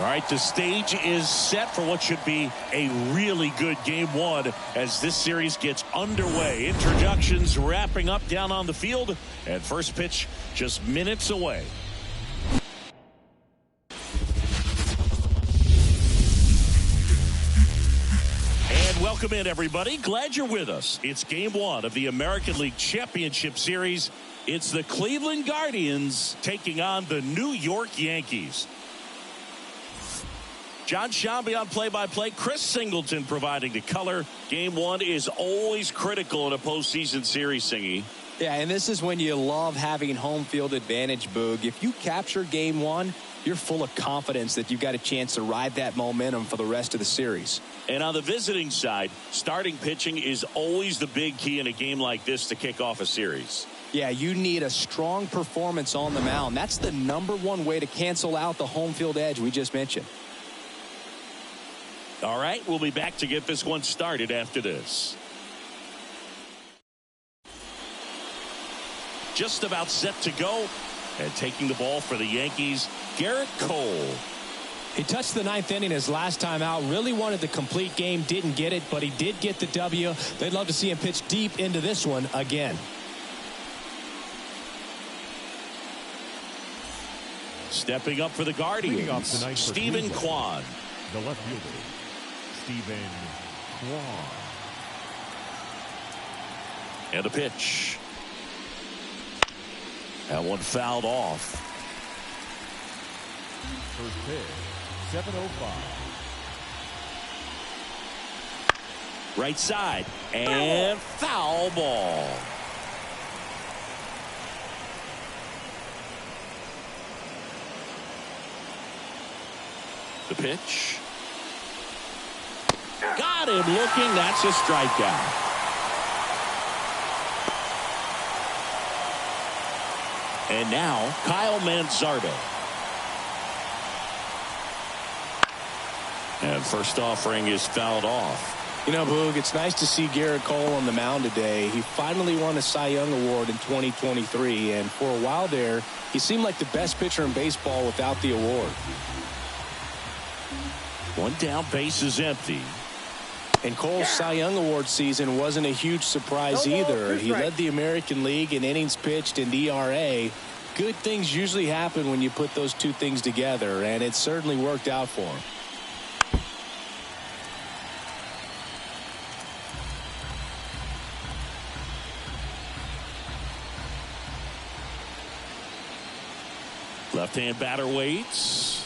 All right, the stage is set for what should be a really good game one as this series gets underway. Introductions wrapping up down on the field, and first pitch just minutes away. And welcome in, everybody. Glad you're with us. It's game one of the American League Championship Series. It's the Cleveland Guardians taking on the New York Yankees. John Shambi on play-by-play. Chris Singleton providing the color. Game one is always critical in a postseason series, Singy. Yeah, and this is when you love having home field advantage, Boog. If you capture game one, you're full of confidence that you've got a chance to ride that momentum for the rest of the series. And on the visiting side, starting pitching is always the big key in a game like this to kick off a series. Yeah, you need a strong performance on the mound. That's the #1 way to cancel out the home field edge we just mentioned. All right, we'll be back to get this one started after this. Just about set to go. And taking the ball for the Yankees, Garrett Cole. He touched the 9th inning his last time out. Really wanted the complete game. Didn't get it, but he did get the W. They'd love to see him pitch deep into this one again. Stepping up for the Guardians, Stephen Kwan. The left fielder, Stephen Kwan. And a pitch. That one fouled off. First pitch, 7:05. Right side, and foul ball. The pitch. Got him looking. That's a strikeout. And now Kyle Manzardo. And first offering is fouled off. You know, Boog, it's nice to see Garrett Cole on the mound today. He finally won a Cy Young Award in 2023, and for a while there, he seemed like the best pitcher in baseball without the award. One down, base is empty. And Cole's Cy Young Award season wasn't a huge surprise either. He led the American League in innings pitched and ERA. Good things usually happen when you put those two things together, and it certainly worked out for him. Left-hand batter waits.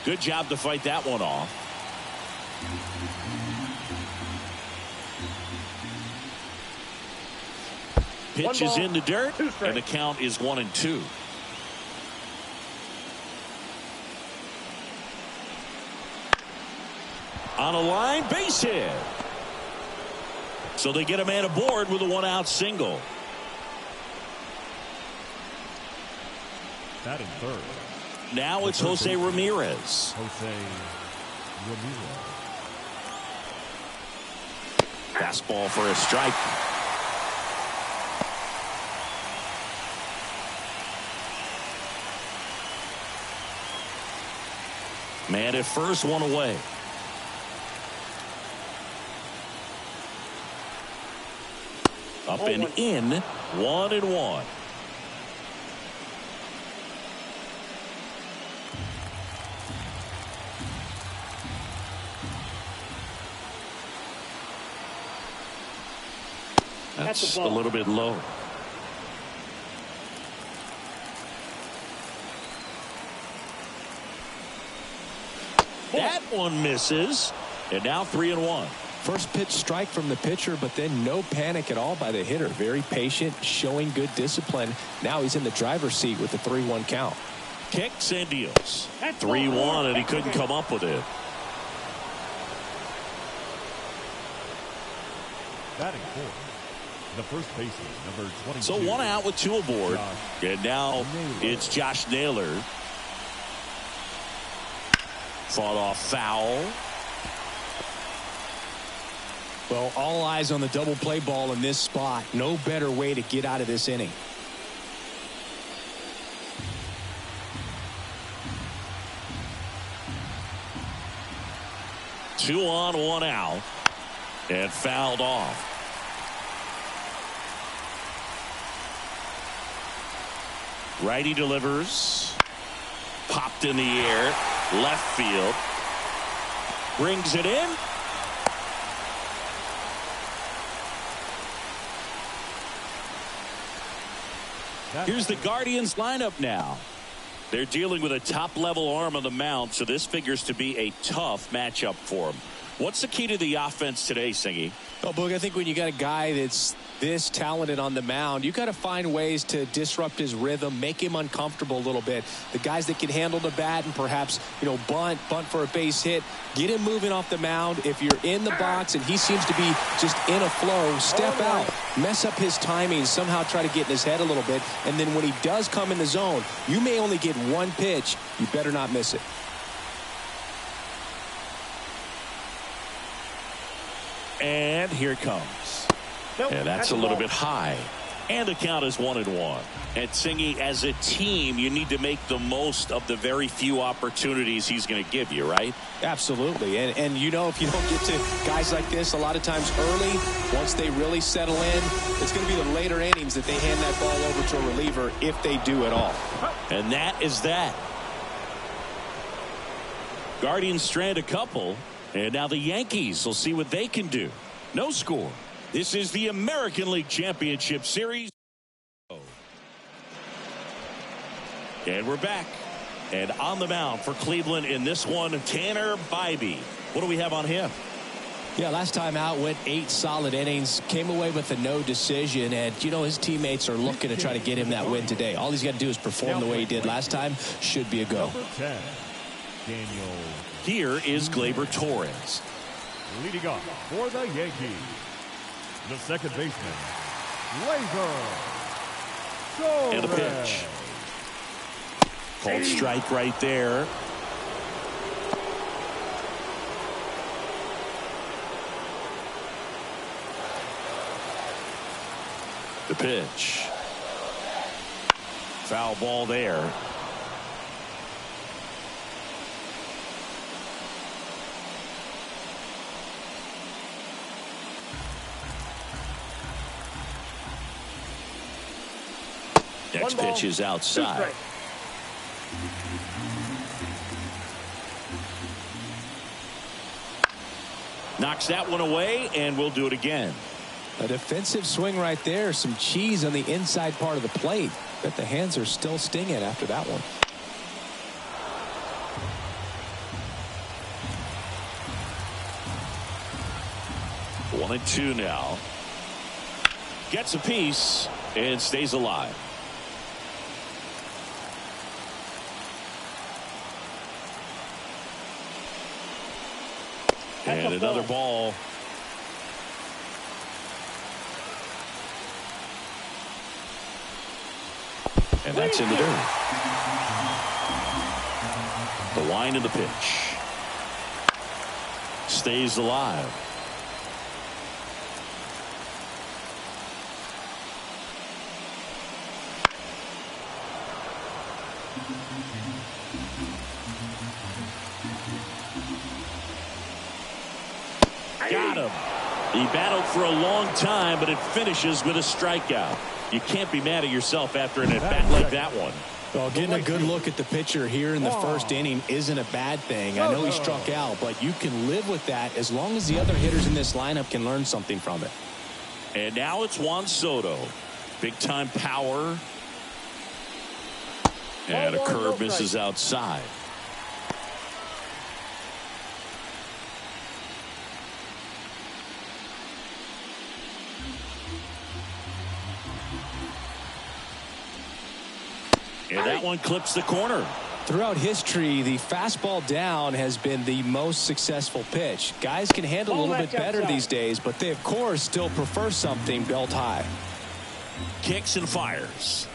Good job to fight that one off. Pitch is in the dirt, and the count is 1-2. On a line, base hit. So they get a man aboard with a one-out single. Batting third. Now it's Jose Ramirez. Jose Ramirez. Fastball for a strike. Man at first, one away. Up and in, 1-1. That's a little bit low. That one misses, and now 3-1. First pitch strike from the pitcher, but then no panic at all by the hitter. Very patient, showing good discipline. Now he's in the driver's seat with the 3-1 count. Kicks and deals. 3-1, and he couldn't come up with it. Batting fourth. The first baseman, number 22. So one out with two aboard. And now it's Josh Naylor. Fought off foul. Well, all eyes on the double play ball in this spot. No better way to get out of this inning. 2 on, 1 out, and fouled off. Righty delivers. Popped in the air. Left field. Brings it in. Here's the Guardians lineup now. They're dealing with a top-level arm on the mound, so this figures to be a tough matchup for them. What's the key to the offense today, Singy? Oh, Boog, I think when you got a guy that's this talented on the mound, you got to find ways to disrupt his rhythm, make him uncomfortable a little bit. The guys that can handle the bat and perhaps, bunt for a base hit, get him moving off the mound. If you're in the box and he seems to be just in a flow, step out, mess up his timing, somehow try to get in his head a little bit. And then when he does come in the zone, you may only get one pitch. You better not miss it. And here it comes. And that's a little bit high. And the count is 1-1. And Singy, as a team, you need to make the most of the very few opportunities he's going to give you, right? Absolutely. And if you don't get to guys like this a lot of times early, once they really settle in, it's going to be the later innings that they hand that ball over to a reliever if they do at all. And that is that. Guardians strand a couple. And now the Yankees will see what they can do. No score. This is the American League Championship Series. And we're back. And on the mound for Cleveland in this one, Tanner Bybee. What do we have on him? Yeah, last time out went 8 solid innings, came away with a no decision, and his teammates are looking to try to get him that win today. All he's got to do is perform the way he did last time. Should be a go. Number 10, Daniel. Here is Gleyber Torres. Leading off for the Yankees, the second baseman, Gleyber Torres. And a pitch. Called strike right there. The pitch. Foul ball there. Next pitch is outside. Knocks that one away, and we'll do it again. A defensive swing right there. Some cheese on the inside part of the plate. Bet the hands are still stinging after that one. 1-2 now. Gets a piece and stays alive. And another ball. And that's in the dirt. The wind of the pitch. Stays alive. Got him. He battled for a long time, but it finishes with a strikeout. You can't be mad at yourself after an at-bat like that one. Well, getting a good look at the pitcher here in the first inning isn't a bad thing. I know he struck out, but you can live with that as long as the other hitters in this lineup can learn something from it. And now it's Juan Soto. Big-time power. And a curve misses outside. And that one clips the corner. Throughout history, the fastball down has been the most successful pitch. Guys can handle a little bit better these days, but they, of course, still prefer something belt high. Kicks and fires.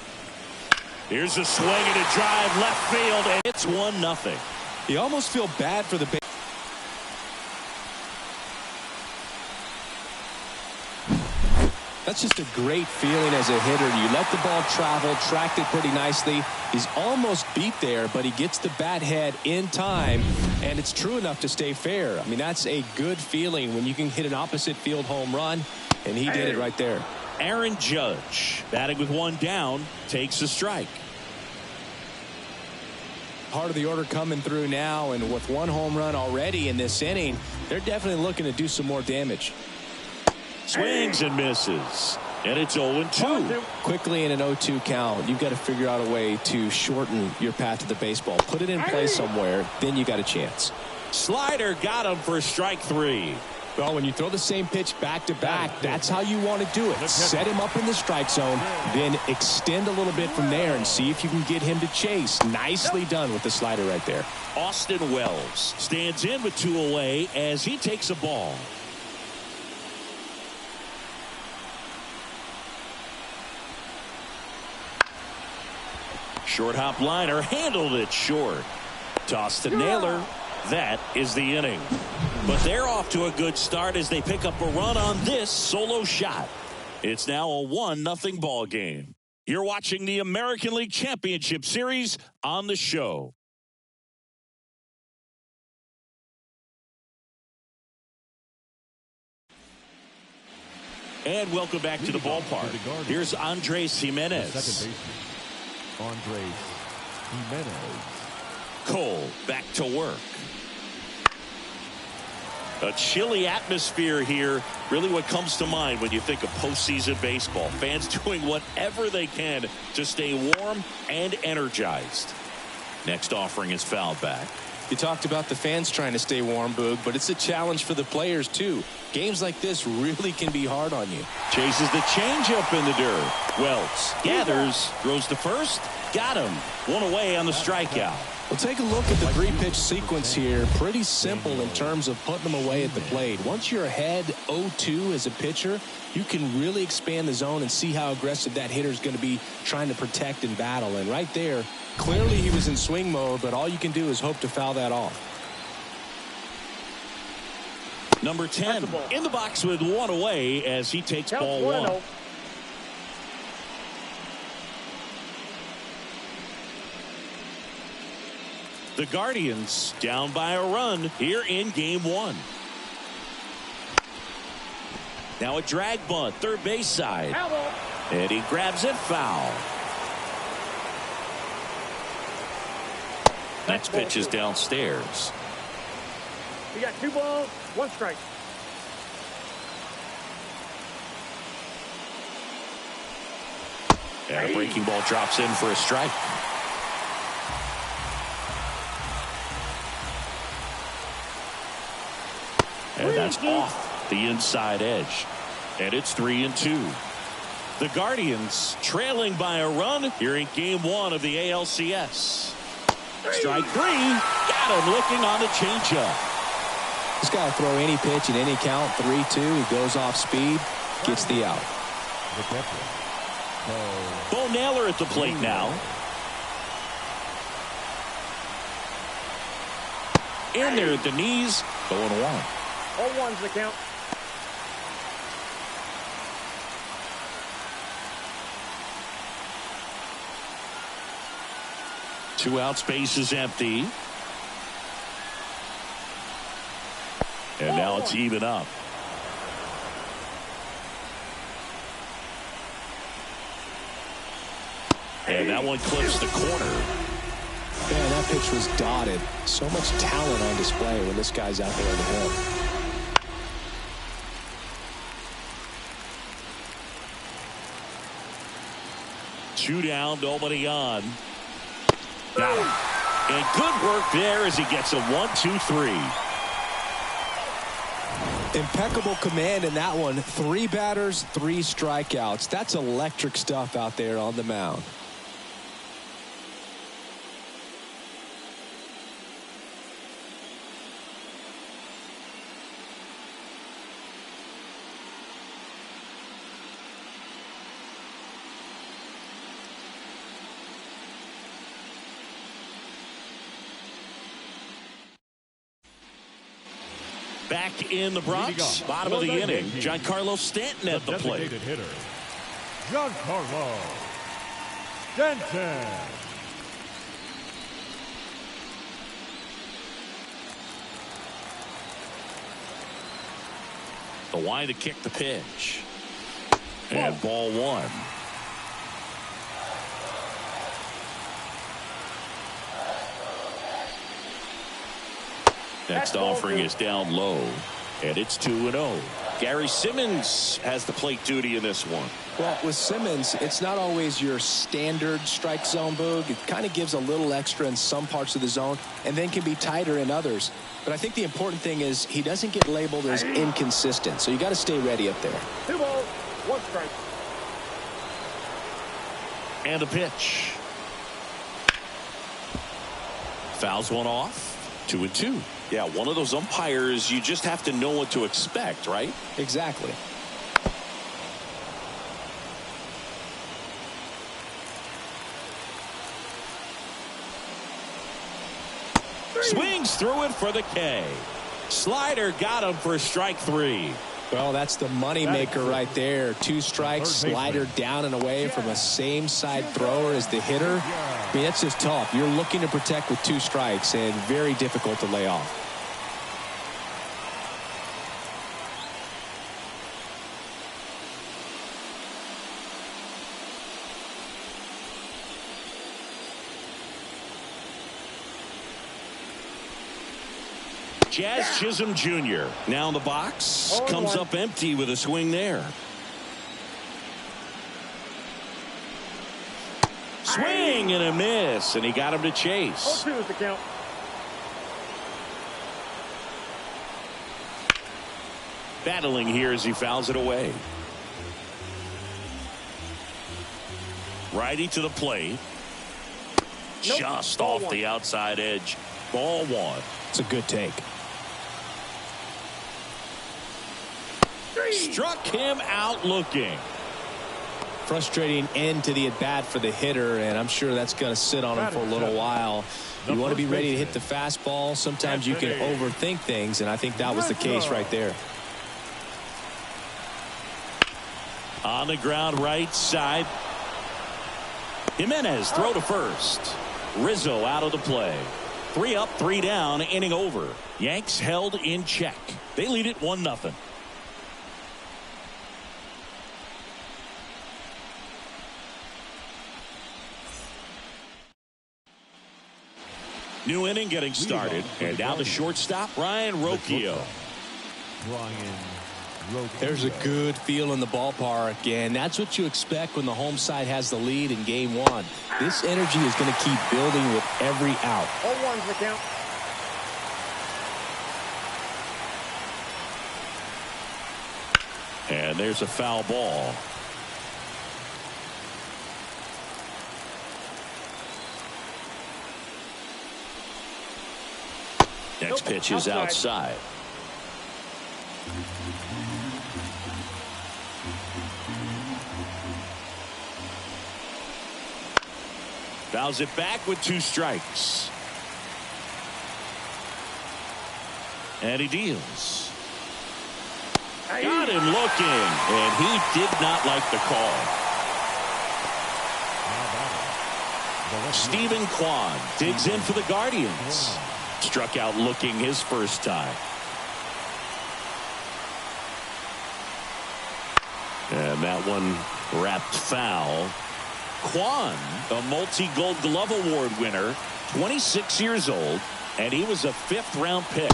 Here's a swing and a drive left field, and it's 1-0. You almost feel bad for the base. That's that's just a great feeling as a hitter. You let the ball travel, tracked it pretty nicely. He's almost beat there, but he gets the bat head in time, and it's true enough to stay fair. I mean, that's a good feeling when you can hit an opposite field home run, and he did it right there. Aaron Judge, batting with one down, takes a strike. Part of the order coming through now, and with one home run already in this inning, they're definitely looking to do some more damage. Swings and misses, and it's 0-2. Quickly in an 0-2 count, you've got to figure out a way to shorten your path to the baseball. Put it in play somewhere, then you got a chance. Slider got him for strike 3. Well, when you throw the same pitch back-to-back, that's how you want to do it. Set him up in the strike zone, then extend a little bit from there and see if you can get him to chase. Nicely done with the slider right there. Austin Wells stands in with 2 away as he takes a ball. Short hop liner, handled it short. Toss to Naylor. That is the inning. But they're off to a good start as they pick up a run on this solo shot. It's now a 1-0 ball game. You're watching the American League Championship Series on The Show. And welcome back to the ballpark. Here's Andres Jimenez. Second baseman, Andres Jimenez. Cole back to work. A chilly atmosphere here. Really what comes to mind when you think of postseason baseball. Fans doing whatever they can to stay warm and energized. Next offering is fouled back. You talked about the fans trying to stay warm, Boog, but it's a challenge for the players, too. Games like this really can be hard on you. Chases the changeup in the dirt. Wells gathers, throws to first. Got him. 1 away on the strikeout. Well, take a look at the 3-pitch sequence here. Pretty simple in terms of putting them away at the plate. Once you're ahead 0-2 as a pitcher, you can really expand the zone and see how aggressive that hitter is going to be trying to protect and battle. And right there, clearly he was in swing mode, but all you can do is hope to foul that off. Number 10 in the box with 1 away as he takes ball 1. The Guardians down by a run here in game 1. Now a drag bunt, third base side. And he grabs it foul. Next pitch is downstairs. You got 2 balls, 1 strike. And a breaking ball drops in for a strike. And that's off the inside edge. And it's 3-2. The Guardians trailing by a run here in game 1 of the ALCS. Strike 3. Got him looking on the changeup. He's got to throw any pitch in any count. 3-2. He goes off speed. Gets the out. Bo Naylor at the plate now. In there at the knees. 0-1. All ones the count. Two out, space is empty. And now it's even up. And that one clips the corner. Man, that pitch was dotted. So much talent on display when this guy's out there on the hill. Two down, nobody on. Got him. And good work there as he gets a 1-2-3. Impeccable command in that one. 3 batters, 3 strikeouts. That's electric stuff out there on the mound. Back in the Bronx, bottom of the inning, Giancarlo Stanton at the plate. Hitter, Giancarlo Stanton. The line to kick the pitch. And ball one. Next offering is down low, and it's 2-0. Gary Simmons has the plate duty in this one. Well, with Simmons, it's not always your standard strike zone, Boog. It kind of gives a little extra in some parts of the zone and then can be tighter in others. But I think the important thing is he doesn't get labeled as inconsistent, so you got to stay ready up there. 2 balls, 1 strike. And a pitch. Fouls one off. 2-2. Yeah, one of those umpires, you just have to know what to expect, right? Exactly. Swings through it for the K. Slider got him for strike 3. Well, that's the money maker right there. 2 strikes, slider down and away from a same side thrower as the hitter. I mean, that's just tough. You're looking to protect with 2 strikes and very difficult to lay off. Jazz Chisholm Jr. now in the box. Comes up empty with a swing there. Swing and a miss, and he got him to chase. 0-2 is the count. Battling here as he fouls it away. Righty to the plate. Nope. Just Ball off one. the outside edge. Ball one. It's a good take. Struck him out looking. Frustrating end to the at-bat for the hitter, and I'm sure that's going to sit on him for a little while. You want to be ready to hit the fastball. Sometimes you can overthink things, and I think that was the case right there. On the ground right side. Jimenez throw to first. Rizzo out of the play. 3 up, 3 down, inning over. Yanks held in check. They lead it 1-0. New inning getting started, and now the shortstop, Ryan Rocchio. There's a good feel in the ballpark, and that's what you expect when the home side has the lead in game 1. This energy is going to keep building with every out. 0-1 is the count. And there's a foul ball. Next pitch is outside. Fouls it back with 2 strikes. And he deals. Got him looking, and he did not like the call. Stephen Kwan digs in for the Guardians. Struck out looking his first time. And that one wrapped foul. Kwan, a multi-Gold Glove Award winner, 26 years old, and he was a 5th-round pick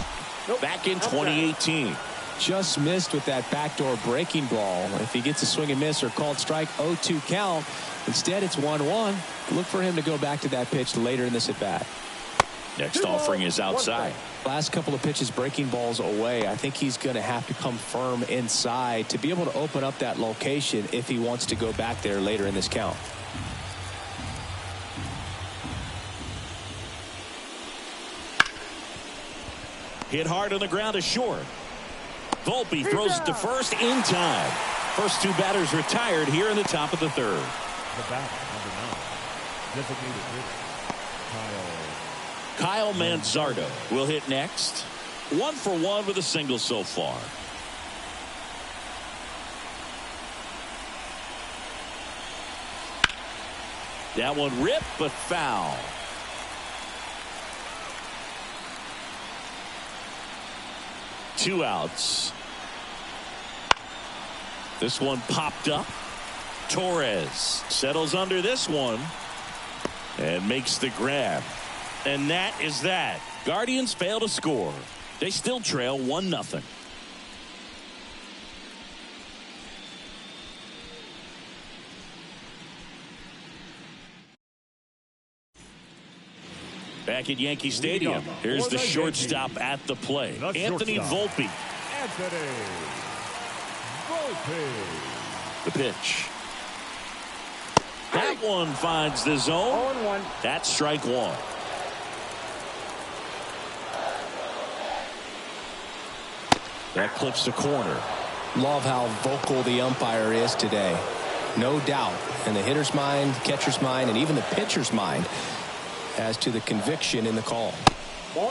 back in 2018. Just missed with that backdoor breaking ball. If he gets a swing and miss or called strike, 0-2 count. Instead, it's 1-1. Look for him to go back to that pitch later in this at-bat. Next offering is outside. Last couple of pitches breaking balls away. I think he's going to have to come firm inside to be able to open up that location if he wants to go back there later in this count. Hit hard on the ground to short. Volpe throws it to first in time. First 2 batters retired here in the top of the 3rd. The batter, number 9, designated hitter, Kyle Manzardo will hit next. 1 for 1 with a single so far. That one ripped, but foul. Two outs. This one popped up. Torres settles under this one and makes the grab. And that is that. Guardians fail to score. They still trail 1-0. Back at Yankee Stadium, here's the shortstop at the plate. Anthony Volpe. Anthony Volpe. The pitch. That one finds the zone. 0-1. That's strike one. That clips the corner. Love how vocal the umpire is today. No doubt in the hitter's mind, catcher's mind, and even the pitcher's mind as to the conviction in the call.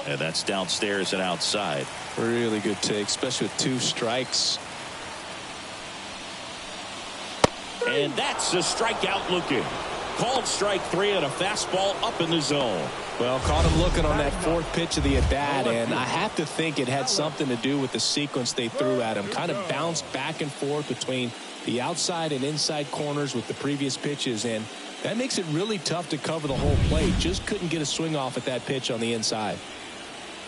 And that's downstairs and outside. Really good take, especially with 2 strikes. And that's a strikeout looking. Called strike 3 and a fastball up in the zone. Well, caught him looking on that 4th pitch of the at-bat, and I have to think it had something to do with the sequence they threw at him. Kind of bounced back and forth between the outside and inside corners with the previous pitches, and that makes it really tough to cover the whole plate. Just couldn't get a swing off at that pitch on the inside.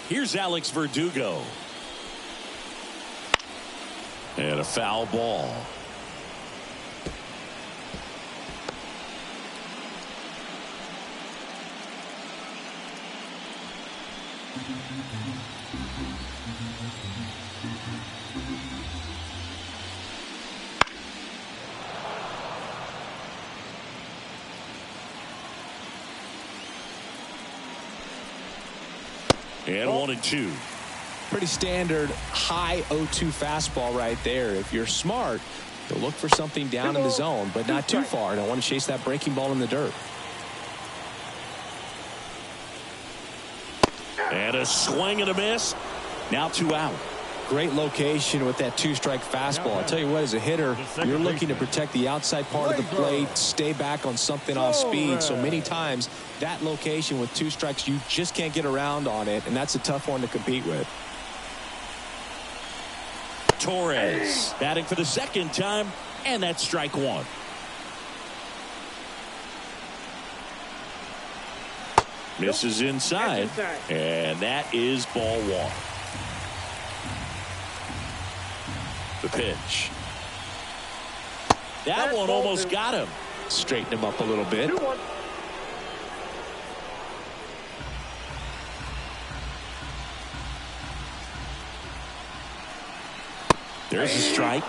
Here's Alex Verdugo. And a foul ball. And 1-2. Pretty standard high 0-2 fastball right there. If you're smart, you'll look for something down in the zone, but not too far. Don't want to chase that breaking ball in the dirt. And a swing and a miss. Now 2 out. Great location with that 2-strike fastball. I tell you what, as a hitter, you're looking to protect the outside part of the plate, stay back on something off speed. So many times that location with 2 strikes, you just can't get around on it, and that's a tough one to compete with. Torres batting for the 2nd time, and that's strike 1. Misses inside, and that is ball 1. The pitch. That one almost got him. Straighten him up a little bit. 2-1. There's a strike.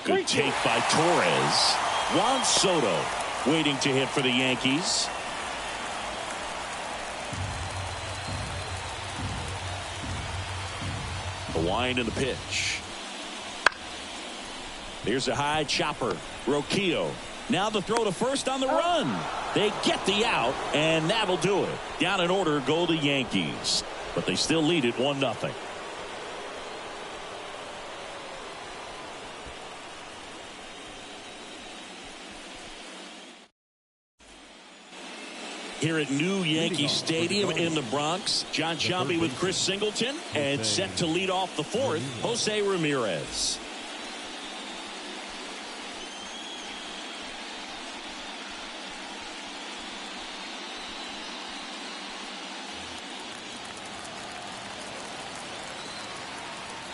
Good take by Torres. Juan Soto waiting to hit for the Yankees. The wind and the pitch. Here's a high chopper. Roquillo. Now the throw to first on the run. They get the out, and that'll do it. Down in order go the Yankees. But they still lead it 1-0. Here at new Yankee Stadium in the Bronx, John Sciambi with Chris Singleton, and set to lead off the 4th, Jose Ramirez.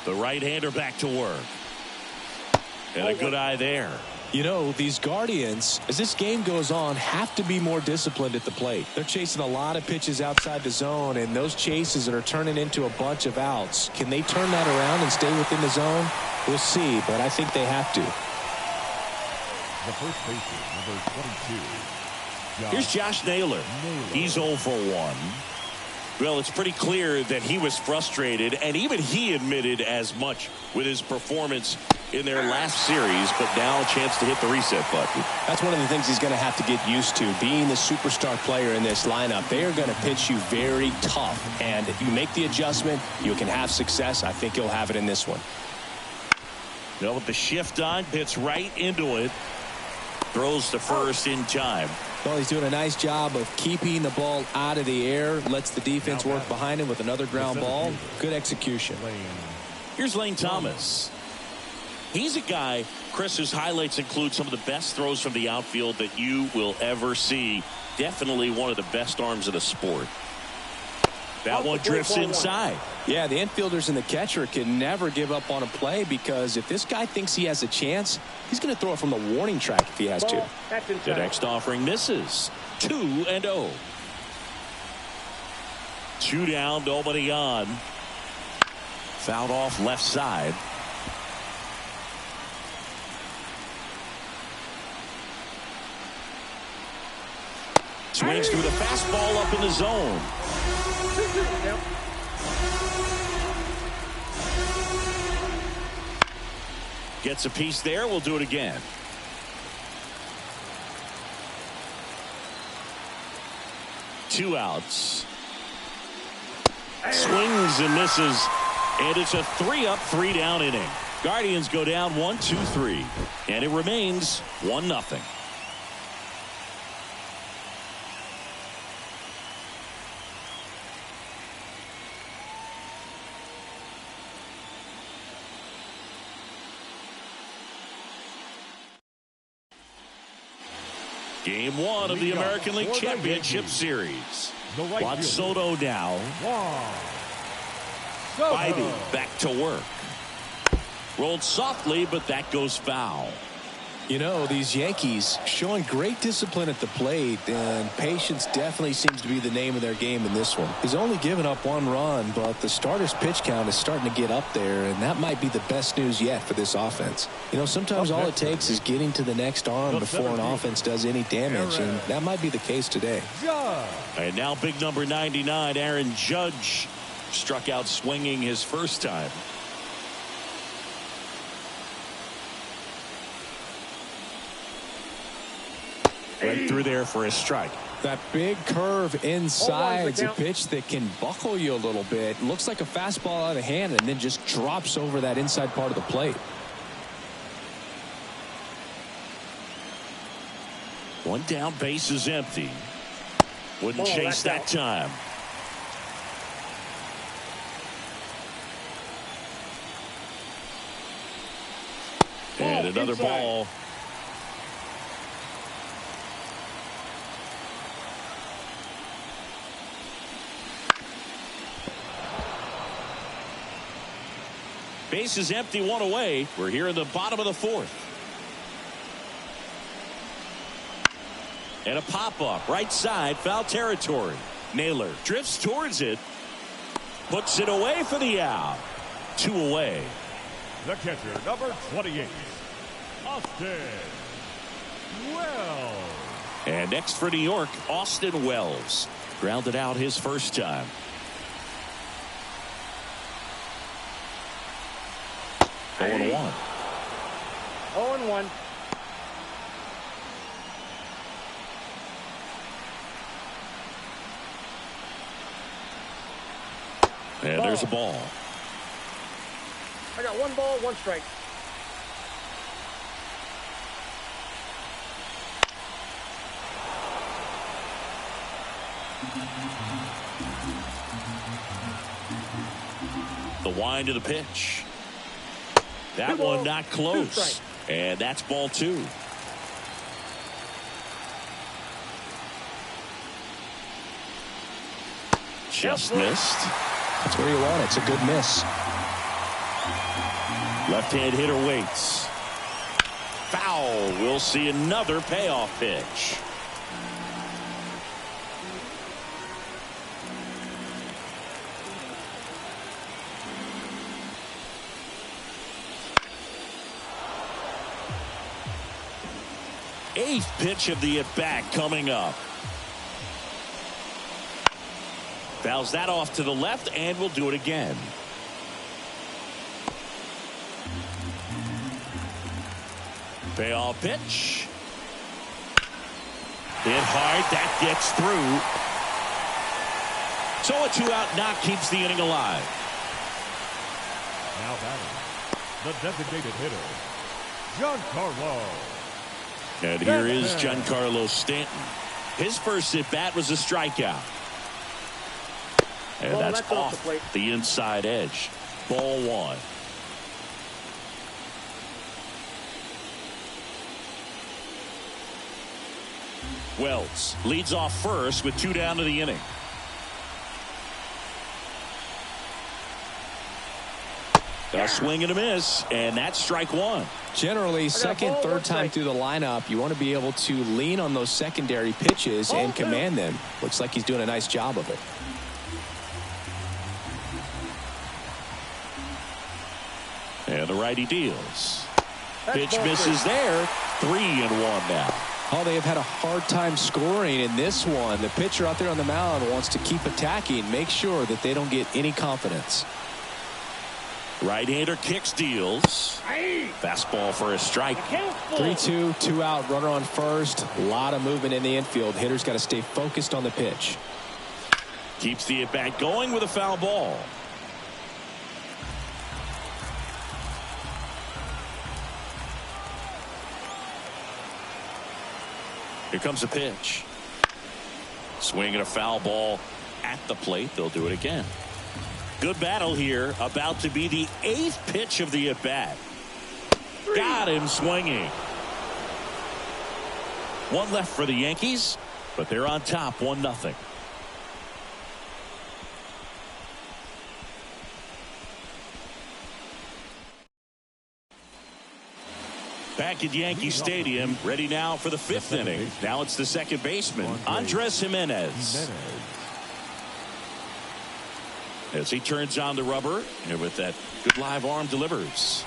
The right-hander back to work. And a good eye there. You know, these Guardians, as this game goes on, have to be more disciplined at the plate. They're chasing a lot of pitches outside the zone, and those chases that are turning into a bunch of outs. Can they turn that around and stay within the zone? We'll see, but I think they have to. The first baseman, number 22. Here's Josh Naylor. He's 0 for 1. Well, it's pretty clear that he was frustrated, and even he admitted as much with his performance in their last series, but now a chance to hit the reset button. That's one of the things he's going to have to get used to. Being the superstar player in this lineup, they are going to pitch you very tough, and if you make the adjustment, you can have success. I think he'll have it in this one. Well, with the shift on, hits right into it. Throws to first in time. Well, he's doing a nice job of keeping the ball out of the air. Lets the defense work behind him with another ground ball. Good execution. Here's Lane Thomas. He's a guy, Chris, whose highlights include some of the best throws from the outfield that you will ever see. Definitely one of the best arms of the sport. That one drifts inside. Yeah, the infielders and the catcher can never give up on a play, because if this guy thinks he has a chance, he's going to throw it from the warning track if he has to. The next offering misses. 2-0. 2 down, nobody on. Fouled off left side. Swings through the fastball up in the zone. Gets a piece there. We'll do it again. Two outs. Swings and misses. And it's a 3-up, 3-down inning. Guardians go down 1-2-3. And it remains 1-0. Game 1 of the American League Championship Series. Juan Soto now. Bybee back to work. Rolled softly, but that goes foul. You know, these Yankees showing great discipline at the plate, and patience definitely seems to be the name of their game in this one. He's only given up 1 run, but the starter's pitch count is starting to get up there, and that might be the best news yet for this offense. You know, sometimes all it takes is getting to the next arm before an offense does any damage, and that might be the case today. And now big number 99, Aaron Judge, struck out swinging his first time. Right through there for a strike. That big curve inside is a pitch that can buckle you a little bit. Looks like a fastball out of hand, and then just drops over that inside part of the plate. One down, base is empty. Wouldn't chase that time. And another ball. Base is empty, 1 away. We're here in the bottom of the 4th. And a pop-up, right side, foul territory. Naylor drifts towards it. Puts it away for the out. 2 away. The catcher, number 28, Austin Wells. And next for New York, Austin Wells. Grounded out his first time. 0-1. 0-1. And there's a ball. I got 1 ball, 1 strike. The wind of the pitch. That one not close. And that's ball 2. Just missed. That's where you want it. It's a good miss. Left-hand hitter waits. Foul. We'll see another payoff pitch. Eighth pitch of the at-bat coming up. Fouls that off to the left, and we'll do it again. Payoff pitch. Hit hard. That gets through. So a 2-out knock keeps the inning alive. Now batting, the designated hitter, Giancarlo. And here is Giancarlo Stanton. His first at-bat was a strikeout. And that's off the inside edge. Ball 1. Wells leads off first with 2 down to the inning. A swing and a miss, and that's strike 1. Generally, second, third time through the lineup, you want to be able to lean on those secondary pitches and command them. Looks like he's doing a nice job of it. And the righty deals. Pitch misses there. 3-1 now. Oh, they have had a hard time scoring in this one. The pitcher out there on the mound wants to keep attacking, make sure that they don't get any confidence. Right-hander kicks, deals. Fastball for a strike. 3-2, 2-out, runner on first. A lot of movement in the infield. Hitter's got to stay focused on the pitch. Keeps the at-bat going with a foul ball. Here comes a pitch. Swing and a foul ball at the plate. They'll do it again. Good battle here. About to be the 8th pitch of the at-bat. Got him swinging. 1 left for the Yankees, but they're on top 1-0. Back at Yankee Stadium, ready now for the 5th inning. Now it's the second baseman, Andres Jimenez. As he turns on the rubber, and with that good live arm delivers.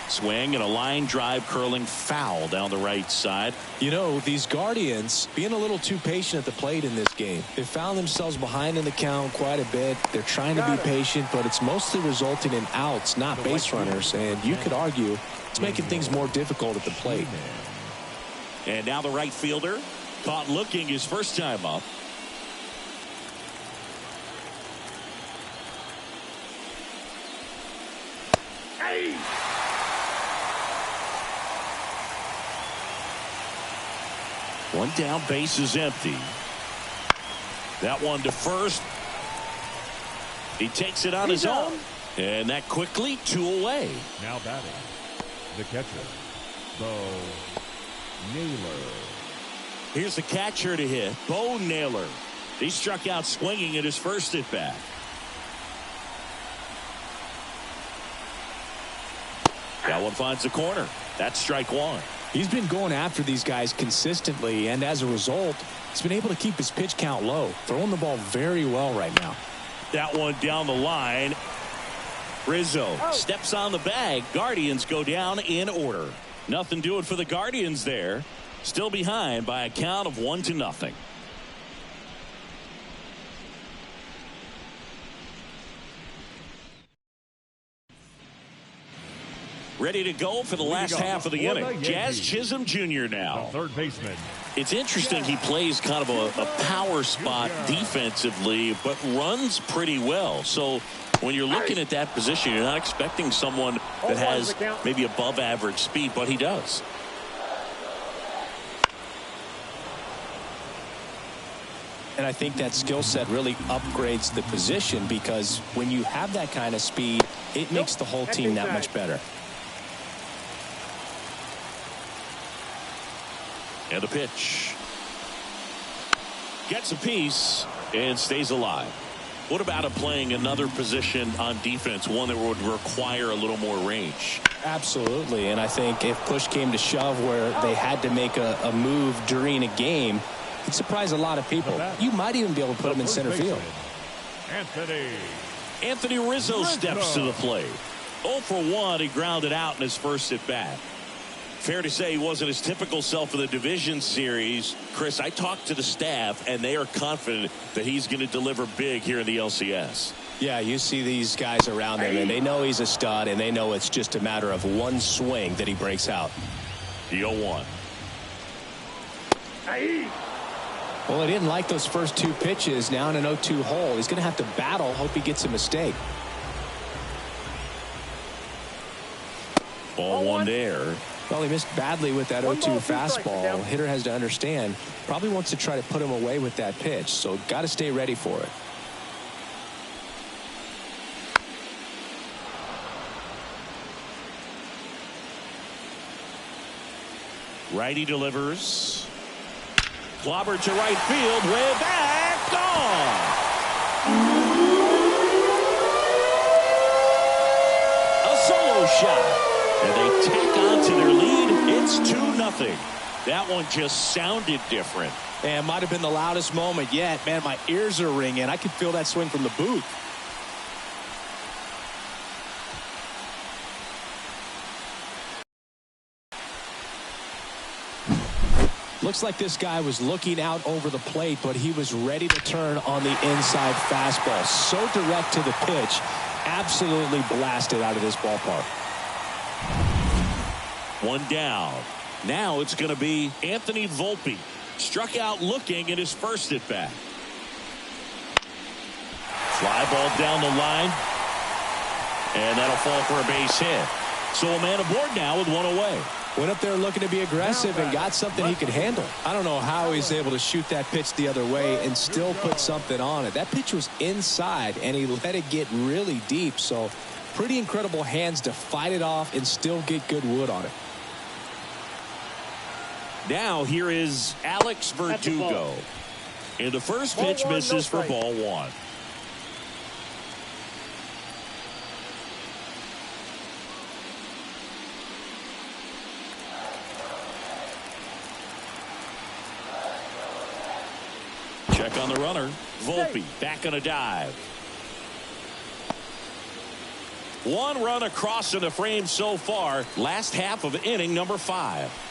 Swing and a line drive curling foul down the right side. You know, these Guardians being a little too patient at the plate in this game. They found themselves behind in the count quite a bit. They're trying to be patient, but it's mostly resulting in outs, not base runners. And you could argue it's making things more difficult at the plate. And now the right fielder caught looking his first time up. One down, base is empty. That one to first. He takes it on his own. And that quickly 2 away. Now batting, the catcher, Bo Naylor. Here's the catcher to hit, Bo Naylor. He struck out swinging at his first at bat. That one finds the corner. That's strike 1. He's been going after these guys consistently, and as a result, he's been able to keep his pitch count low, throwing the ball very well right now. That one down the line. Rizzo steps on the bag. Guardians go down in order. Nothing doing for the Guardians there. Still behind by a count of 1-0. Ready to go for the last half of the inning. Jazz Chisholm Jr. now. The third baseman. It's interesting he plays kind of a power spot defensively, but runs pretty well. So when you're looking at that position, you're not expecting someone that has maybe above average speed, but he does. And I think that skill set really upgrades the position, because when you have that kind of speed, it makes the whole team that much better. And a pitch. Gets a piece and stays alive. What about him playing another position on defense, one that would require a little more range? Absolutely. And I think if push came to shove where they had to make a move during a game, it'd surprise a lot of people. You might even be able to put him in center field. Anthony Rizzo steps to the plate. 0 for 1. He grounded out in his first at bat. Fair to say he wasn't his typical self in the division series. Chris, I talked to the staff, and they are confident that he's going to deliver big here in the LCS. Yeah, you see these guys around him, and they know he's a stud, and they know it's just a matter of one swing that he breaks out. The 0-1. Well, he didn't like those first two pitches. Now in an 0-2 hole, he's going to have to battle. Hope he gets a mistake. Ball one there. Well, he missed badly with that 0-2 fastball. Hitter has to understand, probably wants to try to put him away with that pitch, so got to stay ready for it. Righty delivers. Clobber to right field, way back, gone. A solo shot. And they tack on to their lead. It's 2-0. That one just sounded different. And might have been the loudest moment yet. Man, my ears are ringing. I could feel that swing from the booth. Looks like this guy was looking out over the plate, but he was ready to turn on the inside fastball. So direct to the pitch. Absolutely blasted out of this ballpark. One down. Now it's going to be Anthony Volpe. Struck out looking at his first at bat. Fly ball down the line. And that'll fall for a base hit. So a man aboard now with one away. Went up there looking to be aggressive and got something he could handle. I don't know how he's able to shoot that pitch the other way and still put something on it. That pitch was inside, and he let it get really deep. So pretty incredible hands to fight it off and still get good wood on it. Now here is Alex Verdugo. And the first pitch misses for ball one. Check on the runner. Volpe back on a dive. One run across in the frame so far. Last half of inning number 5.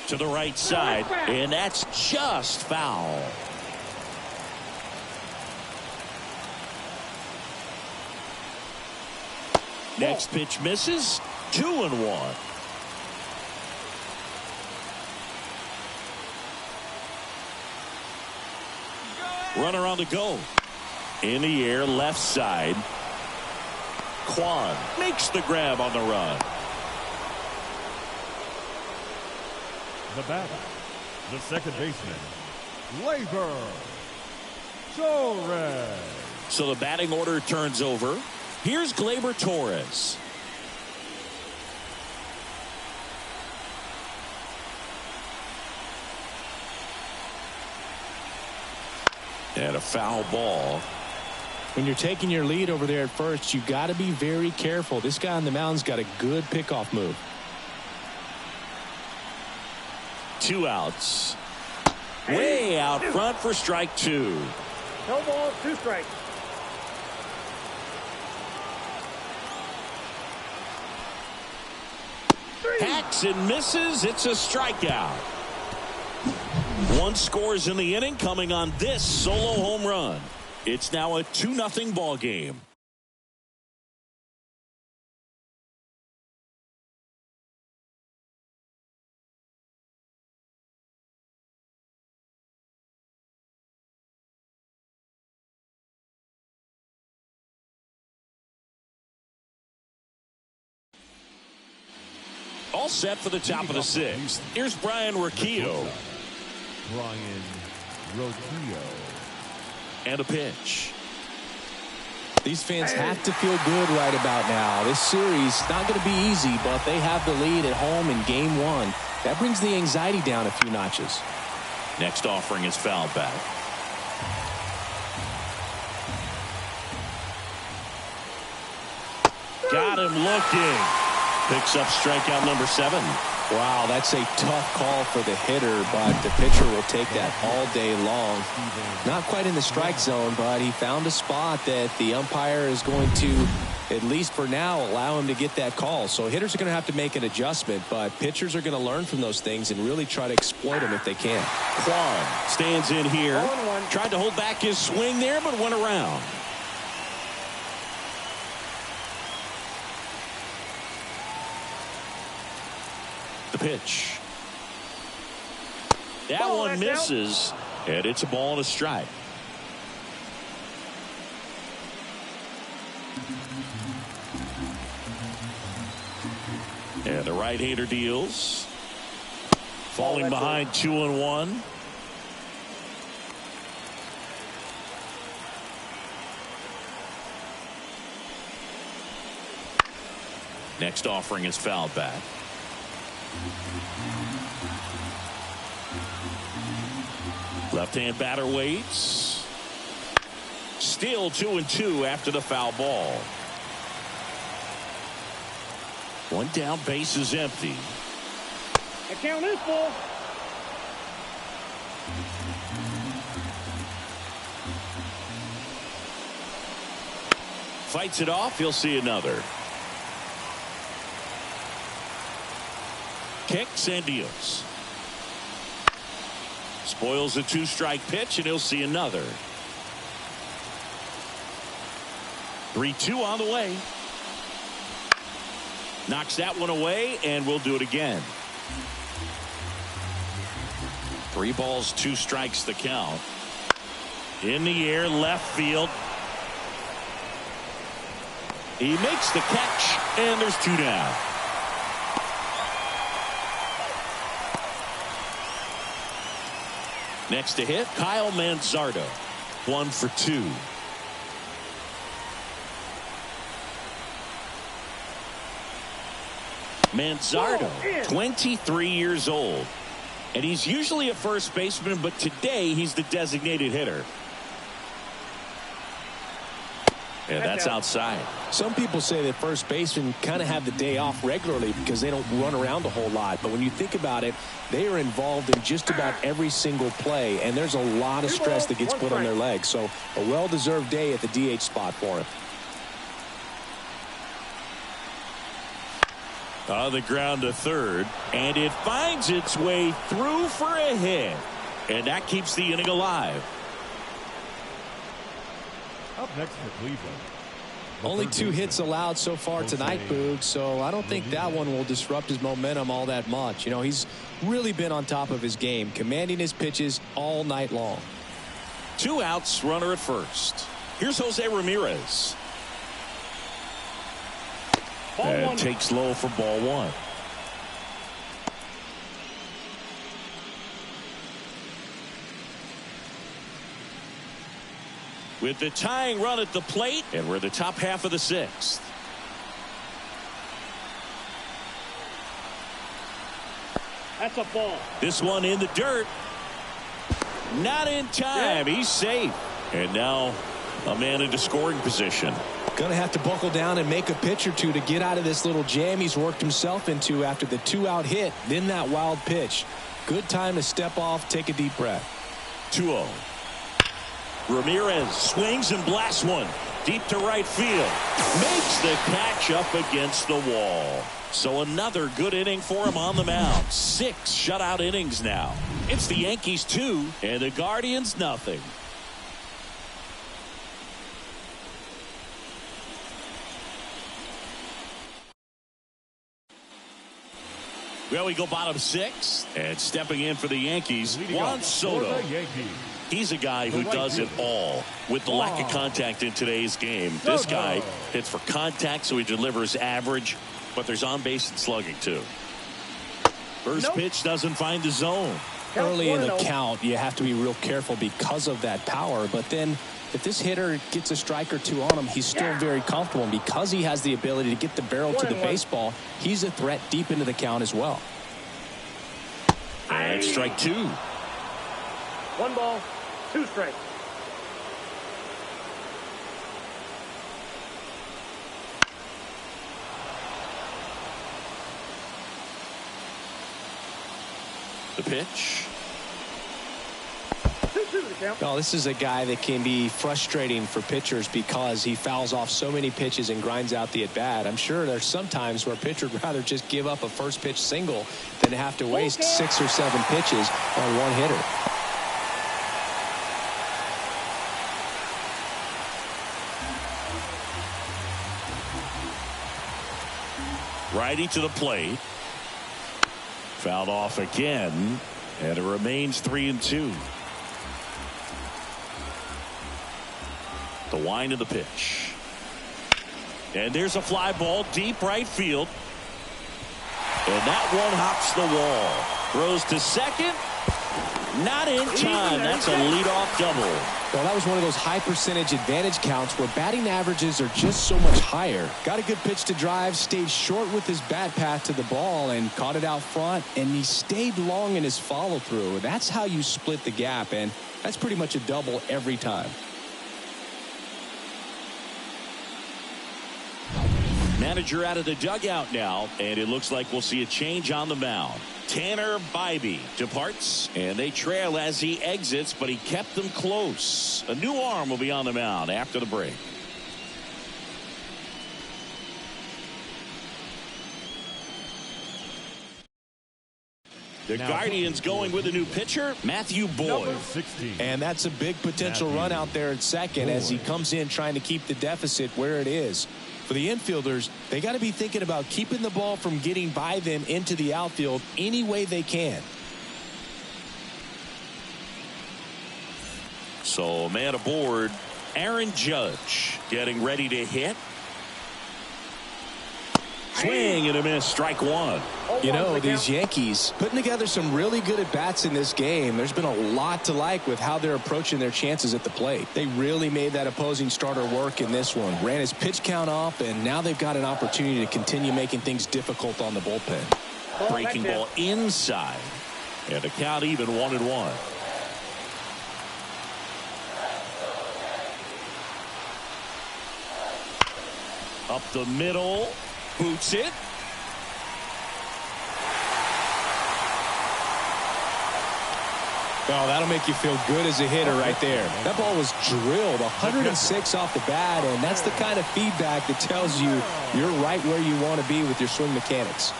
To the right side, and that's just foul. Next pitch misses. 2-1. Runner on the go. In the air, left side. Kwan makes the grab on the run. The batter, the second baseman, Gleyber Torres. So the batting order turns over. Here's Gleyber Torres. And a foul ball. When you're taking your lead over there at first, you got to be very careful. This guy on the mound's got a good pickoff move. 2 outs. Way out front for strike 2. No balls, 2 strikes. Hacks and misses. It's a strikeout. 1 scores in the inning coming on this solo home run. It's now a 2-0 ball game. All set for the top of the 6th. Here's Brian Rocchio. Brian Rocchio. And a pitch. These fans have to feel good right about now. This series not going to be easy, but they have the lead at home in game 1. That brings the anxiety down a few notches. Next offering is fouled back. Got him looking. Picks up strikeout number 7. Wow, that's a tough call for the hitter, but the pitcher will take that all day long. Not quite in the strike zone, but he found a spot that the umpire is going to at least for now, allow him to get that call. So hitters are going to have to make an adjustment, but pitchers are going to learn from those things and really try to exploit them if they can. Kwan stands in here. Tried to hold back his swing there, but went around. The pitch. That one misses, and it's a ball and a strike. And the right-hander deals. Falling behind 2-1. Next offering is fouled back. Left-hand batter waits. Still 2-2 after the foul ball. One down, base is empty. The count is full. Fights it off. He'll see another. Kicks and deals. Spoils a 2-strike pitch, and he'll see another. 3-2 on the way. Knocks that one away, and we'll do it again. 3 balls, 2 strikes the count. In the air, left field. He makes the catch, and there's 2 down. Next to hit, Kyle Manzardo. 1 for 2. Manzardo, 23 years old. And he's usually a first baseman, but today he's the designated hitter. And that's outside. Some people say that first basemen kind of have the day off regularly because they don't run around a whole lot. But when you think about it, they are involved in just about every single play, and there's a lot of stress that gets put on their legs. So a well-deserved day at the DH spot for him. On the ground to third, and it finds its way through for a hit. And that keeps the inning alive. Up next for Cleveland. Only 2 hits allowed so far tonight, Boog, so I don't think that one will disrupt his momentum all that much. You know, he's really been on top of his game, commanding his pitches all night long. 2 outs, runner at first. Here's Jose Ramirez. And takes low for ball 1. With the tying run at the plate, and we're the top half of the 6th. That's a ball. This one in the dirt. Not in time. He's safe. And now a man into scoring position. Going to have to buckle down and make a pitch or two to get out of this little jam he's worked himself into after the 2-out hit, then that wild pitch. Good time to step off, take a deep breath. 2-0. Ramirez swings and blasts one deep to right field. Makes the catch up against the wall. So another good inning for him on the mound. 6 shutout innings now. It's the Yankees 2 and the Guardians nothing. Well, we go bottom 6, and stepping in for the Yankees, Juan Soto. He's a guy who does it all with the lack of contact in today's game. This guy hits for contact, so he delivers average, but there's on base and slugging too. First pitch doesn't find the zone. Early in the count, you have to be real careful because of that power, but then if this hitter gets a strike or 2 on him, he's still very comfortable. And because he has the ability to get the barrel to the baseball, he's a threat deep into the count as well. And strike 2. 1 ball, 2 strikes. The pitch. 2-2 the count. Well, this is a guy that can be frustrating for pitchers because he fouls off so many pitches and grinds out the at-bat. I'm sure there's some times where a pitcher would rather just give up a first pitch single than have to waste 6 or 7 pitches on one hitter. Righty to the plate. Fouled off again, and it remains 3-2. The wind of the pitch. And there's a fly ball deep right field. And that one hops the wall. Throws to second. Not in time. That's a leadoff double. Well, that was one of those high percentage advantage counts where batting averages are just so much higher. Got a good pitch to drive, stayed short with his bat path to the ball and caught it out front, and he stayed long in his follow through. That's how you split the gap, and that's pretty much a double every time. Manager out of the dugout now, and it looks like we'll see a change on the mound. Tanner Bybee departs, and they trail as he exits, but he kept them close. A new arm will be on the mound after the break. The Guardians going with a new pitcher, Matthew Boyd. And that's a big potential run out there at second as he comes in trying to keep the deficit where it is. For the infielders, they got to be thinking about keeping the ball from getting by them into the outfield any way they can. So man aboard, Aaron Judge getting ready to hit. Swing and a miss, strike one. You know, these Yankees putting together some really good at-bats in this game. There's been a lot to like with how they're approaching their chances at the plate. They really made that opposing starter work in this one. Ran his pitch count up, and now they've got an opportunity to continue making things difficult on the bullpen. Breaking ball inside. And the count even 1-1. Up the middle. Boots it. Oh, that'll make you feel good as a hitter right there. That ball was drilled 106 off the bat, and that's the kind of feedback that tells you you're right where you want to be with your swing mechanics.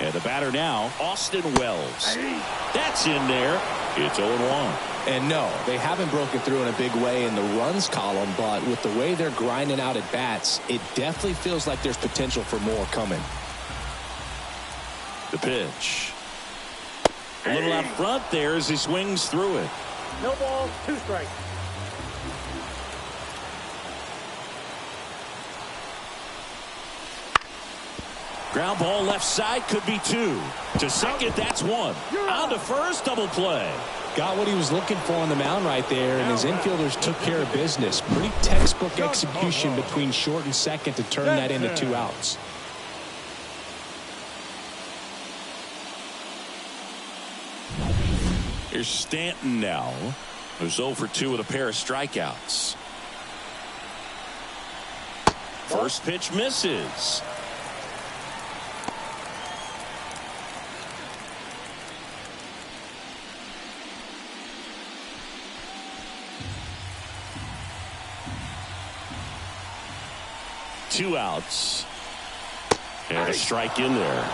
And the batter now, Austin Wells. That's in there. It's 0-1. And no, they haven't broken through in a big way in the runs column, but with the way they're grinding out at bats, it definitely feels like there's potential for more coming. The pitch. A little out front there as he swings through it. No balls, 2 strikes. Ground ball left side, could be 2. To second, that's 1. On to first, double play. Got what he was looking for on the mound right there, and his infielders took care of business. Pretty textbook execution between short and second to turn that into 2 outs. Here's Stanton now, who's 0 for 2 with a pair of strikeouts. First pitch misses. Two outs. And a strike in there.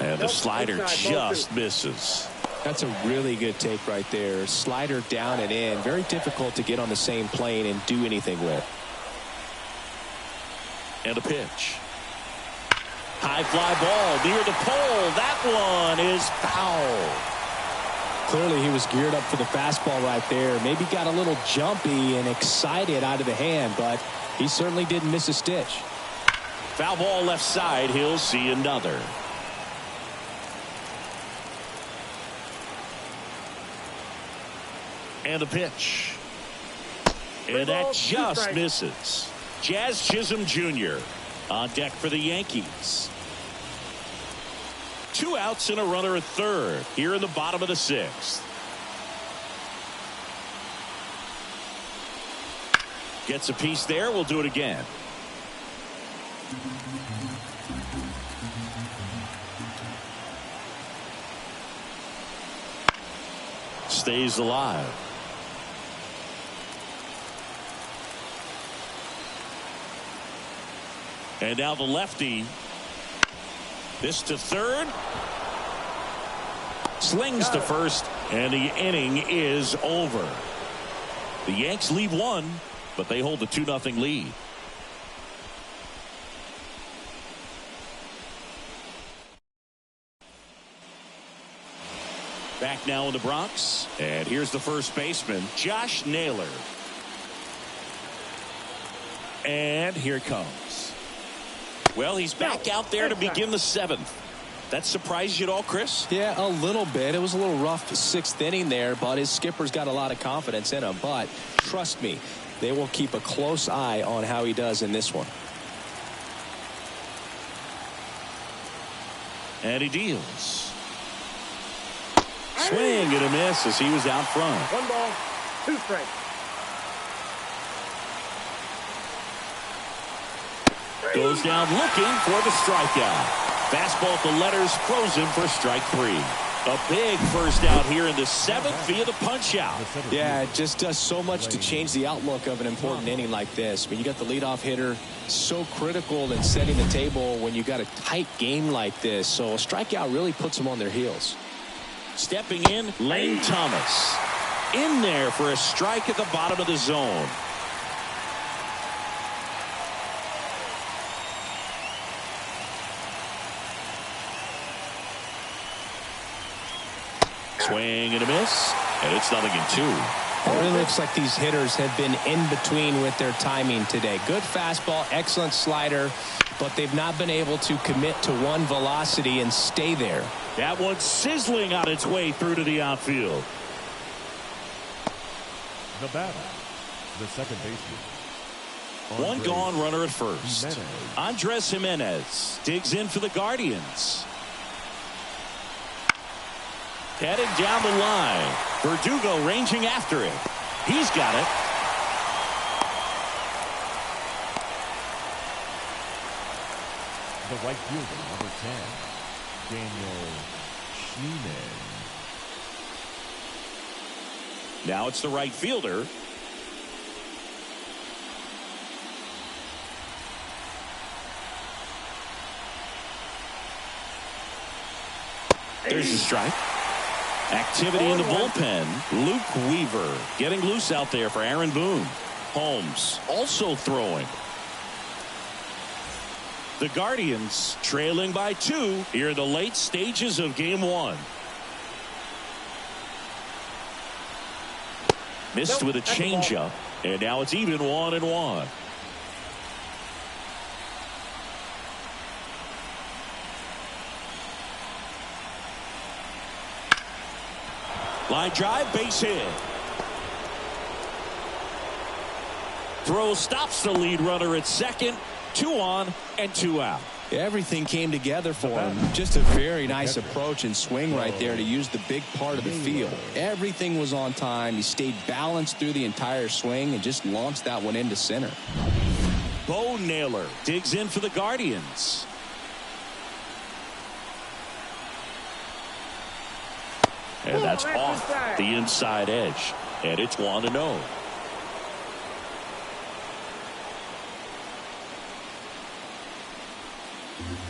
And the slider just misses. That's a really good take right there. Slider down and in. Very difficult to get on the same plane and do anything with. And a pitch. High fly ball near the pole. That one is foul. Clearly he was geared up for the fastball right there. Maybe got a little jumpy and excited out of the hand, but he certainly didn't miss a stitch. Foul ball left side. He'll see another. And a pitch. And that just misses. Jazz Chisholm Jr. on deck for the Yankees. 2 outs and a runner at third here in the bottom of the 6th. Gets a piece there. We'll do it again. Stays alive. And now the lefty. This to third. Slings to first, and the inning is over. The Yanks leave one, but they hold a 2-0 lead. Back now in the Bronx, and here's the first baseman, Josh Naylor. And here it comes. Well, he's back out there to begin the 7th. That surprised you at all, Chris? Yeah, a little bit. It was a little rough 6th inning there, but his skipper's got a lot of confidence in him. But trust me, they will keep a close eye on how he does in this one. And he deals. Swing and a miss as he was out front. 1 ball, 2 strikes. Goes down looking for the strikeout. Fastball at the letters, frozen for strike 3. A big first out here in the 7th via the punch out. Yeah, it just does so much to change the outlook of an important inning like this. When you got the leadoff hitter, so critical in setting the table when you got a tight game like this. So a strikeout really puts them on their heels. Stepping in, Lane Thomas. In there for a strike at the bottom of the zone. Swing and a miss, and it's 0-2. It really looks like these hitters have been in between with their timing today. Good fastball, excellent slider, but they've not been able to commit to one velocity and stay there. That one sizzling on its way through to the outfield. The batter, the second baseman. One gone, runner at first. Andres Jimenez digs in for the Guardians. Headed down the line. Verdugo ranging after it. He's got it. The right fielder, number 10, Daniel Schneemann. Now it's the right fielder. There's the strike. Activity in the bullpen. Luke Weaver getting loose out there for Aaron Boone. Holmes also throwing. The Guardians trailing by 2 here in the late stages of game 1. Missed with a changeup, and now it's even 1-1. Line drive, base hit. Throw stops the lead runner at second. 2 on and 2 out. Everything came together for him. Just a very nice approach and swing right there to use the big part of the field. Everything was on time. He stayed balanced through the entire swing and just launched that one into center. Bo Naylor digs in for the Guardians. And that's off the inside edge. And it's 1-0.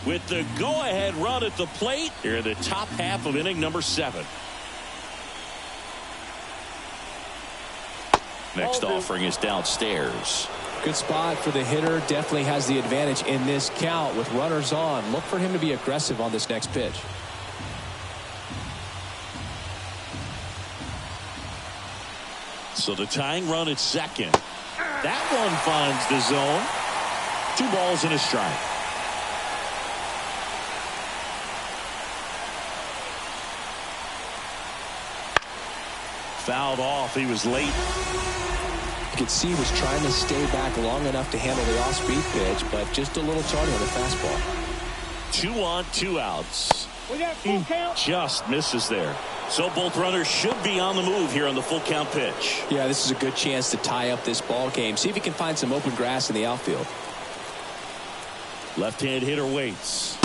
With the go-ahead run at the plate here in the top half of inning number 7. Next offering is downstairs. Good spot for the hitter. Definitely has the advantage in this count with runners on. Look for him to be aggressive on this next pitch. So the tying run at second. That one finds the zone. 2 balls and a strike. Fouled off. He was late. You could see he was trying to stay back long enough to handle the off-speed pitch, but just a little tardy on the fastball. 2 on, 2 outs. We got full count. Just misses there. So both runners should be on the move here on the full count pitch. Yeah, this is a good chance to tie up this ball game. See if he can find some open grass in the outfield. Left-hand hitter waits.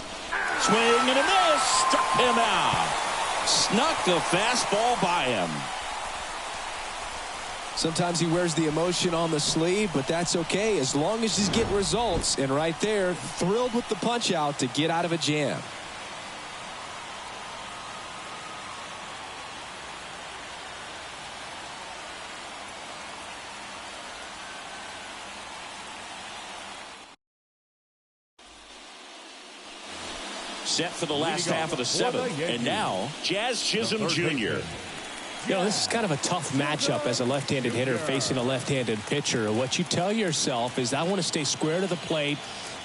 Swing and a miss. Struck him out. Snuck the fastball by him. Sometimes he wears the emotion on the sleeve, but that's okay as long as he's getting results. And right there, thrilled with the punch out to get out of a jam. Set for the last half of the seventh. And now, Jazz Chisholm Jr. You know, this is kind of a tough matchup as a left-handed hitter facing a left-handed pitcher. What you tell yourself is I want to stay square to the plate,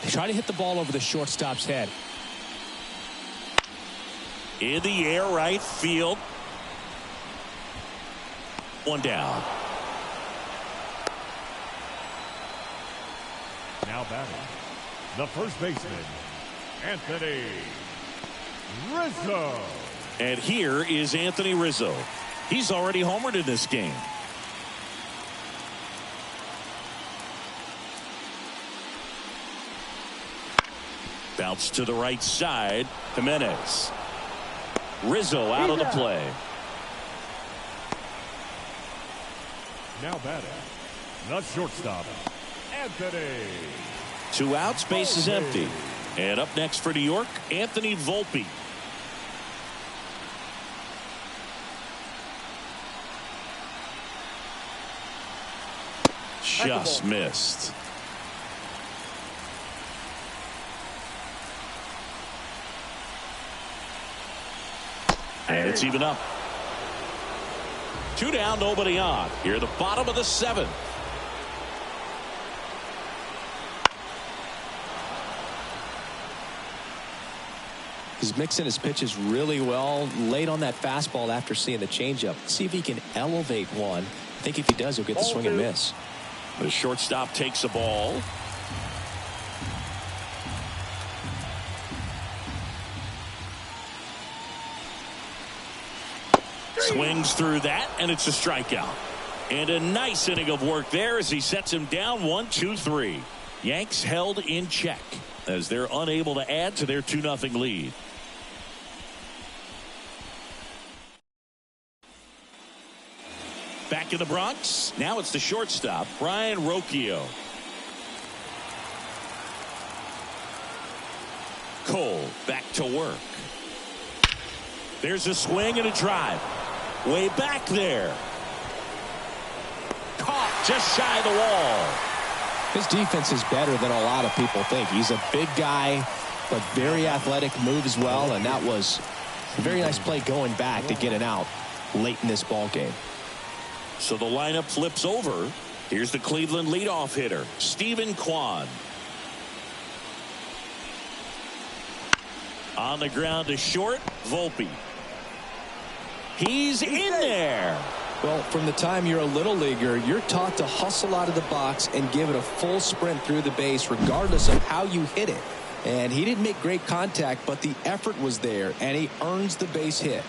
try to hit the ball over the shortstop's head. In the air, right field. One down. Now batting, the first baseman, Anthony Rizzo. And here is Anthony Rizzo. He's already homered in this game. Bounce to the right side. Jimenez. Rizzo out of the play. Now batting, the shortstop, Anthony. 2 outs, base is empty. And up next for New York, Anthony Volpe. Just missed. And it's even up. 2 down, nobody on. Here at the bottom of the 7th. He's mixing his pitches really well. Late on that fastball after seeing the changeup. See if he can elevate one. I think if he does, he'll get the swing and miss. The shortstop takes the ball. Swings through that, and it's a strikeout. And a nice inning of work there as he sets him down 1-2-3. Yanks held in check as they're unable to add to their 2-0 lead. Back in the Bronx. Now it's the shortstop, Brian Rocchio. Cole back to work. There's a swing and a drive. Way back there. Caught just shy of the wall. His defense is better than a lot of people think. He's a big guy, but very athletic, moves well, and that was a very nice play going back to get an out late in this ball game. So the lineup flips over. Here's the Cleveland leadoff hitter, Stephen Kwan. On the ground to short, Volpe. He's in there. Well, from the time you're a little leaguer, you're taught to hustle out of the box and give it a full sprint through the base regardless of how you hit it. And he didn't make great contact, but the effort was there, and he earns the base hit.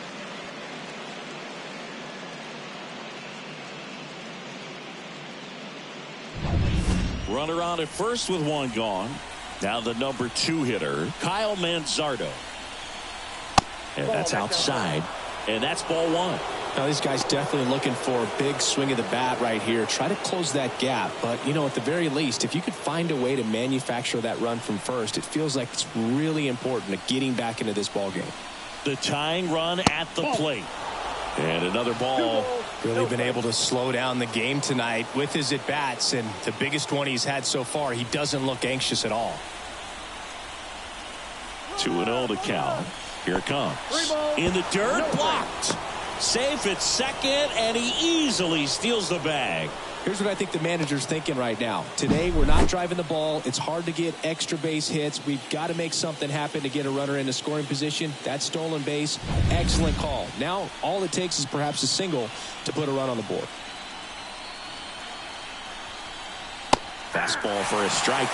Runner on at first with 1 gone. Now the number 2 hitter, Kyle Manzardo. And that's outside. And that's ball 1. Now these guys definitely looking for a big swing of the bat right here. Try to close that gap. But, you know, at the very least, if you could find a way to manufacture that run from first, it feels like it's really important to getting back into this ball game. The tying run at the plate. And another ball. Really been able to slow down the game tonight with his at-bats, and the biggest one he's had so far. He doesn't look anxious at all. 2-0 to count. Here it comes. In the dirt, blocked. Safe at second, and he easily steals the bag. Here's what I think the manager's thinking right now. Today, we're not driving the ball. It's hard to get extra base hits. We've got to make something happen to get a runner into scoring position. That stolen base, excellent call. Now, all it takes is perhaps a single to put a run on the board. Fastball for a strike.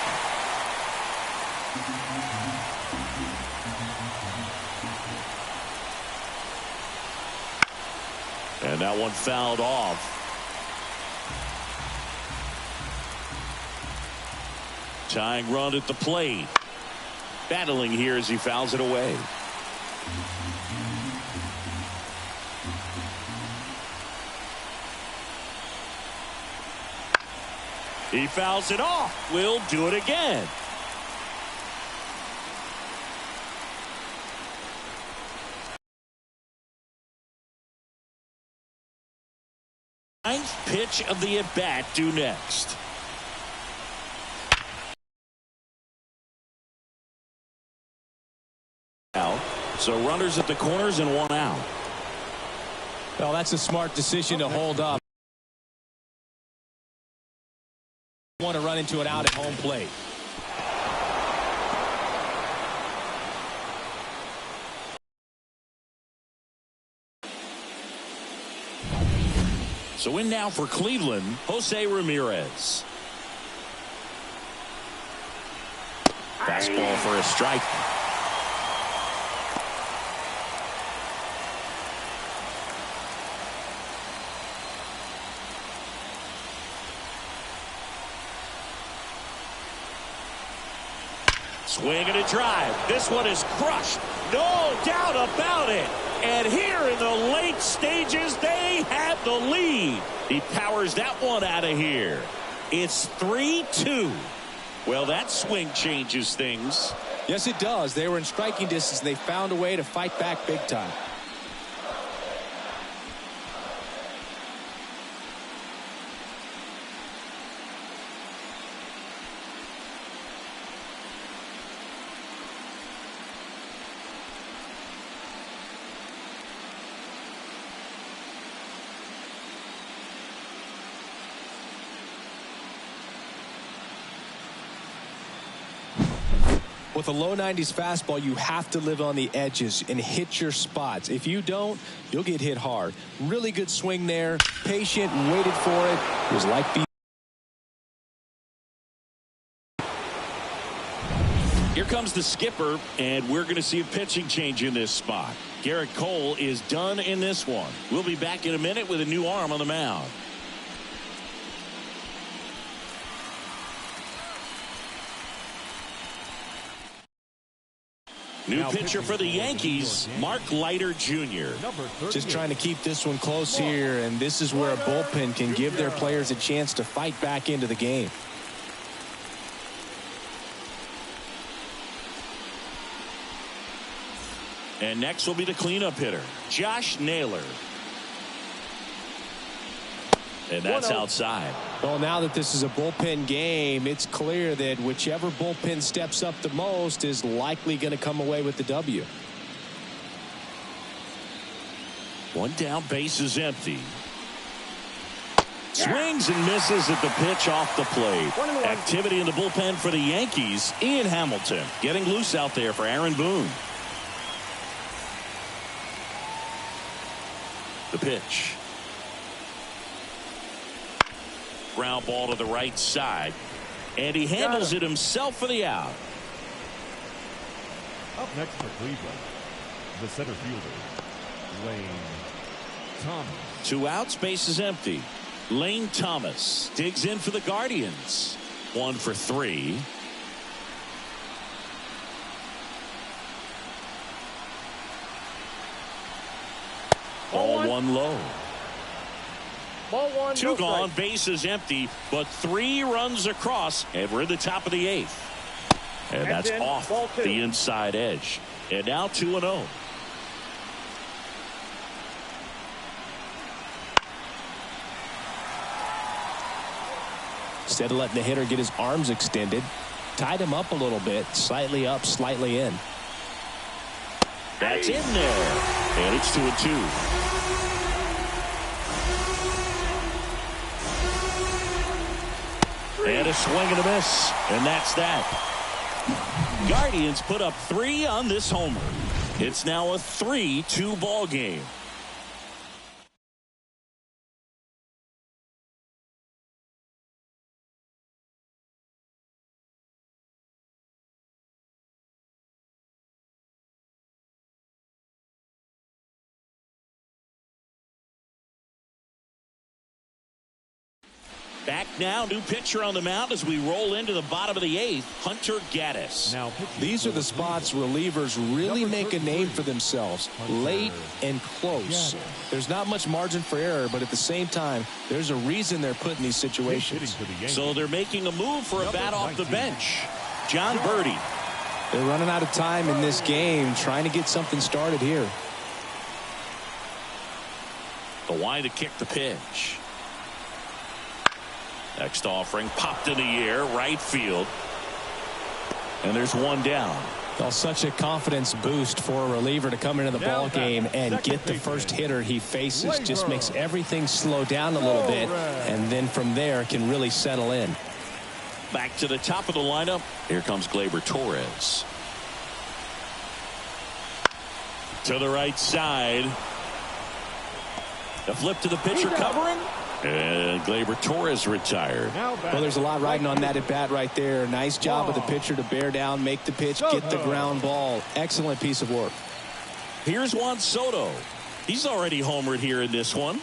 And that one fouled off. Tying run at the plate. battling here as he fouls it away. He fouls it off. We'll do it again. Ninth pitch of the at-bat due next. So runners at the corners and one out. Well, that's a smart decision to hold up. Want to run into it out at home plate. So in now for Cleveland, Jose Ramirez. Fastball for a strike. Swing and a drive. This one is crushed. No doubt about it. And here in the late stages, they have the lead. He powers that one out of here. It's 3-2. Well, that swing changes things. Yes, it does. They were in striking distance, and they found a way to fight back big time. With a low 90s fastball, you have to live on the edges and hit your spots. If you don't, you'll get hit hard. Really good swing there. Patient, waited for it. It was like the... Here comes the skipper, and we're going to see a pitching change in this spot. Garrett Cole is done in this one. We'll be back in a minute with a new arm on the mound. New pitcher for the Yankees, Mark Leiter Jr. Just trying to keep this one close here, and this is where a bullpen can give their players a chance to fight back into the game. And next will be the cleanup hitter, Josh Naylor. And that's outside. Well, now that this is a bullpen game, it's clear that whichever bullpen steps up the most is likely going to come away with the W. One down, base is empty. Swings and misses at the pitch off the plate. Activity in the bullpen for the Yankees. Ian Hamilton getting loose out there for Aaron Boone. The pitch. Ground ball to the right side, and he handles it himself for the out. Up next for Cleveland, the center fielder, Lane Thomas. 2 outs, base is empty. Lane Thomas digs in for the Guardians. 1 for 3. Ball 1 low. Ball 1, 2 gone, base is empty, but 3 runs across, and we're in the top of the 8th. And that's off the inside edge. And now 2-0. Instead of letting the hitter get his arms extended, tied him up a little bit, slightly up, slightly in. That's in there. And it's 2-2. And a swing and a miss. And that's that. Guardians put up 3 on this homer. It's now a 3-2 ball game. Back now, new pitcher on the mound as we roll into the bottom of the 8th, Hunter Gaddis. Now, these are the spots relievers really make a name for themselves, late and close. There's not much margin for error, but at the same time, there's a reason they're put in these situations. So they're making a move for a bat off the bench. John Birdie. They're running out of time in this game, trying to get something started here. The line to kick the pitch. Next offering popped in the air, right field. And there's one down. Well, such a confidence boost for a reliever to come into the ball game and get the first hitter he faces. Just makes everything slow down a little bit, and then from there can really settle in. Back to the top of the lineup. Here comes Gleyber Torres. To the right side. The flip to the pitcher covering. And Gleyber Torres retired. Well, there's a lot riding on that at bat right there. Nice job of the pitcher to bear down, make the pitch, get the ground ball. Excellent piece of work. Here's Juan Soto. He's already homered here in this one.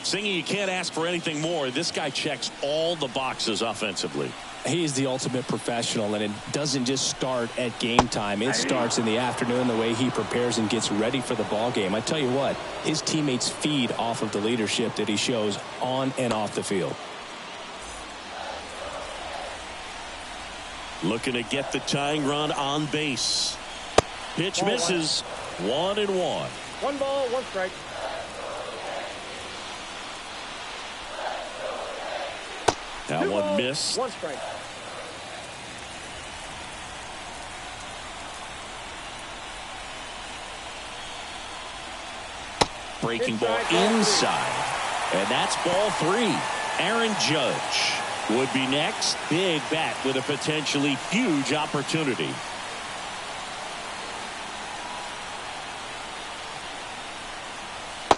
Singing, you can't ask for anything more. This guy checks all the boxes offensively. He's the ultimate professional, and it doesn't just start at game time. It starts in the afternoon, the way he prepares and gets ready for the ball game. I tell you what, his teammates feed off of the leadership that he shows on and off the field. Looking to get the tying run on base. Pitch misses. 1-1. 1 ball, 1 strike. That one missed. 1 strike. Breaking ball inside. And that's ball 3. Aaron Judge would be next. Big bat with a potentially huge opportunity.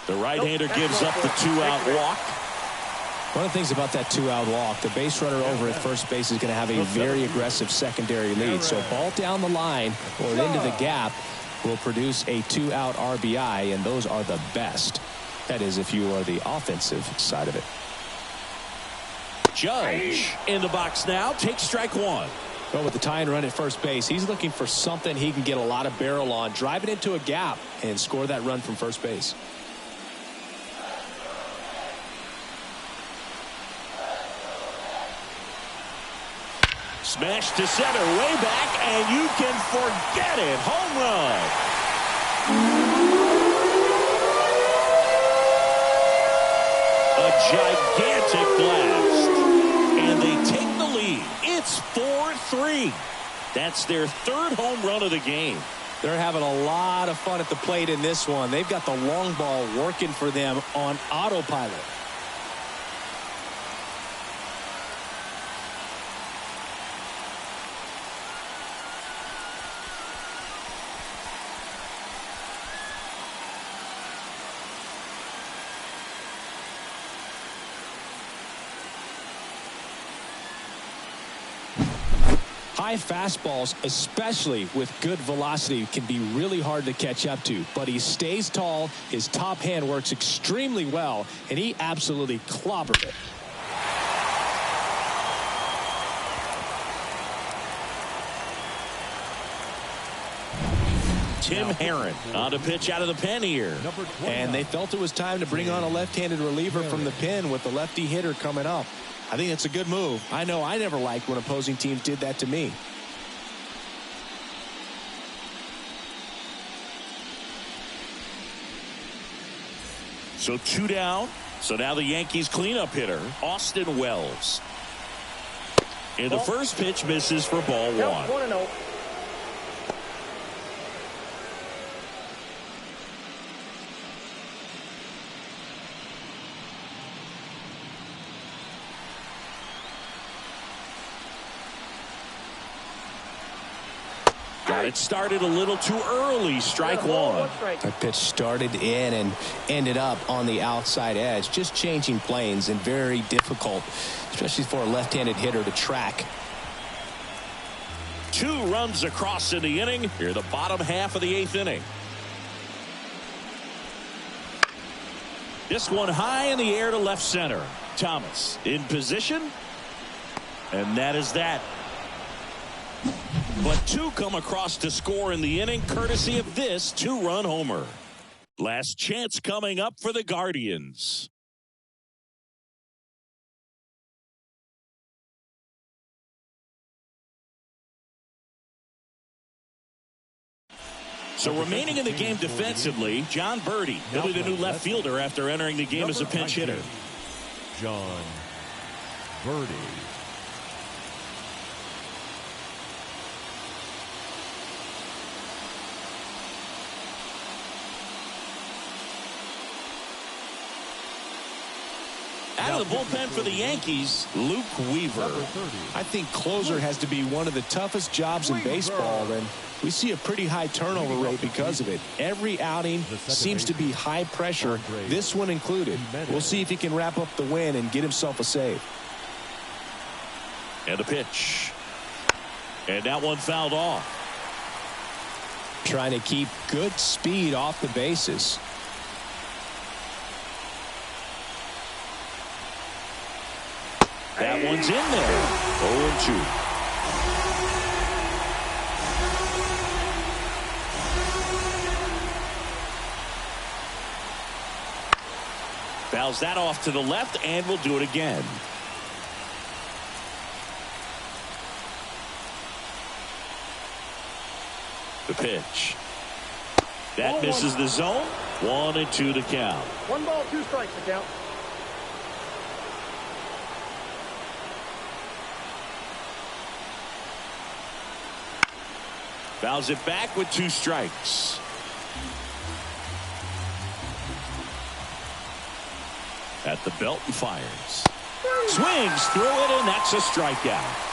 The right-hander gives up the 2-out walk. One of the things about that 2-out walk, the base runner over at first base is going to have a very aggressive secondary lead. So ball down the line or into the gap will produce a 2-out RBI, and those are the best. That is, if you are the offensive side of it. Judge in the box now. Takes strike 1. Well, with the tying run at first base, he's looking for something he can get a lot of barrel on, drive it into a gap, and score that run from first base. Smash to center, way back, and you can forget it. Home run. A gigantic blast. And they take the lead. It's 4-3. That's their 3rd home run of the game. They're having a lot of fun at the plate in this one. They've got the long ball working for them on autopilot. High fastballs, especially with good velocity, can be really hard to catch up to, but he stays tall. His top hand works extremely well, and he absolutely clobbered it. Tim Herron on a pitch out of the pen here. And they felt it was time to bring on a left-handed reliever from the pen with the lefty hitter coming up. I think it's a good move. I know I never liked when opposing teams did that to me. So 2 down. So now the Yankees cleanup hitter, Austin Wells. And the first pitch misses for ball 1. 1-0. Got it started a little too early. Strike 1. That pitch started in and ended up on the outside edge. Just changing planes and very difficult, especially for a left-handed hitter to track. 2 runs across in the inning. Here the bottom half of the 8th inning. This one high in the air to left center. Thomas in position. And that is that. But two come across to score in the inning, courtesy of this two-run homer. Last chance coming up for the Guardians. So remaining in the game defensively, John Birdie. He'll be the new left fielder after entering the game as a pinch hitter. John Birdie. Out of the bullpen for the Yankees, Luke Weaver. I think closer has to be one of the toughest jobs in baseball, and we see a pretty high turnover rate because of it. Every outing seems to be high pressure, this one included. We'll see if he can wrap up the win and get himself a save. And a pitch. And that one fouled off. Trying to keep good speed off the bases. That one's in there. 0-2. Fouls that off to the left, and we'll do it again. The pitch. That misses the zone. 1-2 to count. 1 ball, 2 strikes to count. Fouls it back with 2 strikes. At the belt and fires. Swings through it, and that's a strikeout.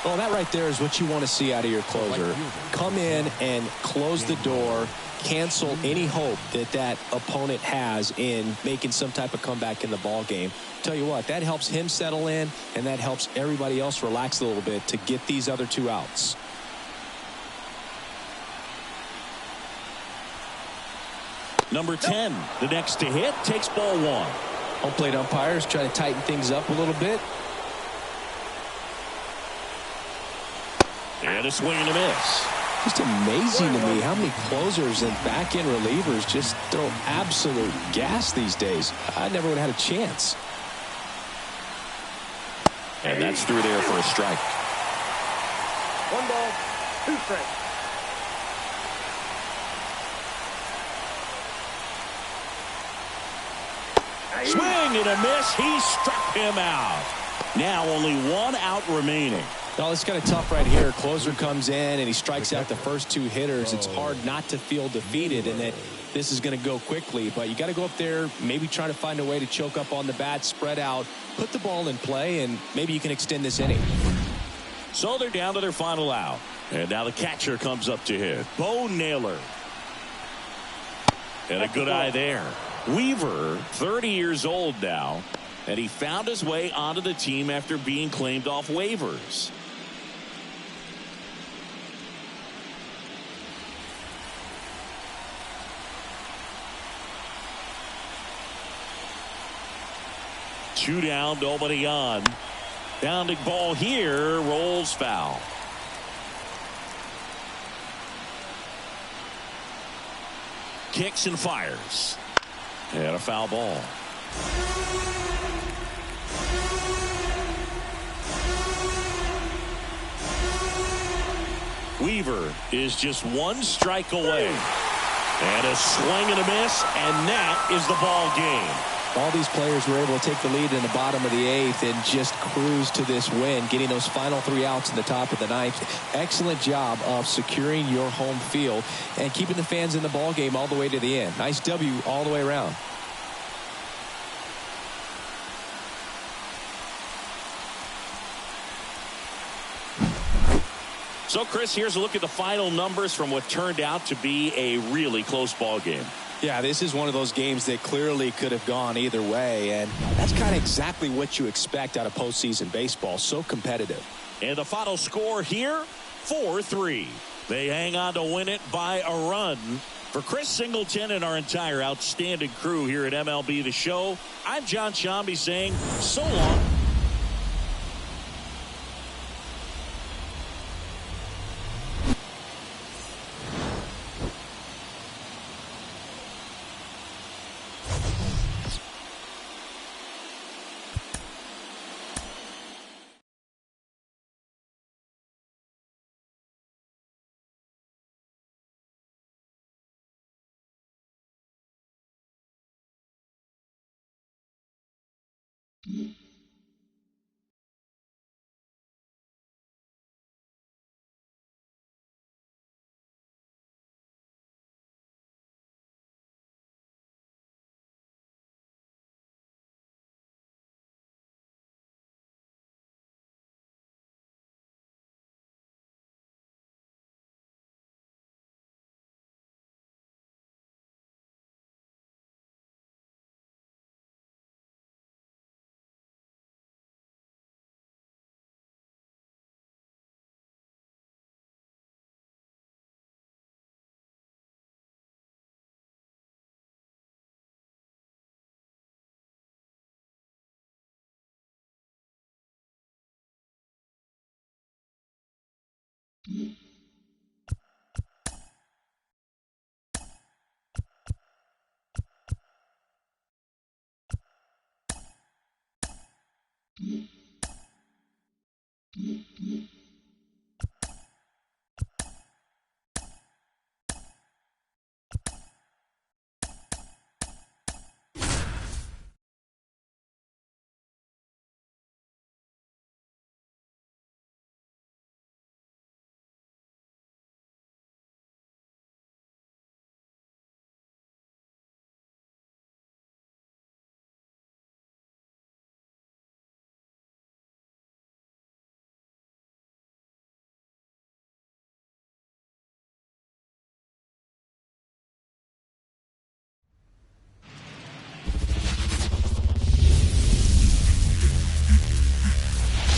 Well, that right there is what you want to see out of your closer. Come in and close the door, cancel any hope that that opponent has in making some type of comeback in the ball game. Tell you what, that helps him settle in, and that helps everybody else relax a little bit to get these other 2 outs. Number 10, the next to hit, takes ball 1. Home plate umpires trying to tighten things up a little bit. And a swing and a miss. Just amazing to me how many closers and back-end relievers just throw absolute gas these days. I never would have had a chance. And that's through there for a strike. 1 ball, 2 strikes. Swing and a miss. He struck him out. Now only 1 out remaining. Well, it's kind of tough right here. Closer comes in and he strikes out the first 2 hitters. It's hard not to feel defeated and that this is going to go quickly. But you got to go up there, maybe try to find a way to choke up on the bat, spread out, put the ball in play, and maybe you can extend this inning. So they're down to their final out. And now the catcher comes up to hit. Bo Naylor. And a good eye there. Weaver, 30 years old now, and he found his way onto the team after being claimed off waivers. Two down, nobody on. Bounding ball here, rolls foul. Kicks and fires. And a foul ball. Weaver is just 1 strike away. And a swing and a miss, and that is the ball game. All these players were able to take the lead in the bottom of the 8th and just cruise to this win, getting those final 3 outs in the top of the 9th. Excellent job of securing your home field and keeping the fans in the ball game all the way to the end. Nice W all the way around. So, Chris, here's a look at the final numbers from what turned out to be a really close ball game. Yeah, this is one of those games that clearly could have gone either way, and that's kind of exactly what you expect out of postseason baseball. So competitive. And the final score here, 4-3. They hang on to win it by a run. For Chris Singleton and our entire outstanding crew here at MLB The Show, I'm John Shambi saying so long.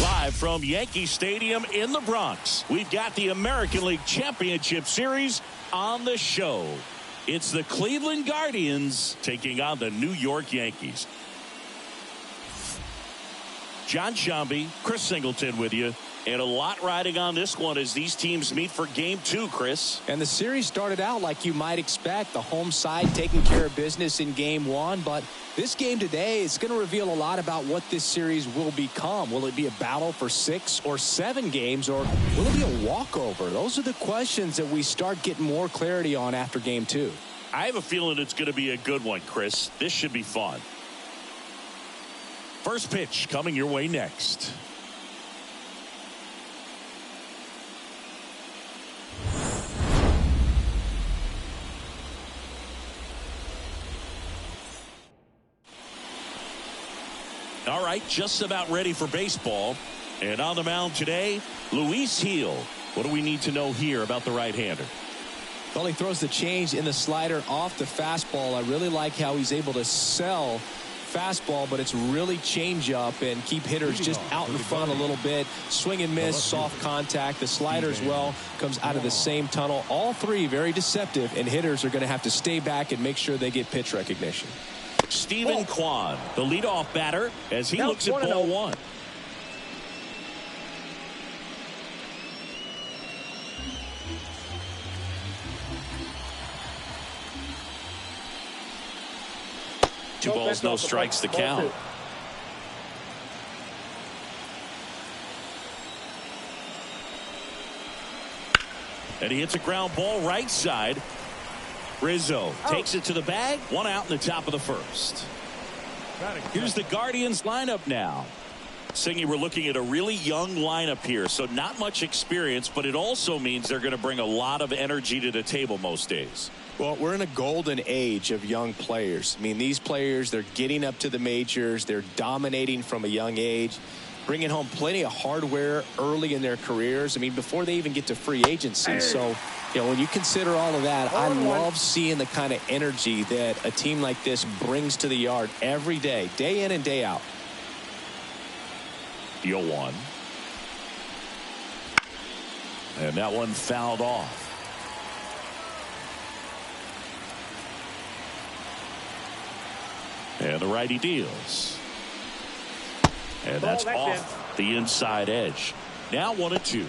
Live from Yankee Stadium in the Bronx, we've got the American League Championship Series on the show. It's the Cleveland Guardians taking on the New York Yankees. John Shambi, Chris Singleton with you. And a lot riding on this one as these teams meet for game 2, Chris. And the series started out like you might expect. The home side taking care of business in game 1. But this game today is going to reveal a lot about what this series will become. Will it be a battle for 6 or 7 games, or will it be a walkover? Those are the questions that we start getting more clarity on after game 2. I have a feeling it's going to be a good one, Chris. This should be fun. First pitch coming your way next. All right, just about ready for baseball. And on the mound today, Luis Gil. What do we need to know here about the right-hander? Well, he throws the change in the slider off the fastball. I really like how he's able to sell fastball, but it's really change up and keep hitters just out in front a little bit. Swing and miss, soft contact. The slider as well comes out of the same tunnel. All three very deceptive, and hitters are going to have to stay back and make sure they get pitch recognition. Stephen Kwan, the leadoff batter, as he looks at ball 1. Two balls, no strikes, the count. And he hits a ground ball right side. Rizzo takes it to the bag. 1 out in the top of the first. Here's the Guardians lineup now. Singy, we're looking at a really young lineup here, so not much experience, but it also means they're going to bring a lot of energy to the table most days. Well, we're in a golden age of young players. I mean, these players, they're getting up to the majors. They're dominating from a young age, bringing home plenty of hardware early in their careers. I mean, before they even get to free agency. So, you know, when you consider all of that, I love seeing the kind of energy that a team like this brings to the yard every day in and day out. Deal 1. And that one fouled off. And the righty deals. And that's off the inside edge. Now 1-2.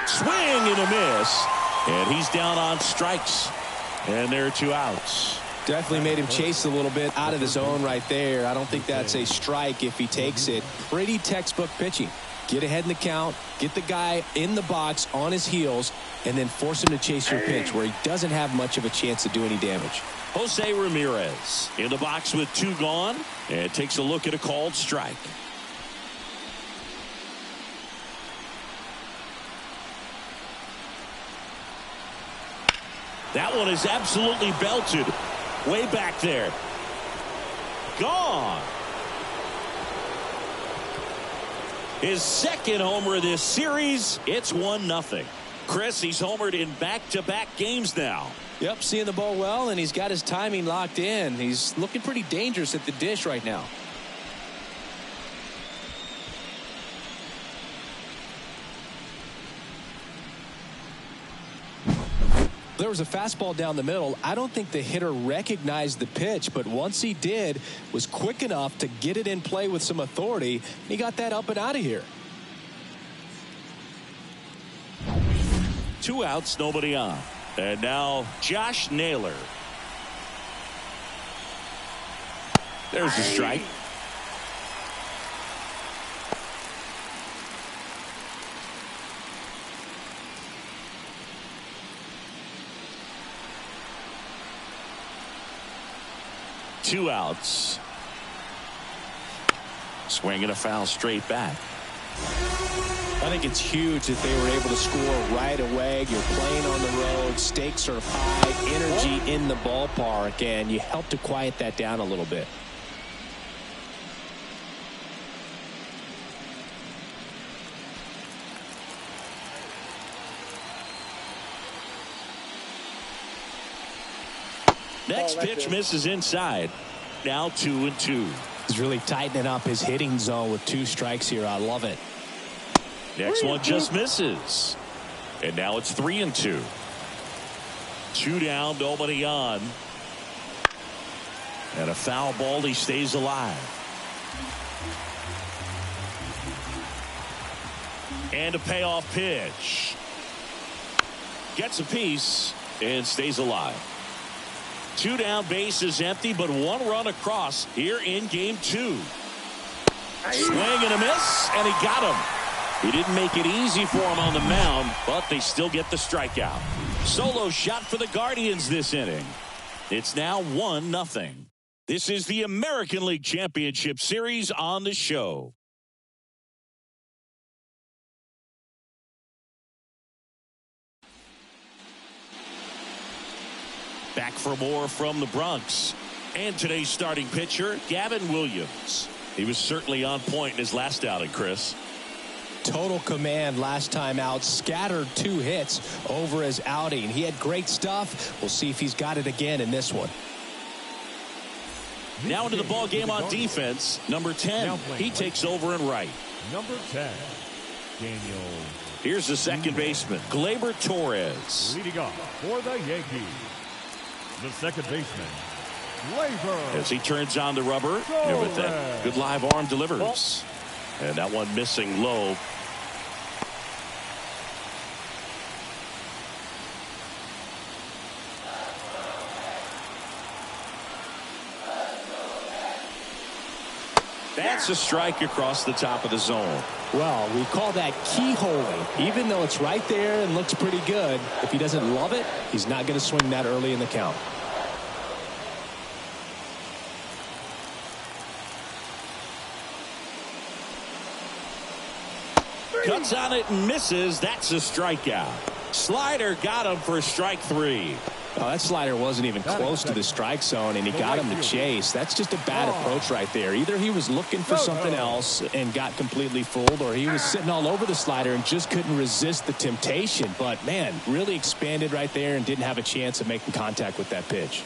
Swing and a miss. And he's down on strikes. And there are 2 outs. Definitely made him chase a little bit out of the zone right there. I don't think that's a strike if he takes it. Pretty textbook pitching. Get ahead in the count, get the guy in the box on his heels, and then force him to chase your pitch where he doesn't have much of a chance to do any damage. Jose Ramirez in the box with 2 gone and takes a look at a called strike. That one is absolutely belted. Way back there. Gone. His second homer this series. It's 1-0. Chris, he's homered in back-to-back games now. Yep, seeing the ball well, and he's got his timing locked in. He's looking pretty dangerous at the dish right now. There was a fastball down the middle. I don't think the hitter recognized the pitch, but once he did, was quick enough to get it in play with some authority. He got that up and out of here. 2 outs, nobody on. And now Josh Naylor. There's the strike. Two outs. Swinging a foul straight back. I think it's huge that they were able to score right away. You're playing on the road. Stakes are high. Energy in the ballpark. And you help to quiet that down a little bit. Next pitch misses inside. Now 2-2. He's really tightening up his hitting zone with 2 strikes here. I love it. Next one just misses. And now it's 3-2. 2 down, nobody on. And a foul ball, he stays alive. And a payoff pitch. Gets a piece and stays alive. 2 down, base is empty, but 1 run across here in game 2. Swing and a miss, and he got him. He didn't make it easy for him on the mound, but they still get the strikeout. Solo shot for the Guardians this inning. It's now 1-0. This is the American League Championship Series on the show. Back for more from the Bronx. And today's starting pitcher, Gavin Williams. He was certainly on point in his last outing, Chris. Total command last time out. Scattered 2 hits over his outing. He had great stuff. We'll see if he's got it again in this one. Now into the ball game on defense. Number 10. He takes over in right. Number 10, Daniel. Here's the second baseman, Gleyber Torres. Leading off for the Yankees, the second baseman, Gleyber. As he turns on the rubber, and with that good live arm delivers. And that one missing low. That's a strike across the top of the zone. Well, we call that keyholing. Even though it's right there and looks pretty good, if he doesn't love it, he's not going to swing that early in the count. Cuts on it and misses. That's a strikeout. Slider got him for strike 3. Oh, that slider wasn't even close to the strike zone, and he got him to chase. That's just a bad approach right there. Either he was looking for something else and got completely fooled, or he was sitting all over the slider and just couldn't resist the temptation. But, man, really expanded right there and didn't have a chance of making contact with that pitch.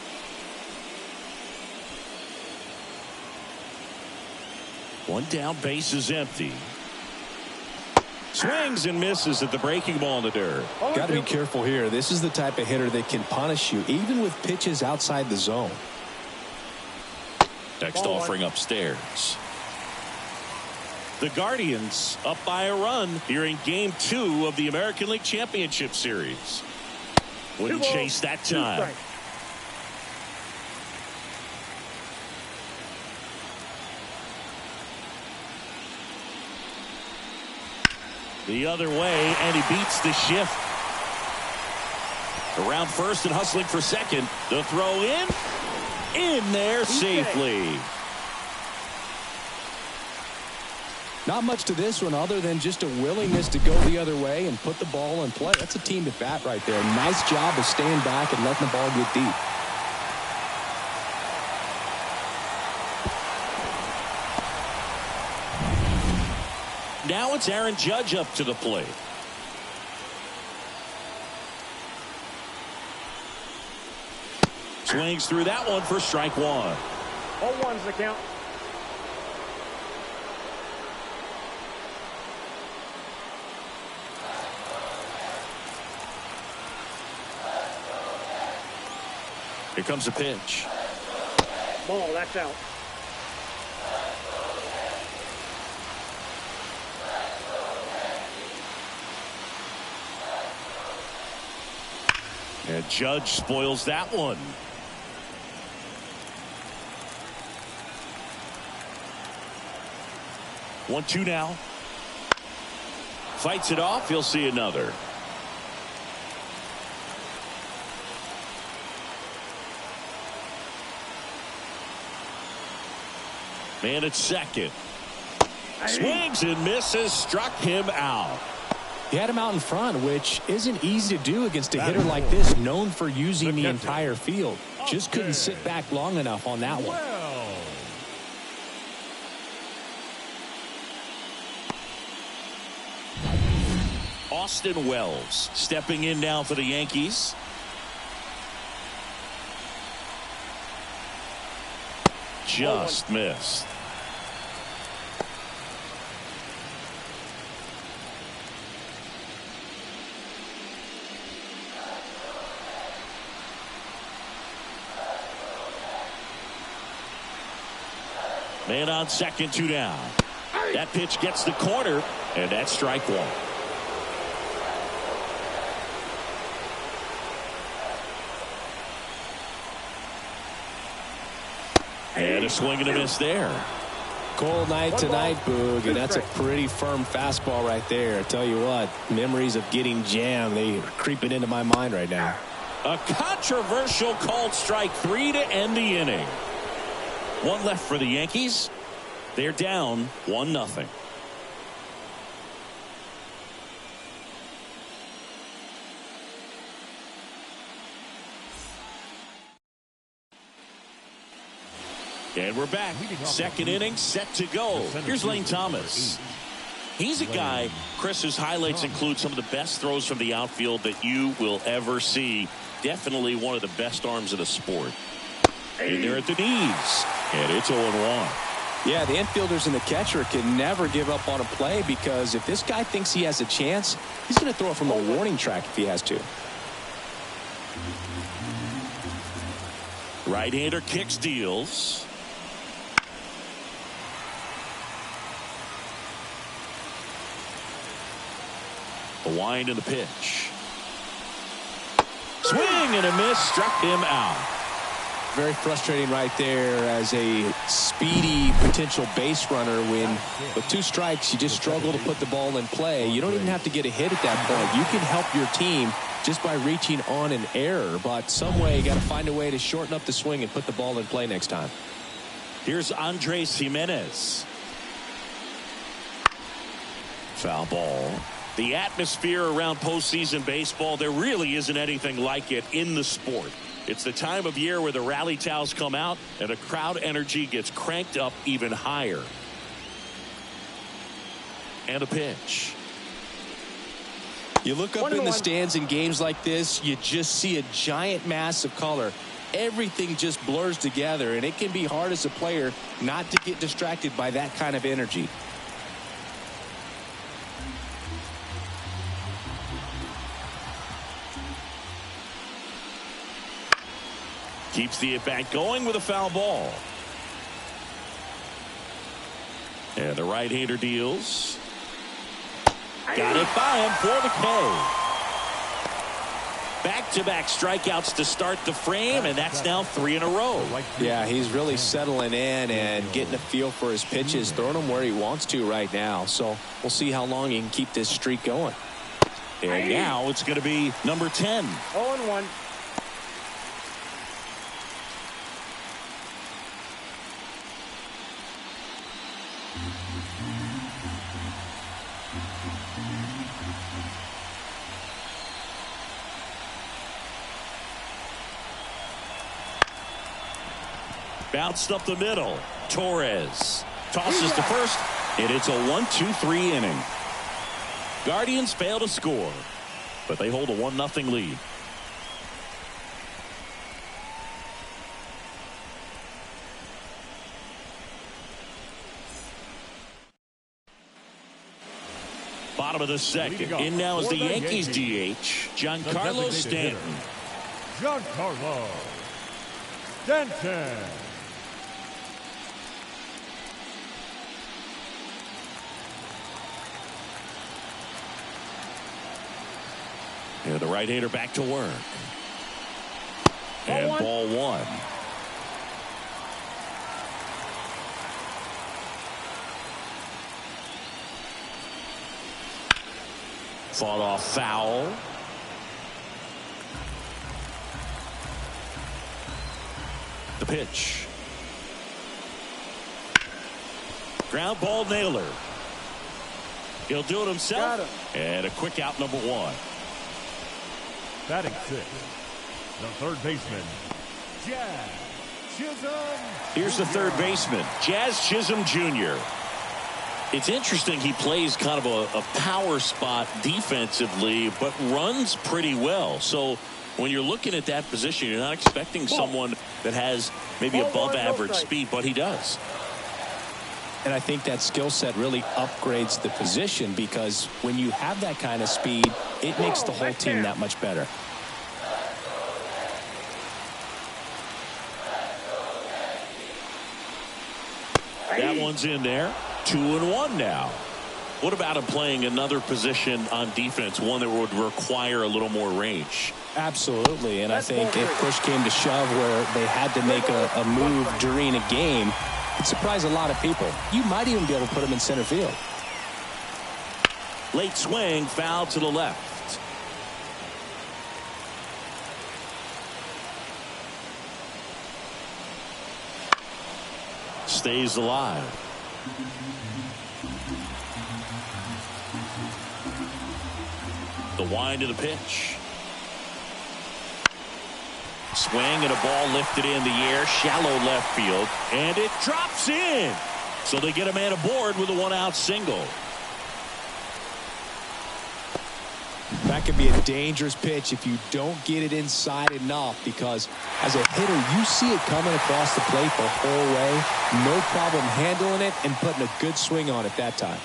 One down, base is empty. Swings and misses at the breaking ball in the dirt. Got to be careful here. This is the type of hitter that can punish you, even with pitches outside the zone. Next offering upstairs. The Guardians up by a run here in Game 2 of the American League Championship Series. Wouldn't chase that time. The other way, and he beats the shift. Around first and hustling for second. The throw in there safely. Not much to this one other than just a willingness to go the other way and put the ball in play. That's a team at bat right there. Nice job of staying back and letting the ball get deep. Now it's Aaron Judge up to the plate. Swings through that one for strike one. 0-1's the count. Here comes a pitch. Ball, that's out. And Judge spoils that one. One, two now. Fights it off. He'll see another. Man at second. Swings and misses. Struck him out. He had him out in front, which isn't easy to do against a hitter like this, known for using the entire field. Just couldn't sit back long enough on that one. Austin Wells stepping in now for the Yankees. Just missed. Man on second, two down. That pitch gets the corner, and that's strike one. And a swing and a miss there. Cold night tonight, Boog, and that's a pretty firm fastball right there. I tell you what, memories of getting jammed, they are creeping into my mind right now. A controversial called strike three to end the inning. One left for the Yankees. They're down 1-0. And we're back. Second inning set to go. Here's Lane Thomas. He's a guy, Chris, whose highlights include some of the best throws from the outfield that you will ever see. Definitely one of the best arms of the sport. In there at the knees. And it's 0-1. Yeah, the infielders and the catcher can never give up on a play, because if this guy thinks he has a chance, he's going to throw it from the warning track if he has to. Right-hander kicks, deals. A wind and the pitch. Swing and a miss, struck him out. Very frustrating right there as a speedy potential base runner when with two strikes you just struggle to put the ball in play. You don't even have to get a hit at that point. You can help your team just by reaching on an error, but some way you got to find a way to shorten up the swing and put the ball in play next time. Here's Andres Jimenez. Foul ball. The atmosphere around postseason baseball, there really isn't anything like it in the sport. It's the time of year where the rally towels come out and the crowd energy gets cranked up even higher. And a pitch. You look up in the stands in games like this, you just see a giant mass of color. Everything just blurs together, and it can be hard as a player not to get distracted by that kind of energy. Keeps the at-bat going with a foul ball. And the right-hander deals. Got it by him for the K. Back-to-back strikeouts to start the frame, and that's now 3 in a row. Yeah, he's really settling in and getting a feel for his pitches, throwing them where he wants to right now. So we'll see how long he can keep this streak going. And now it's going to be number 10. 0-1. Bounced up the middle. Torres tosses to first, and it's a 1-2-3 inning. Guardians fail to score, but they hold a 1-0 lead. Bottom of the second. In now is the Yankees DH, Giancarlo Stanton. Giancarlo Stanton. And the right-hander back to work. And ball one. Fought off foul. The pitch. Ground ball nailer. He'll do it himself. And a quick out, number one. Batting sixth, the third baseman, Jazz Chisholm. Here's the third baseman, Jazz Chisholm Jr. It's interesting, he plays kind of a power spot defensively, but runs pretty well. So when you're looking at that position, you're not expecting someone that has maybe above average speed, but he does. And I think that skill set really upgrades the position, because when you have that kind of speed, it makes the whole team that much better. That one's in there. 2-1 now. What about him playing another position on defense, one that would require a little more range? Absolutely. And I think if push came to shove where they had to make a move during a game, it'd surprise a lot of people. You might even be able to put him in center field. Late swing, foul to the left. Stays alive. The wind of the pitch. Swing and a ball lifted in the air, shallow left field, and it drops in. So they get a man aboard with a one-out single. That could be a dangerous pitch if you don't get it inside enough, because as a hitter, you see it coming across the plate the whole way. No problem handling it and putting a good swing on it that time.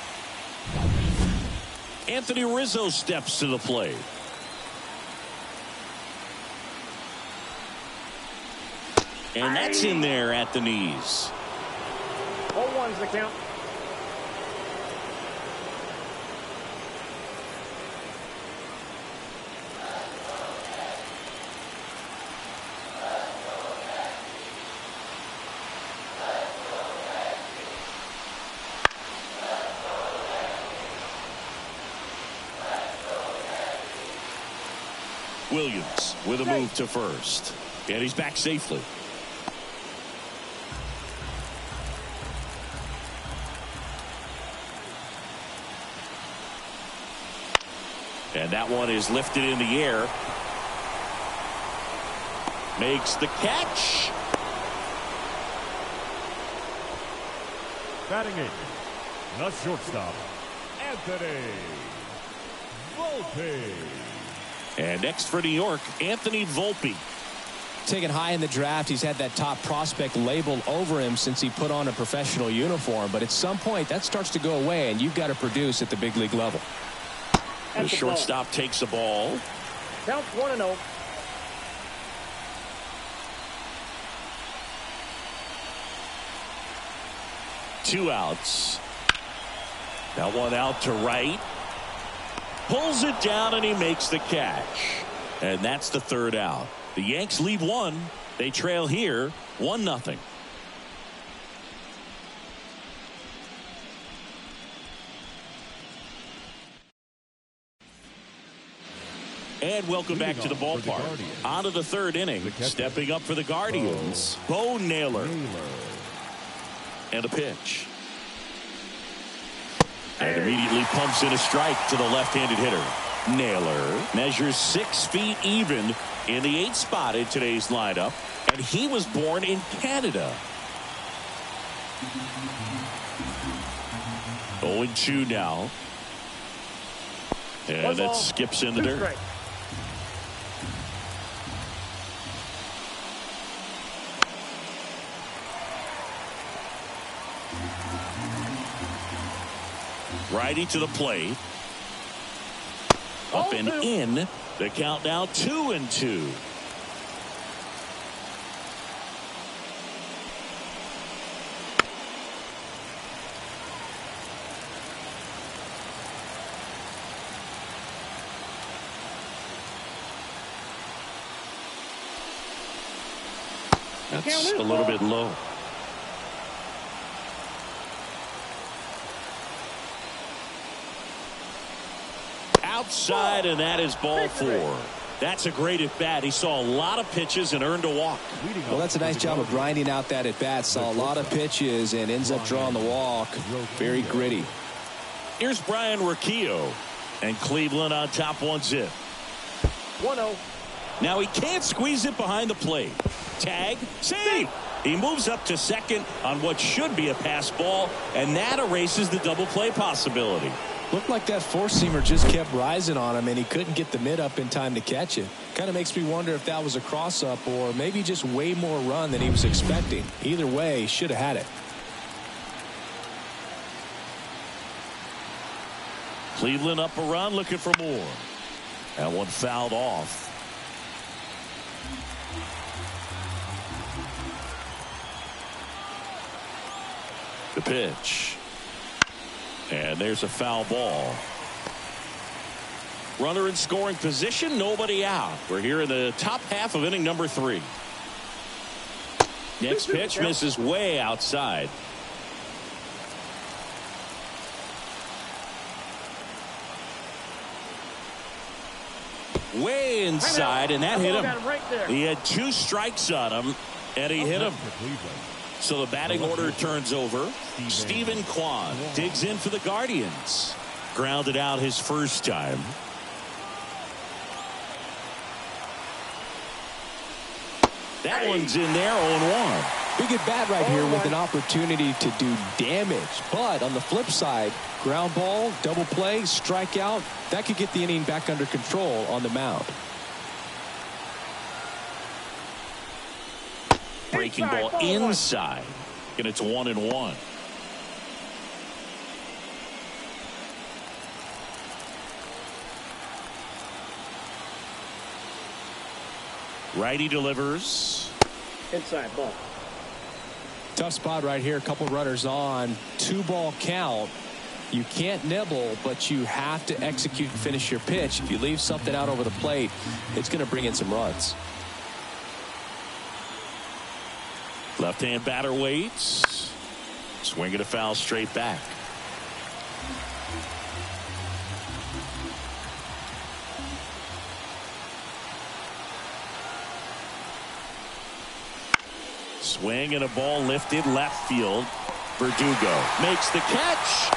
Anthony Rizzo steps to the plate. And that's in there at the knees. 0-1's the count. Williams with a move to first. And he's back safely. And that one is lifted in the air. Makes the catch. Batting eighth, the shortstop, Anthony Volpe. And next for New York, Anthony Volpe. Taken high in the draft, he's had that top prospect labeled over him since he put on a professional uniform. But at some point, that starts to go away, and you've got to produce at the big league level. The shortstop takes the ball. Counts 1-0. 2 outs. That one out to right. Pulls it down and he makes the catch. And that's the 3rd out. The Yanks lead 1. They trail here 1-0. And welcome back to the ballpark. On to the 3rd inning. Stepping up for the Guardians, Bo Naylor. And a pitch. And immediately pumps in a strike to the left-handed hitter. Naylor measures 6 feet even in the 8th spot in today's lineup. And he was born in Canada. 0-2 now. And that skips in the dirt. Righty to the plate. Up and in. The count now 2-2. That's a little bit low. Outside, and that is ball 4. That's a great at bat. He saw a lot of pitches and earned a walk. Well, that's a nice job of grinding out that at bat. Saw a lot of pitches and ends up drawing the walk. Very gritty. Here's Brian Riccio, and Cleveland on top 1-0. 1-0. Now he can't squeeze it behind the plate. Tag, save. He moves up to second on what should be a pass ball, and that erases the double play possibility. Looked like that four-seamer just kept rising on him, and he couldn't get the mid up in time to catch it. Kind of makes me wonder if that was a cross-up or maybe just way more run than he was expecting. Either way, he should have had it. Cleveland up a run, looking for more. That one fouled off. The pitch. And there's a foul ball. Runner in scoring position, nobody out. We're here in the top half of inning number 3. Next pitch misses way outside. Way inside, and that hit him. He had 2 strikes on him, and he hit him. So the batting order turns over. Stephen Kwan digs in for the Guardians. Grounded out his first time. That one's in there, 0-1. Big at bat right here with an opportunity to do damage. But on the flip side, ground ball, double play, strikeout, that could get the inning back under control on the mound. Breaking ball inside, and it's 1-1. Righty delivers. Inside ball. Tough spot right here. A couple runners on. 2-ball count. You can't nibble, but you have to execute and finish your pitch. If you leave something out over the plate, it's going to bring in some runs. Left-hand batter waits. Swing and a foul straight back. Swing and a ball lifted left field. Verdugo makes the catch.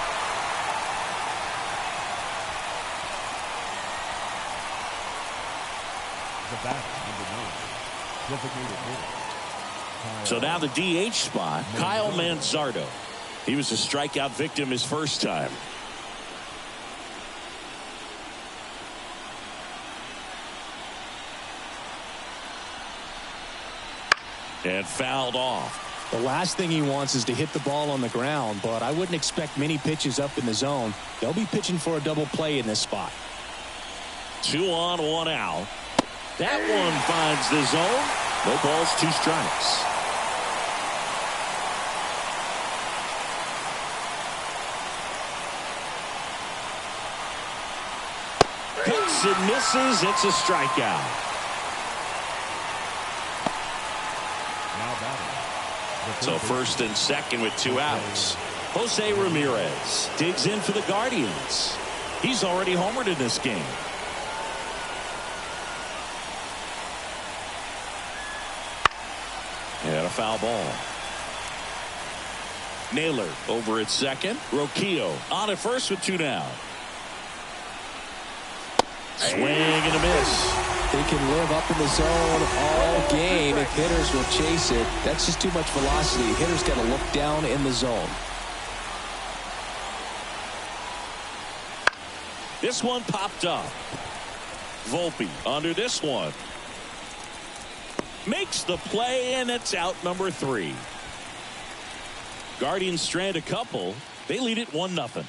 The batter, number 9, designated hitter. So now the DH spot, Kyle Manzardo. He was a strikeout victim his first time. And fouled off. The last thing he wants is to hit the ball on the ground, but I wouldn't expect many pitches up in the zone. They'll be pitching for a double play in this spot. 2 on, 1 out. That one finds the zone. No balls, 2 strikes. swings and misses. It's a strikeout. Now batting. So first and second with 2 outs. Jose Ramirez digs in for the Guardians. He's already homered in this game. And a foul ball. Naylor over at second. Roquillo on at first with 2 down. Swing and a miss. They can live up in the zone all game if hitters will chase it. That's just too much velocity. Hitters got to look down in the zone. This one popped up. Volpe under this one. Makes the play, and it's out number 3. Guardians strand a couple. They lead it 1-0.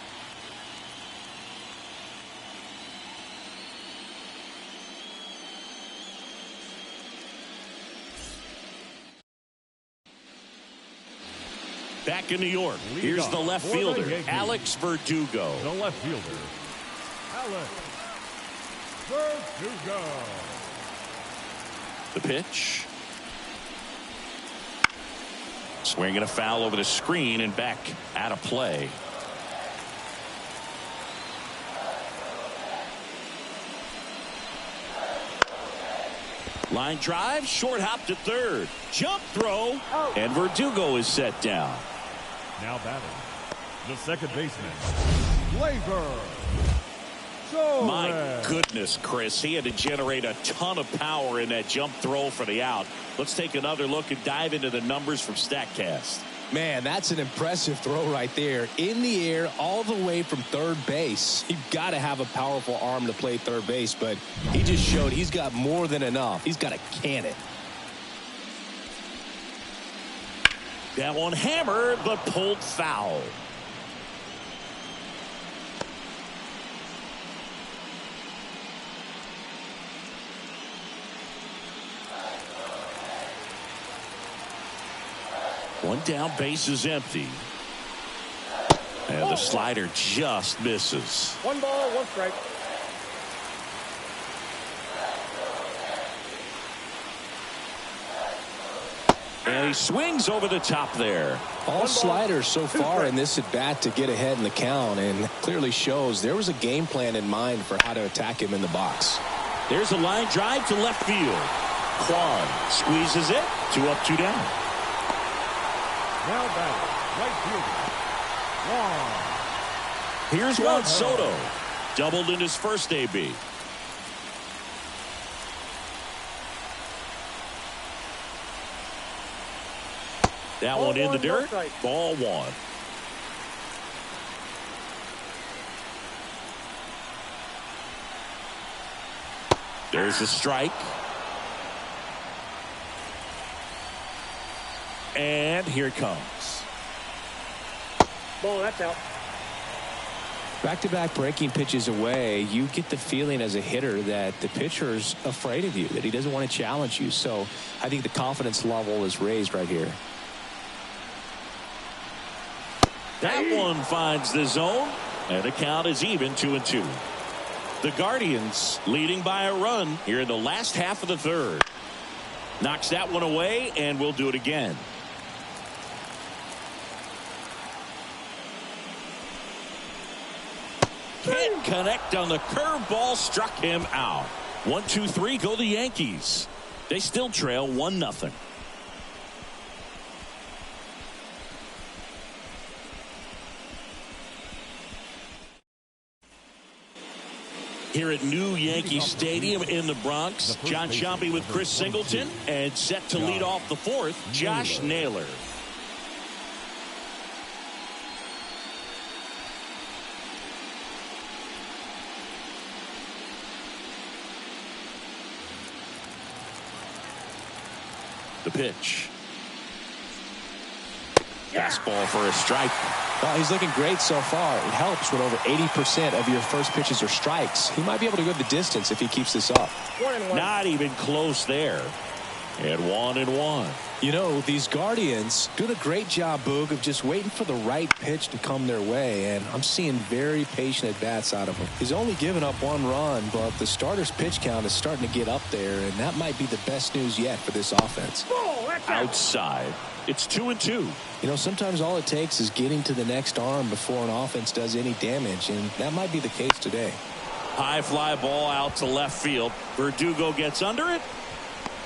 Back in New York, here's the left fielder, Alex Verdugo. The left fielder, Alex Verdugo. The pitch. Swinging a foul over the screen and back out of play. Line drive, short hop to third. Jump throw, and Verdugo is set down. Now batting, the second baseman, Labor. My goodness, Chris, he had to generate a ton of power in that jump throw for the out. Let's take another look and dive into the numbers from StatCast. Man, that's an impressive throw right there. In the air, all the way from third base. You've got to have a powerful arm to play third base, but he just showed he's got more than enough. He's got a cannon. That one hammered, but pulled foul. One down, base is empty. And the slider just misses. 1 ball, 1 strike. And he swings over the top there. All sliders so far in this at bat to get ahead in the count, and clearly shows there was a game plan in mind for how to attack him in the box. There's a line drive to left field. Kwan squeezes it. 2 up, 2 down. Now batting, right fielder, Juan. Here's Juan Soto. Doubled in his first AB. That one in the dirt. Ball 1. There's the strike. And here it comes. Ball, that's out. Back-to-back breaking pitches away, you get the feeling as a hitter that the pitcher's afraid of you, that he doesn't want to challenge you. So I think the confidence level is raised right here. That one finds the zone, and the count is even 2-2. The Guardians leading by a run here in the last half of the third. Knocks that one away, and we'll do it again. Can't connect on the curveball, struck him out. 1-2-3 go the Yankees. They still trail 1-0. Here at New Yankee Stadium in the Bronx, John Sciambi with Chris Singleton, and set to lead off the fourth, Josh Naylor. The pitch. Fastball for a strike. Well, he's looking great so far. It helps when over 80% of your first pitches are strikes. He might be able to go the distance if he keeps this up. 1-1. Not even close there. And 1-1. You know, these Guardians doing a great job, Boog, of just waiting for the right pitch to come their way, and I'm seeing very patient at-bats out of him. He's only given up 1 run, but the starter's pitch count is starting to get up there, and that might be the best news yet for this offense. Outside, it's 2-2. You know, sometimes all it takes is getting to the next arm before an offense does any damage, and that might be the case today. High fly ball out to left field. Verdugo gets under it.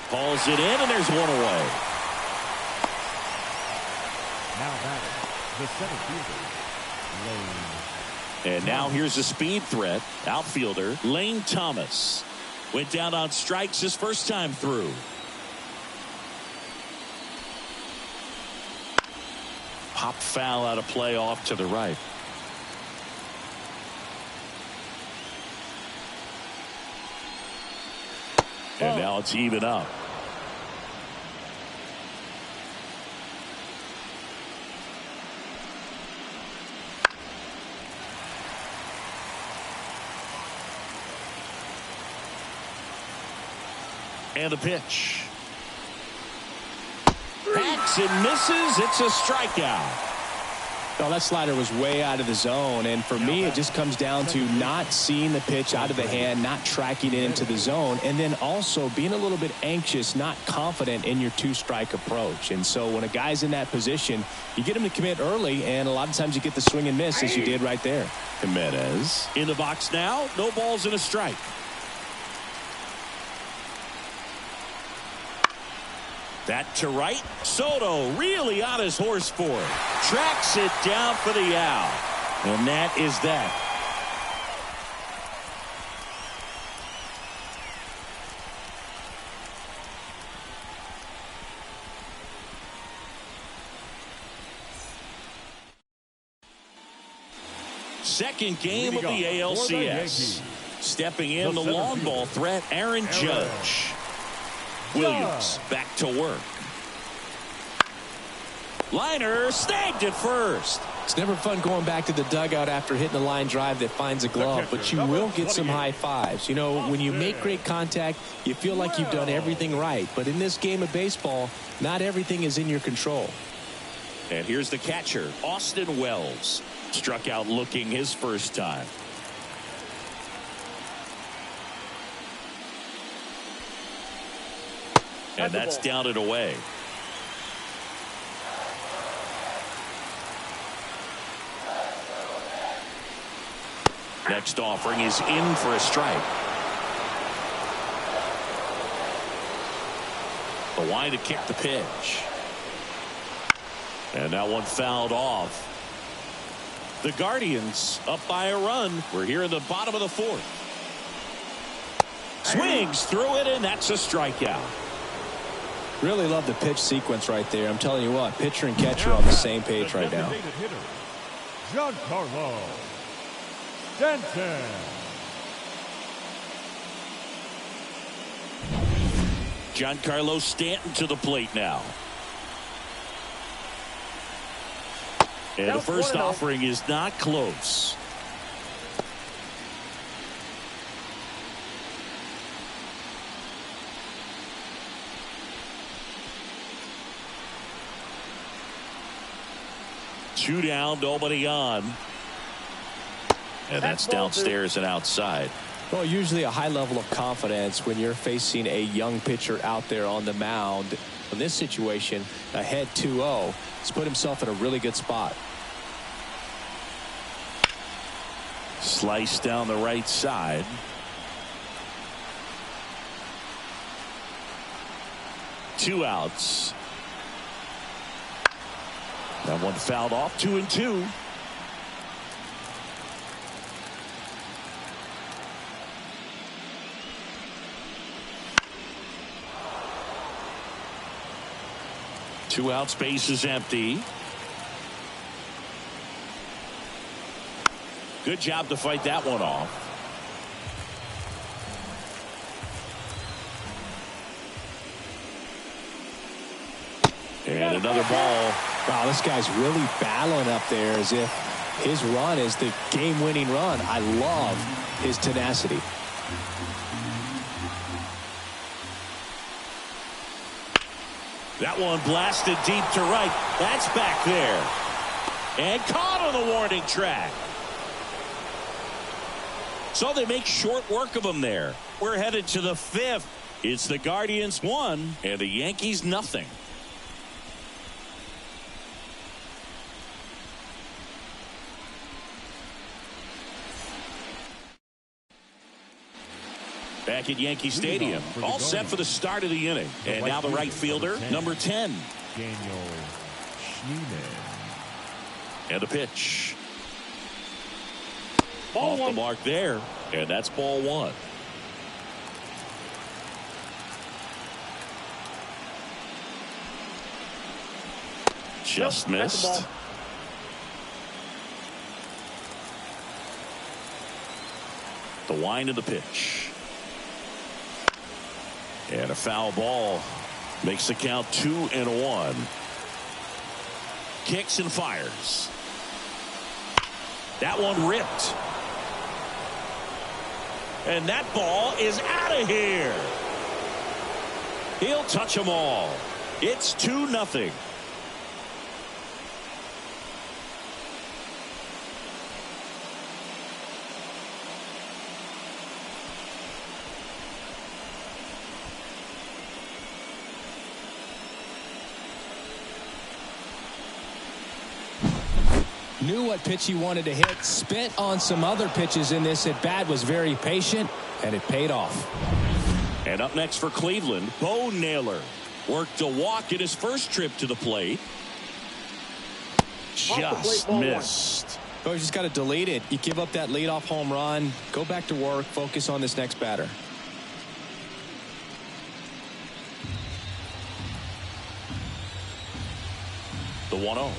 Hauls it in, and there's 1 away. Now batting, the center fielder, Lane. And now here's a speed threat. Outfielder Lane Thomas. Went down on strikes his first time through. Pop foul out of play off to the right. And now it's even up. And the pitch. Hacks and misses. It's a strikeout. Well, that slider was way out of the zone, and for me, it just comes down to not seeing the pitch out of the hand, not tracking it into the zone, and then also being a little bit anxious, not confident in your 2-strike approach. And so when a guy's in that position, you get him to commit early, and a lot of times you get the swing and miss, as you did right there. Jimenez in the box now. No balls and a strike. That to right. Soto really on his horse for it. Tracks it down for the out. And that is that. Second game of the ALCS. Stepping in the long ball threat, Aaron Judge. Williams back to work. Liner snagged at first. It's never fun going back to the dugout after hitting a line drive that finds a glove, but you will get some high fives. You know, when you make great contact, you feel like you've done everything right. But in this game of baseball, not everything is in your control. And here's the catcher, Austin Wells. Struck out looking his first time. And that's down and away. Next offering is in for a strike. The line to kick the pitch. And that one fouled off. The Guardians up by a run. We're here in the bottom of the 4th. Swings through it, and that's a strikeout. Really love the pitch sequence right there. I'm telling you what, pitcher and catcher are on the same page right now. Giancarlo Stanton. Giancarlo Stanton to the plate now. And the first offering is not close. Two down, nobody on. And that's downstairs and outside. Well, usually a high level of confidence when you're facing a young pitcher out there on the mound. In this situation, ahead 2-0, he's put himself in a really good spot. Slice down the right side. Two outs. That one fouled off. 2-2. Two outs, base is empty. Good job to fight that one off. And another ball. Wow, this guy's really battling up there as if his run is the game-winning run. I love his tenacity. That one blasted deep to right. That's back there. And caught on the warning track. So they make short work of him there. We're headed to the 5th. It's the Guardians 1 and the Yankees nothing. Back at Yankee Stadium, all set for the start of the inning. And now the right fielder, number 10. Daniel Schneemann. And a pitch. Ball Off one. the mark there, and that's ball 1. Just Nope, that's the missed. ball. The wind of the pitch. And a foul ball makes the count 2-1. Kicks and fires. That one ripped. And that ball is out of here. He'll touch them all. It's 2-0. Knew what pitch he wanted to hit. Spent on some other pitches in this at bat. Was very patient, and it paid off. And up next for Cleveland, Bo Naylor worked a walk in his first trip to the plate. Just missed. Oh, you just got to delete it. You give up that leadoff home run. Go back to work. Focus on this next batter. The 1-0.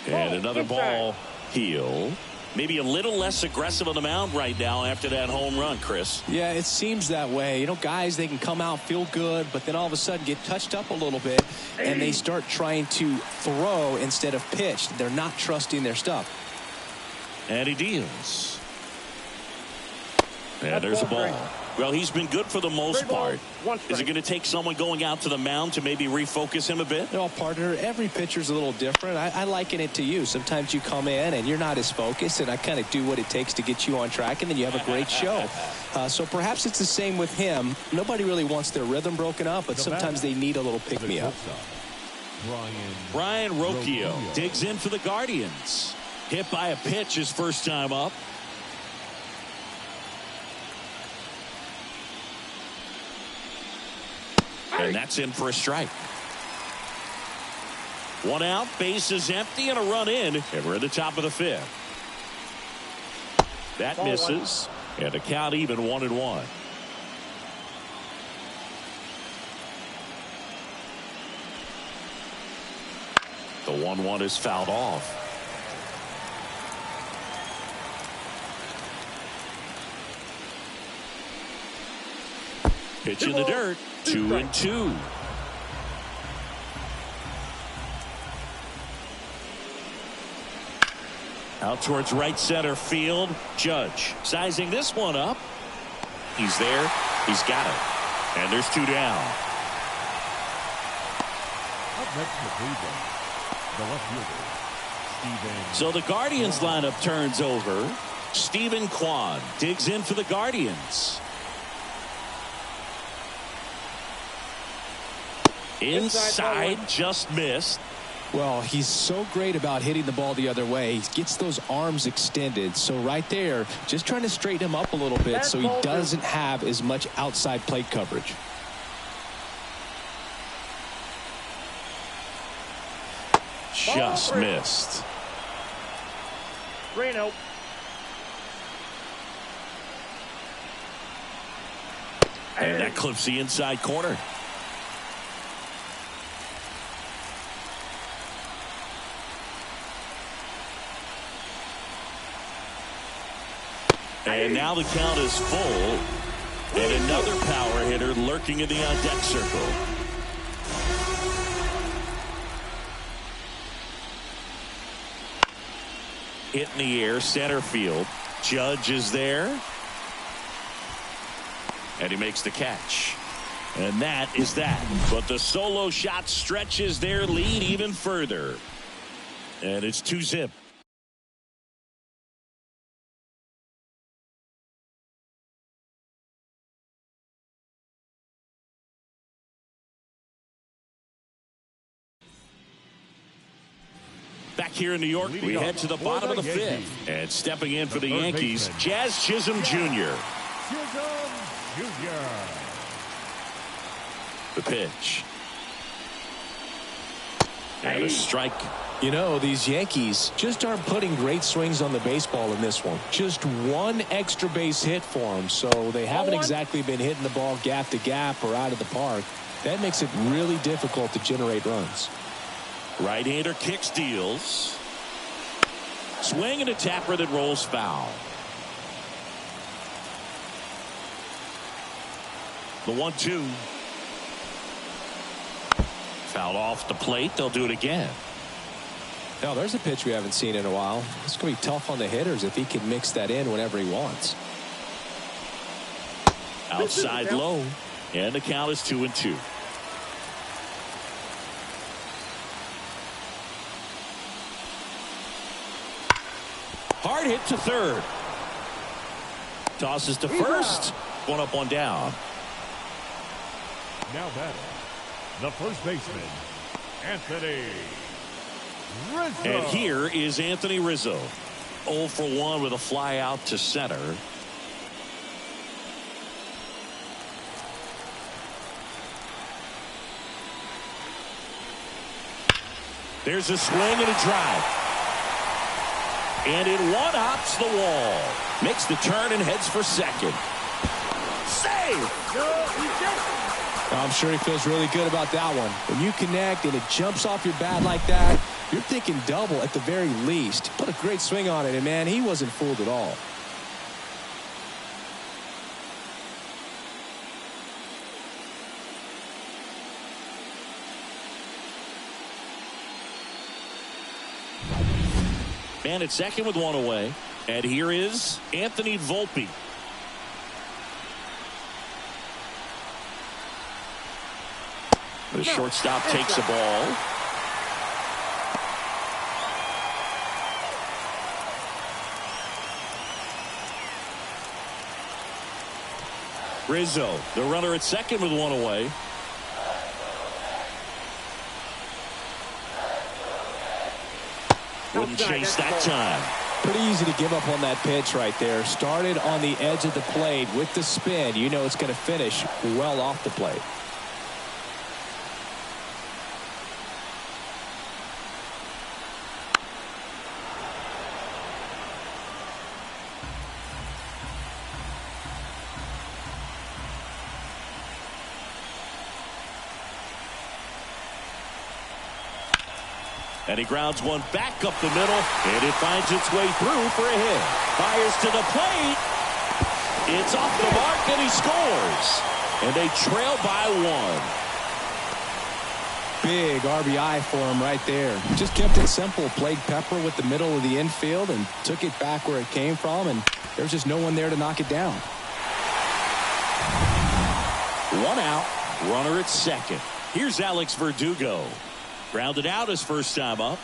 And another ball. Heel. Maybe a little less aggressive on the mound right now after that home run, Chris. Yeah, it seems that way. You know, guys, they can come out, feel good, but then all of a sudden get touched up a little bit, and they start trying to throw instead of pitch. They're not trusting their stuff. And he deals. And there's a ball. Well, he's been good for the most part. Is it going to take someone going out to the mound to maybe refocus him a bit? You know, partner, every pitcher's a little different. I liken it to you. Sometimes you come in and you're not as focused, and I kind of do what it takes to get you on track, and then you have a great show. So perhaps it's the same with him. Nobody really wants their rhythm broken up, but sometimes they need a little pick-me-up. Brian Rocchio digs in for the Guardians. Hit by a pitch his first time up. And that's in for a strike. 1 out, base is empty, and a run in. And we're at the top of the 5th. That misses. And the count even 1-1. The 1-1 is fouled off. Pitch in the dirt. 2-2. Out towards right center field. Judge sizing this one up. He's there. He's got it. And there's 2 down. Up next for Cleveland, the left fielder, Steven. So the Guardians lineup turns over. Stephen Kwan digs in for the Guardians. Inside, just missed. Well, he's so great about hitting the ball the other way. He gets those arms extended. So right there, just trying to straighten him up a little bit so he doesn't have as much outside plate coverage. Just missed. 3-0. And that clips the inside corner. And now the count is full. And another power hitter lurking in the on-deck circle. Hit in the air, center field. Judge is there. And he makes the catch. And that is that. But the solo shot stretches their lead even further. And it's 2-zip. Back here in New York, we head to the bottom of the fifth. And stepping in for the Yankees, Jazz Chisholm Jr. Chisholm Jr. The pitch. And a strike. You know, these Yankees just aren't putting great swings on the baseball in this one. Just one extra base hit for them, so they haven't exactly been hitting the ball gap to gap or out of the park. That makes it really difficult to generate runs. Right-hander kicks, deals. Swing and a tapper that rolls foul. The 1-2. Foul off the plate. They'll do it again. Now, there's a pitch we haven't seen in a while. It's going to be tough on the hitters if he can mix that in whenever he wants. Outside low. And the count is 2-2. Hard hit to third. Tosses to first. One up, one down. Now batting, the first baseman, Anthony Rizzo. And here is Anthony Rizzo. 0 for 1 with a fly out to center. There's a swing and a drive. And it one-hops the wall. Makes the turn and heads for second. Save! I'm sure he feels really good about that one. When you connect and it jumps off your bat like that, you're thinking double at the very least. Put a great swing on it, and man, he wasn't fooled at all. Man at second with one away. And here is Anthony Volpe. The shortstop takes the ball. Rizzo, the runner at second with one away. Wouldn't chase that time. Pretty easy to give up on that pitch right there. Started on the edge of the plate with the spin. You know it's going to finish well off the plate. And he grounds one back up the middle, and it finds its way through for a hit. Fires to the plate. It's off the mark, and he scores. And they trail by one. Big RBI for him right there. Just kept it simple. Played pepper with the middle of the infield and took it back where it came from, and there's just no one there to knock it down. One out. Runner at second. Here's Alex Verdugo. Grounded out his first time up.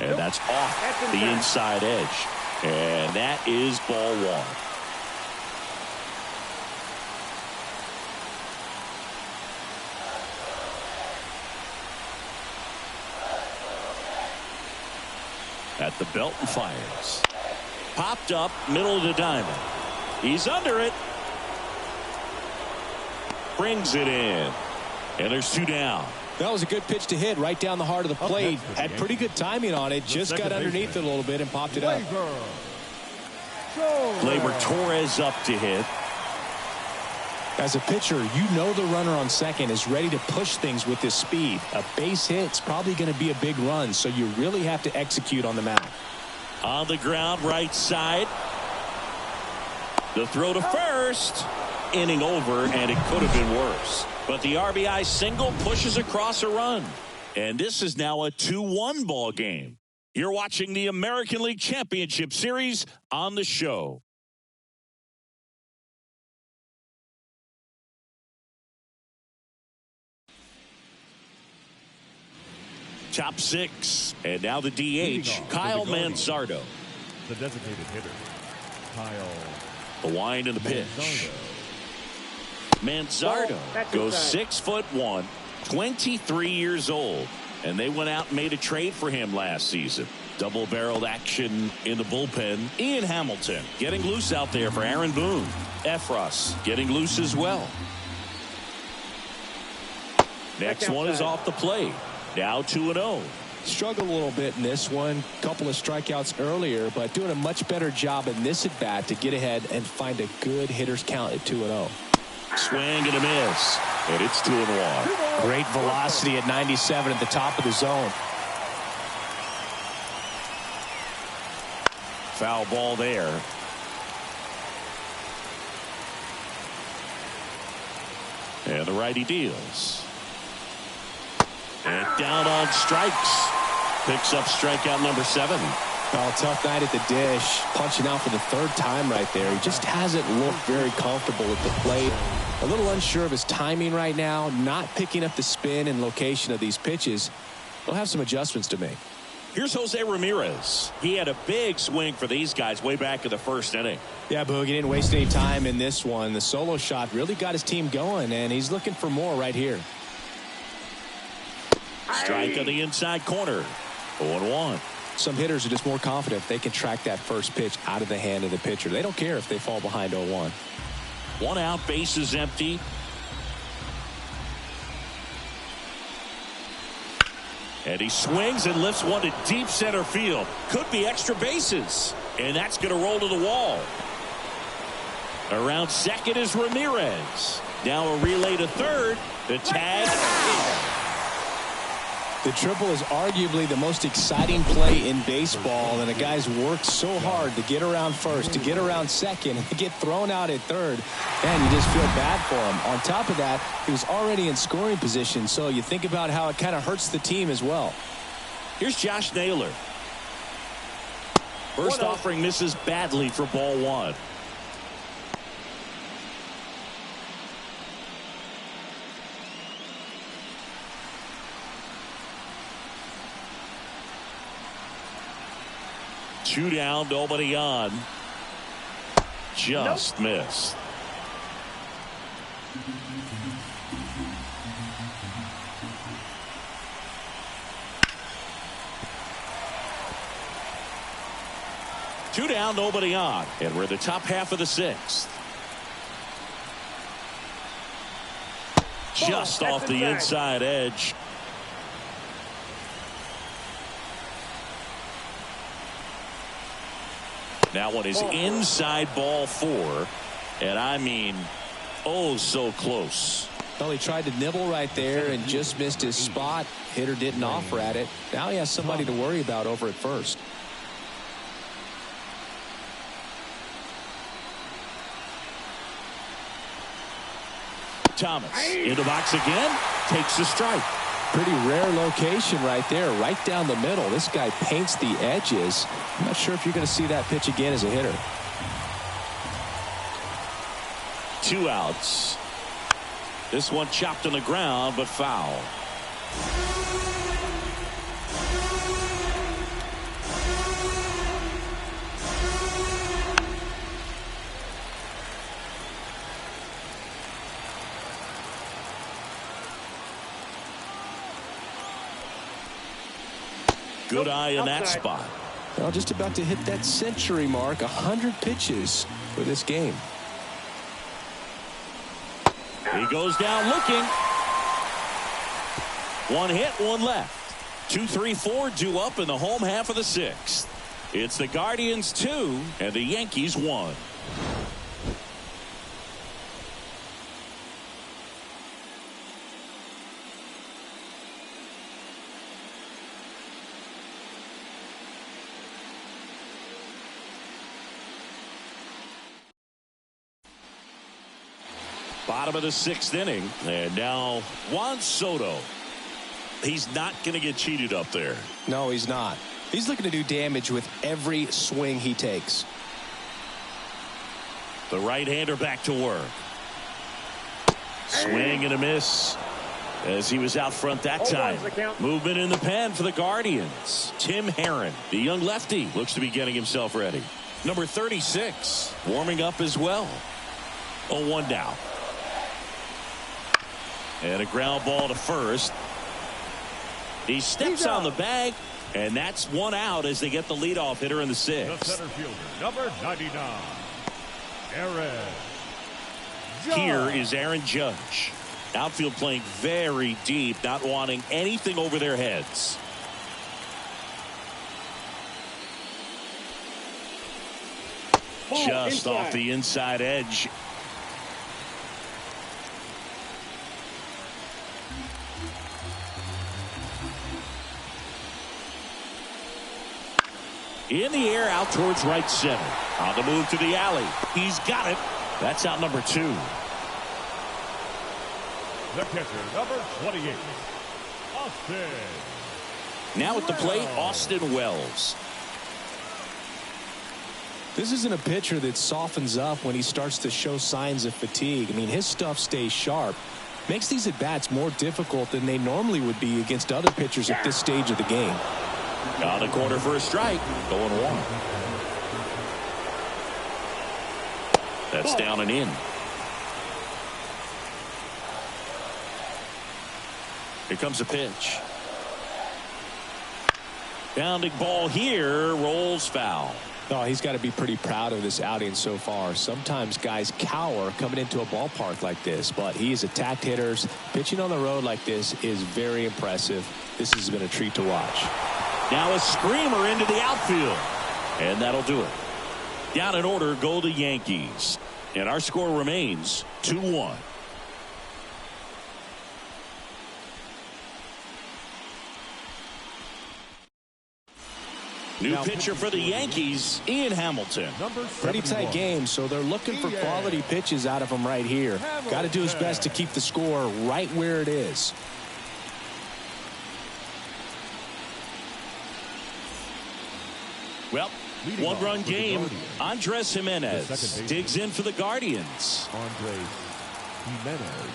And that's off the inside edge. And that is ball one. At the belt and fires. Popped up, middle of the diamond. He's under it. Brings it in. And there's two down. That was a good pitch to hit right down the heart of the plate. Had pretty good timing on it. Just got underneath it a little bit and popped it up. Gleyber Torres up to hit. As a pitcher, you know the runner on second is ready to push things with his speed. A base hit's probably going to be a big run, so you really have to execute on the mound. On the ground, right side. The throw to first. Inning over, and it could have been worse. But the RBI single pushes across a run. And this is now a 2-1 ball game. You're watching the American League Championship Series on the show. Top 6. And now the DH, Kyle Manzardo. The designated hitter, Kyle. The wind and the pitch. Manzardo goes 6'1", 23 years old. And they went out and made a trade for him last season. Double-barreled action in the bullpen. Ian Hamilton getting loose out there for Aaron Boone. Efros getting loose as well. Next one is off the plate. Now 2-0. Struggled a little bit in this one. Couple of strikeouts earlier, but doing a much better job in this at bat to get ahead and find a good hitter's count at 2-0. Swing and a miss. And it's 2-1. Great velocity at 97 at the top of the zone. Foul ball there. And the righty deals. And down on strikes. Picks up strikeout number 7. Well, tough night at the dish. Punching out for the 3rd time right there. He just hasn't looked very comfortable at the plate. A little unsure of his timing right now. Not picking up the spin and location of these pitches. He'll have some adjustments to make. Here's Jose Ramirez. He had a big swing for these guys way back in the 1st inning. Yeah, Boog, he didn't waste any time in this one. The solo shot really got his team going, and he's looking for more right here. Strike on the inside corner. 0-1. Some hitters are just more confident if they can track that first pitch out of the hand of the pitcher. They don't care if they fall behind 0-1. 1 out, base is empty. And he swings and lifts one to deep center field. Could be extra bases. And that's going to roll to the wall. Around second is Ramirez. Now a relay to third. The tag. The triple is arguably the most exciting play in baseball, and the guy's worked so hard to get around first, to get around second, and to get thrown out at third. And you just feel bad for him. On top of that, he was already in scoring position, so you think about how it kind of hurts the team as well. Here's Josh Naylor. First offering misses badly for ball 1. Two down, nobody on. Just missed. Two down, nobody on. And we're in the top half of the 6th. Just off the inside edge. Now one is inside ball 4. And I mean, oh, so close. Well, he tried to nibble right there and just missed his spot. Hitter didn't offer at it. Now he has somebody to worry about over at first. Thomas in the box again. Takes the strike. Pretty rare location right there, right down the middle. This guy paints the edges. I'm not sure if you're going to see that pitch again as a hitter. 2 outs. This one chopped on the ground, but foul. Good eye in that spot. Well, just about to hit that century mark. 100 pitches for this game. He goes down looking. 1 hit, 1 left. 2, 3, 4 due up in the home half of the 6th. It's the Guardians 2 and the Yankees 1. Bottom of the 6th inning, and now Juan Soto. He's not going to get cheated up there. No, he's not. He's looking to do damage with every swing he takes. The right-hander back to work. Swing and a miss. as he was out front that time. Movement in the pen for the Guardians. Tim Herron, the young lefty, looks to be getting himself ready. Number 36 warming up as well. 0-1 now. And a ground ball to first. He steps on the bag, and that's one out as they get the leadoff hitter in the sixth. The center fielder, number 99, Aaron Judge. Here is Aaron Judge. Outfield playing very deep, not wanting anything over their heads. Just off the inside edge. In the air, out towards right center. On the move to the alley. He's got it. That's out number 2. The catcher, number 28, Austin. Now at the plate, Austin Wells. This isn't a pitcher that softens up when he starts to show signs of fatigue. I mean, his stuff stays sharp. Makes these at-bats more difficult than they normally would be against other pitchers at this stage of the game. On the corner for a strike. 0-1. That's down and in. Here comes a pitch. Bounding ball here, rolls foul. Oh, he's got to be pretty proud of this outing so far. Sometimes guys cower coming into a ballpark like this, but he has attacked hitters. Pitching on the road like this is very impressive. This has been a treat to watch. Now a screamer into the outfield, and that'll do it. Down in order go the Yankees, and our score remains 2-1. New pitcher for the Yankees, Ian Hamilton. Pretty tight game, so they're looking for quality pitches out of him right here. Got to do his best to keep the score right where it is. Well, one-run game. Andres Jimenez digs in for the Guardians. Andres Jimenez.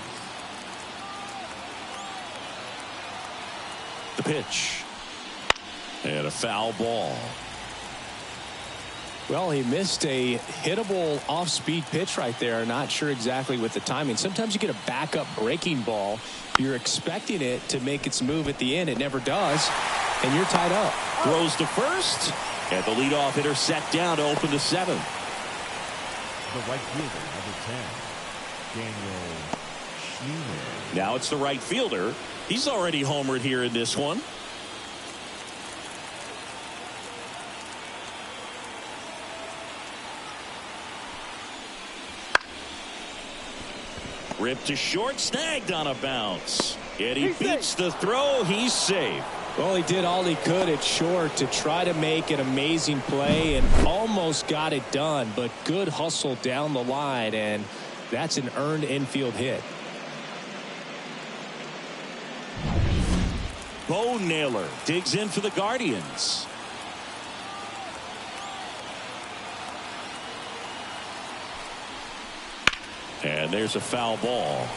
The pitch. And a foul ball. Well, he missed a hittable off-speed pitch right there. Not sure exactly with the timing. Sometimes you get a backup breaking ball. You're expecting it to make its move at the end. It never does. And you're tied up. Throws to first. And the leadoff hitter set down to open the 7th. The right fielder, number 10, Daniel Schneemann. Now it's the right fielder. He's already homered here in this one. Ripped to short, snagged on a bounce. And he beats the throw. He's safe. Well, he did all he could at short to try to make an amazing play and almost got it done, but good hustle down the line, and that's an earned infield hit. Bo Naylor digs in for the Guardians. And there's a foul ball.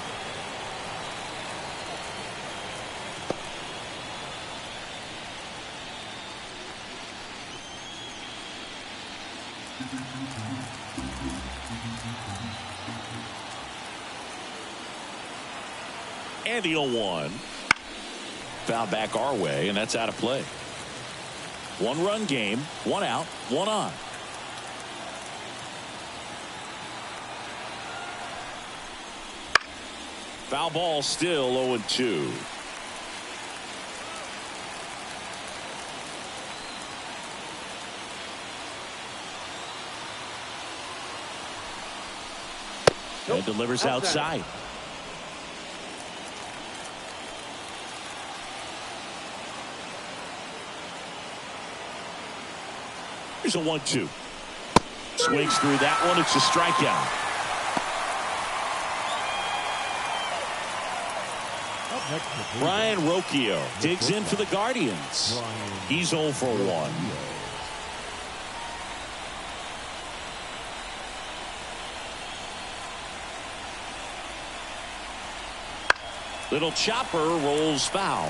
And the 0-1. Foul back our way, and that's out of play. One-run game, 1 out, 1 on. Foul ball, still 0-2. And delivers outside. Here's a 1-2. Swings through that one. It's a strikeout. Brian Rocchio digs in for the Guardians. He's 0 for 1. Little chopper rolls foul.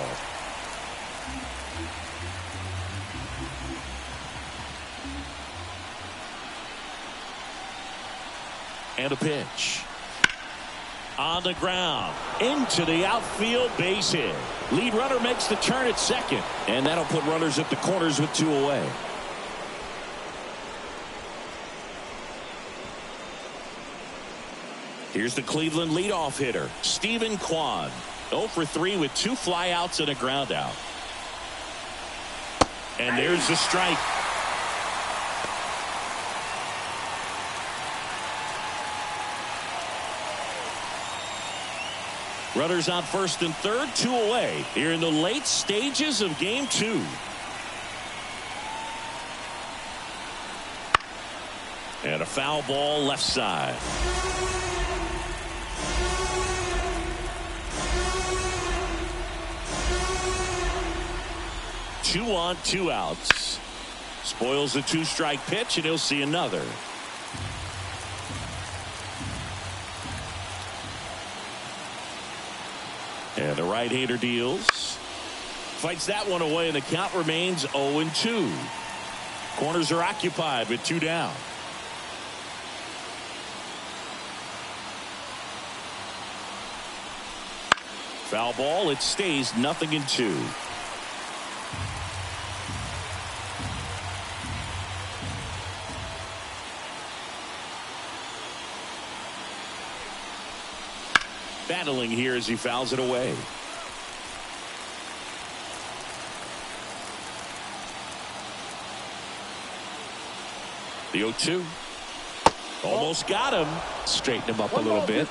And a pitch. On the ground. Into the outfield, base hit. Lead runner makes the turn at second. And that'll put runners at the corners with 2 away. Here's the Cleveland leadoff hitter, Steven Kwan. 0 for 3 with 2 flyouts and a ground out. And there's the strike. Runners on first and third, 2 away here in the late stages of game 2. And a foul ball left side. 2 on, 2 outs. Spoils the 2-strike pitch, and he'll see another. And the right-hander deals. Fights that one away, and the count remains 0-2. Corners are occupied with 2 down. Foul ball. It stays 0-2. Battling here as he fouls it away. The 0-2. Almost got him. Straighten him up a little bit.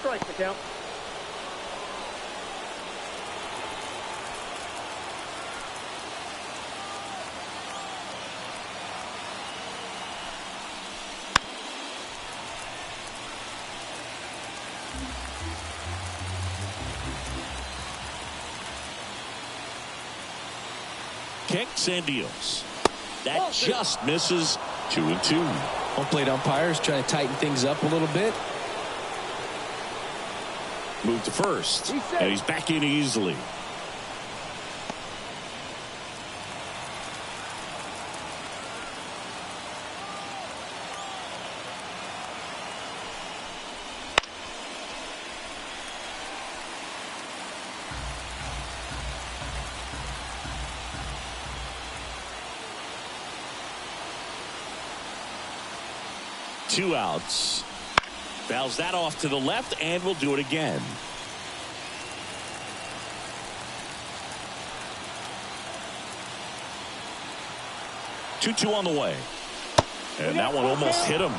Kicks and deals. That just misses. 2-2. Home plate umpires trying to tighten things up a little bit. Move to first. And he's back in easily. Two outs. Fouls that off to the left and will do it again. Two on the way. And that one almost hit him.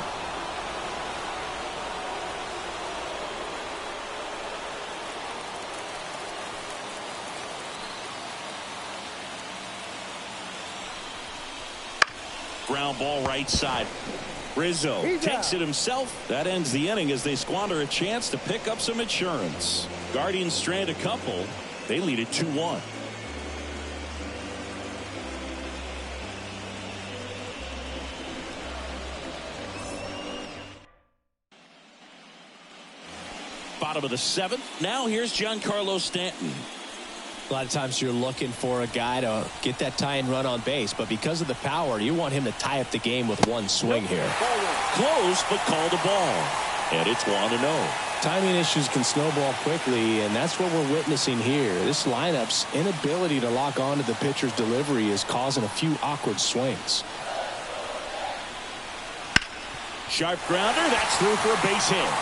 Ground ball right side. Rizzo takes it himself. That ends the inning as they squander a chance to pick up some insurance. Guardians strand a couple. They lead it 2-1. Bottom of the 7th. Now here's Giancarlo Stanton. A lot of times you're looking for a guy to get that tying run on base, but because of the power, you want him to tie up the game with one swing here. Close, but called a ball. And it's 1-0. Timing issues can snowball quickly, and that's what we're witnessing here. This lineup's inability to lock onto the pitcher's delivery is causing a few awkward swings. Sharp grounder. That's through for a base hit.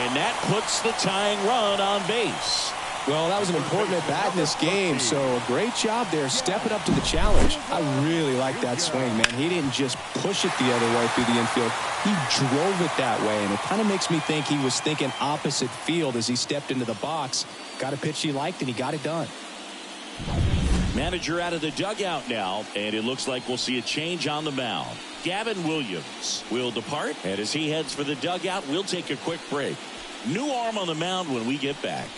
And that puts the tying run on base. Well, that was an important at-bat in this game, so a great job there stepping up to the challenge. I really like that swing, man. He didn't just push it the other way through the infield. He drove it that way, and it kind of makes me think he was thinking opposite field as he stepped into the box. Got a pitch he liked, and he got it done. Manager out of the dugout now, and it looks like we'll see a change on the mound. Gavin Williams will depart, and as he heads for the dugout, we'll take a quick break. New arm on the mound when we get back.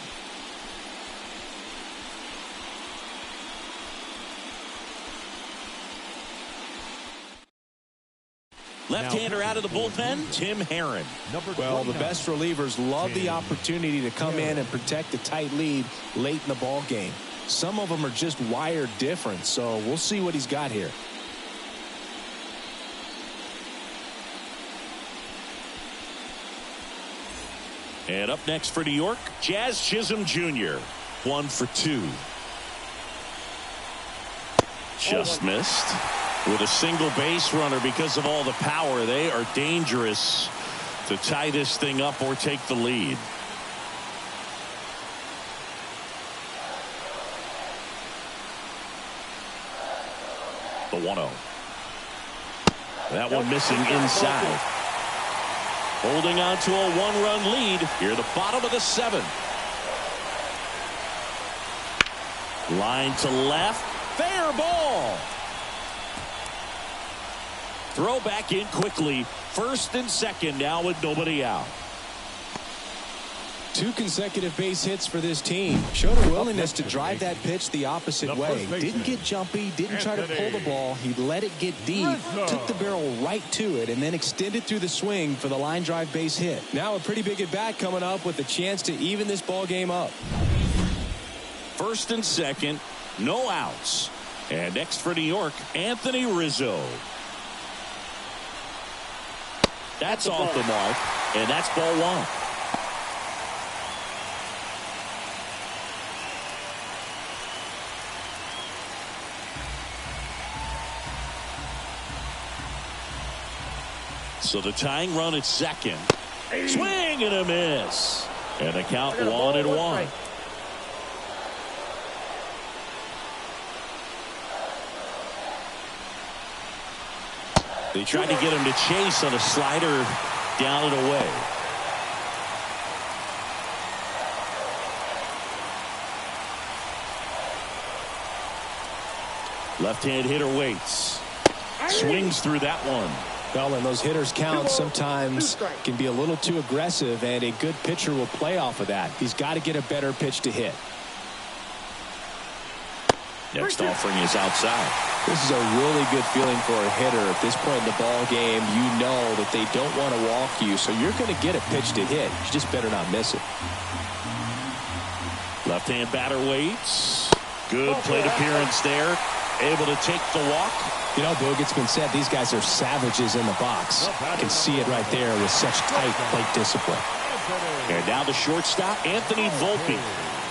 Left-hander out of the bullpen, Tim Herron. Well, the best relievers love the opportunity to come in and protect a tight lead late in the ball game. Some of them are just wired different, so we'll see what he's got here. And up next for New York, Jazz Chisholm Jr. 1 for 2. Just missed. With a single base runner because of all the power, they are dangerous to tie this thing up or take the lead. The 1-0. That one missing inside. Holding on to a one-run lead here at the bottom of the 7th. Line to left. Fair ball. Throw back in quickly. First and second now with nobody out. 2 consecutive base hits for this team. Showed a willingness to drive that pitch the opposite way. Didn't get jumpy, didn't try to pull the ball. He let it get deep, took the barrel right to it, and then extended through the swing for the line drive base hit. Now a pretty big at bat coming up with a chance to even this ball game up. First and second, no outs. And next for New York, Anthony Rizzo. That's off the mark, and that's ball 1. So the tying run at second. Swing and a miss. And the count 1-1. They tried to get him to chase on a slider down and away. Left-hand hitter waits. Swings through that one. Well, and those hitters count sometimes can be a little too aggressive, and a good pitcher will play off of that. He's got to get a better pitch to hit. Next offering is outside. This is a really good feeling for a hitter. At this point in the ball game, you know that they don't want to walk you, so you're going to get a pitch to hit. You just better not miss it. Left-hand batter waits. Good plate appearance there. Able to take the walk. You know, Boog, it's been said these guys are savages in the box. You can see it right there with such tight plate discipline. And now the shortstop, Anthony Volpe.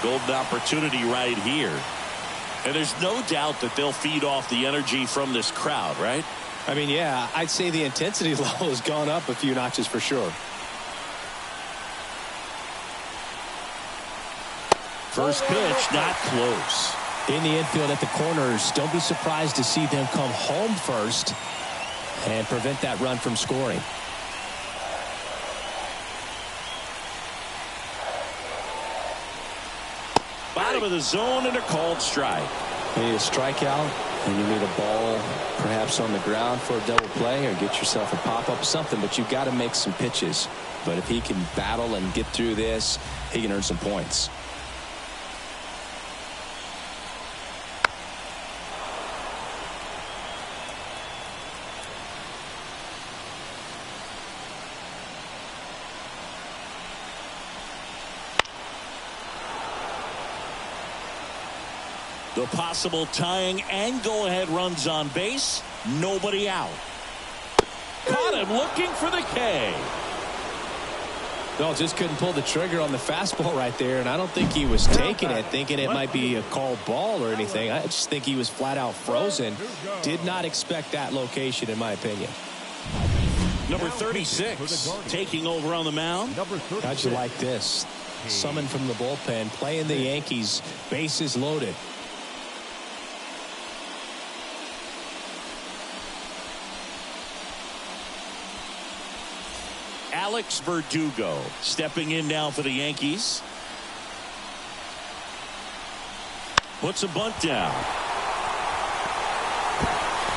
Golden opportunity right here. And there's no doubt that they'll feed off the energy from this crowd, right? I mean, yeah, I'd say the intensity level has gone up a few notches for sure. First pitch, not close. In the infield at the corners, don't be surprised to see them come home first and prevent that run from scoring. Bottom of the zone and a called strike. You need a strikeout, and you need a ball perhaps on the ground for a double play, or get yourself a pop-up, something, but you've got to make some pitches. But if he can battle and get through this, he can earn some points. The possible tying and go-ahead runs on base. Nobody out. Caught him looking for the K. No, just couldn't pull the trigger on the fastball right there, and I don't think he was taking it, thinking it might be a called ball or anything. I just think he was flat out frozen. Did not expect that location, in my opinion. Number 36 taking over on the mound. How'd you like this? Summoned from the bullpen, playing the Yankees, bases loaded. Alex Verdugo stepping in now for the Yankees. Puts a bunt down.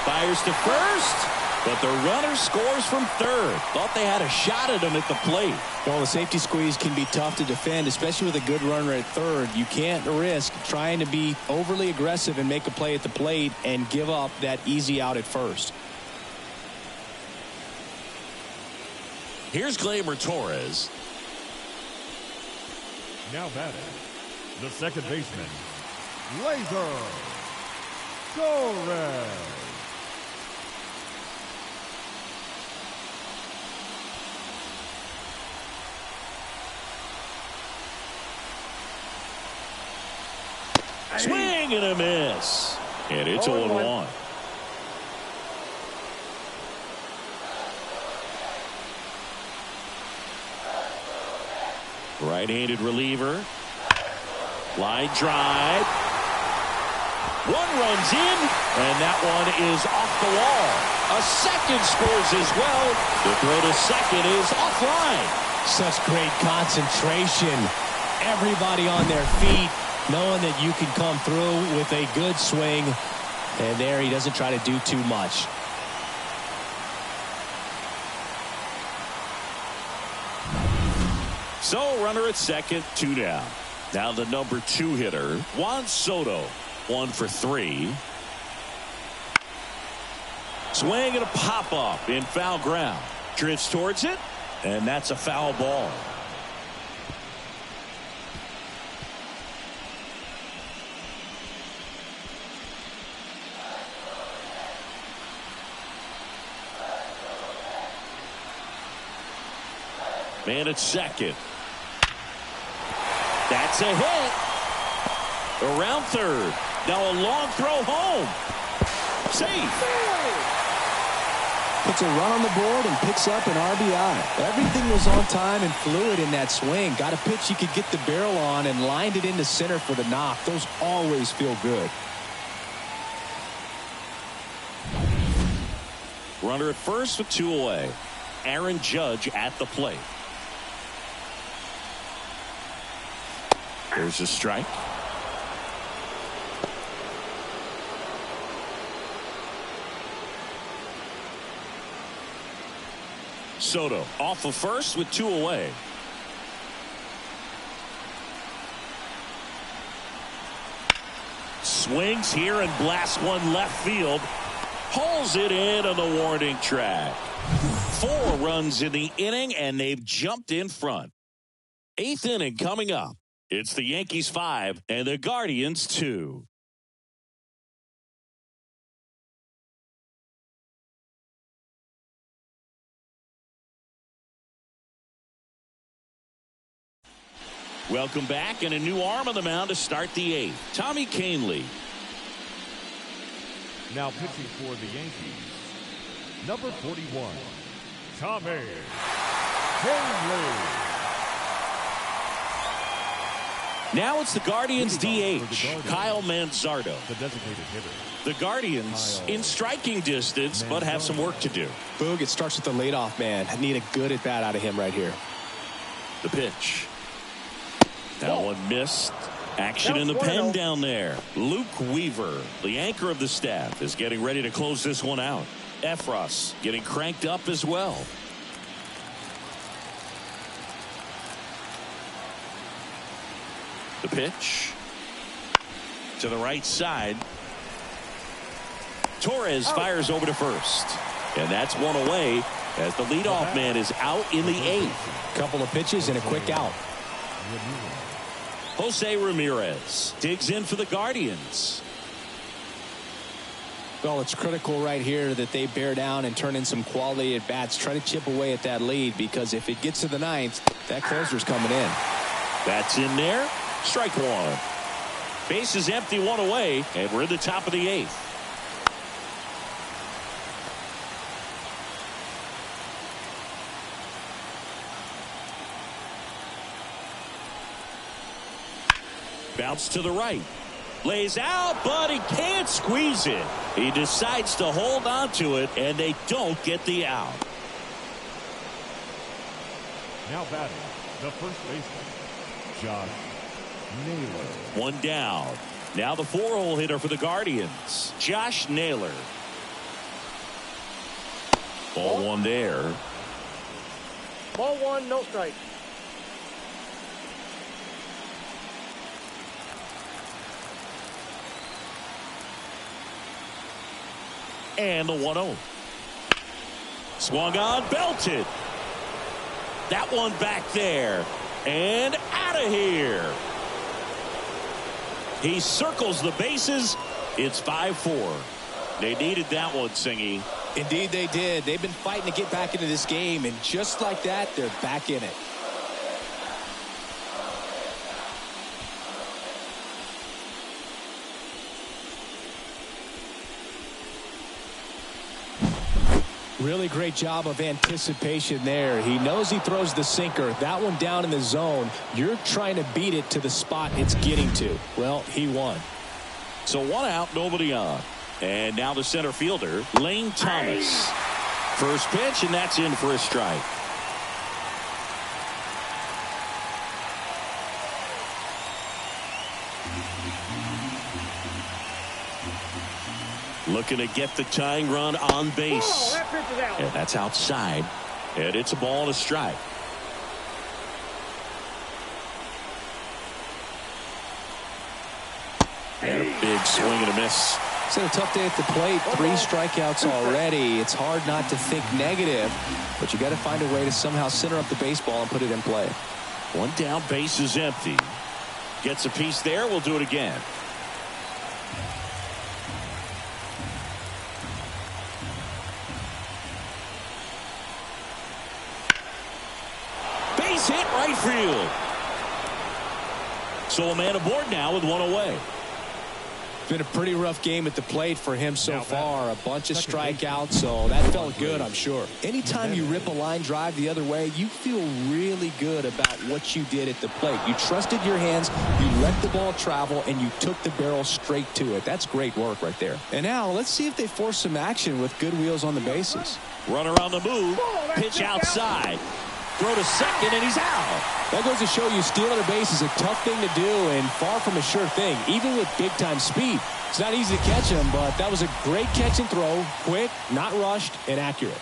Fires to first, but the runner scores from third. Thought they had a shot at him at the plate. Well, the safety squeeze can be tough to defend, especially with a good runner at third. You can't risk trying to be overly aggressive and make a play at the plate and give up that easy out at first. Here's Gleyber Torres. Now batting, the second baseman, Gleyber Torres. Swing and a miss. And it's 0-1. Right-handed reliever. Line drive. One runs in, and that one is off the wall. A second scores as well. The throw to second is offline. Such great concentration. Everybody on their feet, knowing that you can come through with a good swing. And there he doesn't try to do too much. So runner at second, 2 down. Now the number 2 hitter, Juan Soto, 1 for 3. Swing and a pop up in foul ground. Drifts towards it, and that's a foul ball. Man at second. That's a hit. Around third. Now a long throw home. Safe. Puts a run on the board and picks up an RBI. Everything was on time and fluid in that swing. Got a pitch he could get the barrel on and lined it into center for the knock. Those always feel good. Runner at first with 2 away. Aaron Judge at the plate. There's a strike. Soto off of first with 2 away. Swings here and blasts one left field. Pulls it in on the warning track. 4 runs in the inning, and they've jumped in front. 8th inning coming up. It's the Yankees 5 and the Guardians 2. Welcome back, and a new arm on the mound to start the 8th. Tommy Kahnle. Now pitching for the Yankees, number 41, Tommy Kahnle. Now it's the Guardians DH, Kyle Manzardo. The designated hitter. The Guardians in striking distance, but have some work to do. Boog, it starts with the leadoff man. I need a good at bat out of him right here. The pitch. That one missed. Action in the pen down there. Luke Weaver, the anchor of the staff, is getting ready to close this one out. Efros getting cranked up as well. The pitch to the right side. Torres fires over to first, and that's one away as the leadoff man is out in the 8th. Couple of pitches and a quick out. Jose Ramirez digs in for the Guardians. Well, it's critical right here that they bear down and turn in some quality at bats. Try to chip away at that lead, because if it gets to the 9th, that closer's coming in. That's in there. Strike 1. Base is empty, 1 away, and we're in the top of the 8th. Bounce to the right. Lays out, but he can't squeeze it. He decides to hold on to it, and they don't get the out. Now batting, the first baseman, Josh Naylor. 1 down. Now the 4-hole hitter for the Guardians, Josh Naylor. Ball 1 there. Ball 1, no strike. And the 1-0. Swung on, belted. That one back there. And out of here. He circles the bases. It's 5-4. They needed that one, Singy. Indeed they did. They've been fighting to get back into this game, and just like that, they're back in it. Really great job of anticipation there. He knows he throws the sinker. That one down in the zone. You're trying to beat it to the spot it's getting to. Well, he won. So 1 out, nobody on. And now the center fielder, Lane Thomas. First pitch, and that's in for a strike. Looking to get the tying run on base. And that's outside. And it's a ball and a strike. And a big swing and a miss. It's been a tough day at the plate. 3 strikeouts already. It's hard not to think negative, but you got to find a way to somehow center up the baseball and put it in play. 1 down, base is empty. Gets a piece there. We'll do it again. Base hit right field. So a man aboard now with 1 away. Been a pretty rough game at the plate for him so far. A bunch of strikeouts, so that felt good, I'm sure. Anytime you rip a line drive the other way, you feel really good about what you did at the plate. You trusted your hands, you let the ball travel, and you took the barrel straight to it. That's great work right there. And now let's see if they force some action with good wheels on the bases. Runner on the move. Pitch outside. Throw to second, and he's out. That goes to show you stealing a base is a tough thing to do and far from a sure thing, even with big-time speed. It's not easy to catch him, but that was a great catch and throw. Quick, not rushed, and accurate.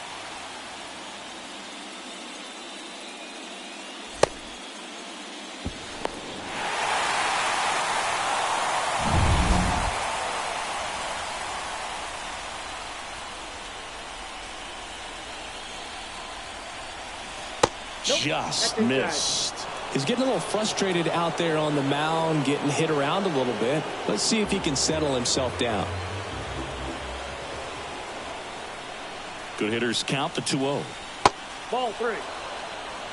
Just missed. He's getting a little frustrated out there on the mound, getting hit around a little bit. Let's see if he can settle himself down. Good hitters count the 2-0. Ball 3.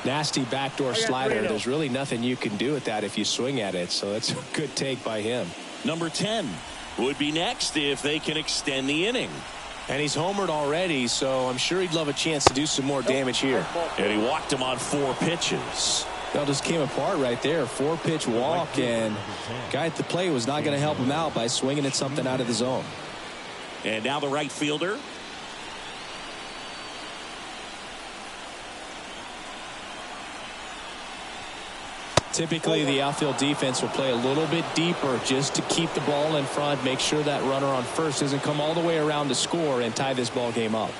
Nasty backdoor slider. There's really nothing you can do with that if you swing at it, so that's a good take by him. Number 10 would be next if they can extend the inning. And he's homered already, so I'm sure he'd love a chance to do some more damage here. And he walked him on 4 pitches. That just came apart right there. 4-pitch walk, and guy at the plate was not going to help him out by swinging at something out of the zone. And now the right fielder. Typically, the outfield defense will play a little bit deeper just to keep the ball in front, make sure that runner on first doesn't come all the way around to score and tie this ball game up.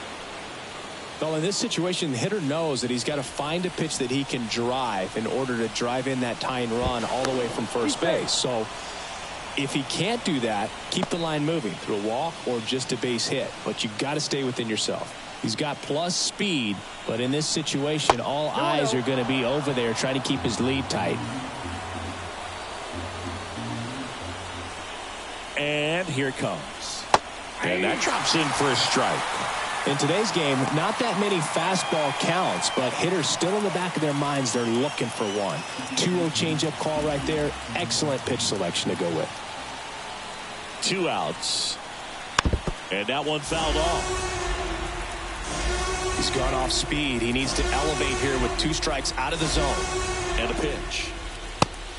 Well, in this situation, the hitter knows that he's got to find a pitch that he can drive in order to drive in that tying run all the way from first base. So if he can't do that, keep the line moving through a walk or just a base hit. But you got to stay within yourself. He's got plus speed, but in this situation, all eyes are going to be over there trying to keep his lead tight. And here it comes. And that drops in for a strike. In today's game, not that many fastball counts, but hitters still in the back of their minds, they're looking for one. 2-0 changeup call right there. Excellent pitch selection to go with. 2 outs. And that one fouled off. He's gone off speed. He needs to elevate here with 2 strikes out of the zone. And a pitch.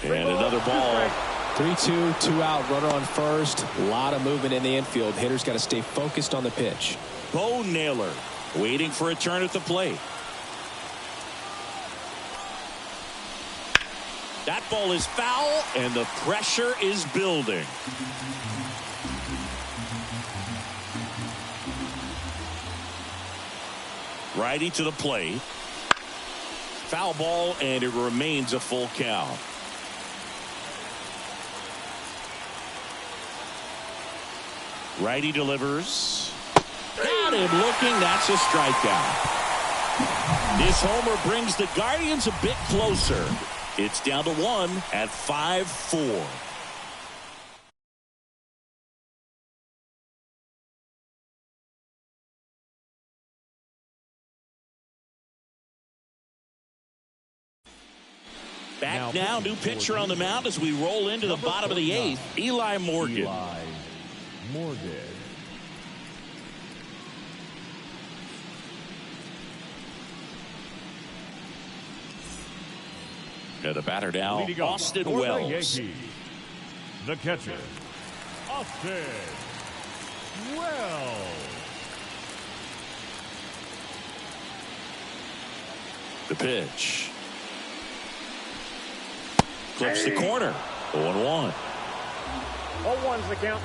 And another ball. 3-2, 2 out, runner on first. A lot of movement in the infield. Hitters got to stay focused on the pitch. Bo Naylor waiting for a turn at the plate. That ball is foul, and the pressure is building. Righty to the plate. Foul ball, and it remains a full count. Righty delivers. Got him looking. That's a strikeout. This homer brings the Guardians a bit closer. It's down to 1 at 5-4. Back now, new pitcher on the mound as we roll into the bottom of the 8th, Eli Morgan. Eli Morgan. And the batter now, Leading off Austin for the Wells. Yankees, the catcher, Austin Wells. The pitch. Clips the corner. 0-1. 0-1's the count.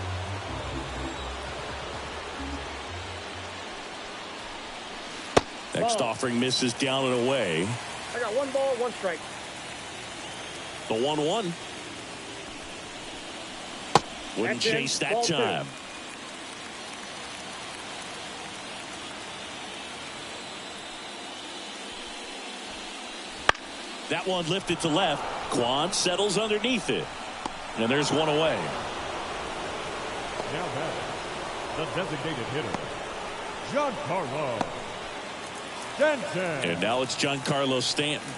Next Ball. offering misses down and away. I got 1 ball, 1 strike. The 1-1. Wouldn't That's in. chase that Ball 2. time. That one lifted to left. Quan settles underneath it. And there's one away. Now batting, the designated hitter, Giancarlo Stanton. And now it's Giancarlo Stanton.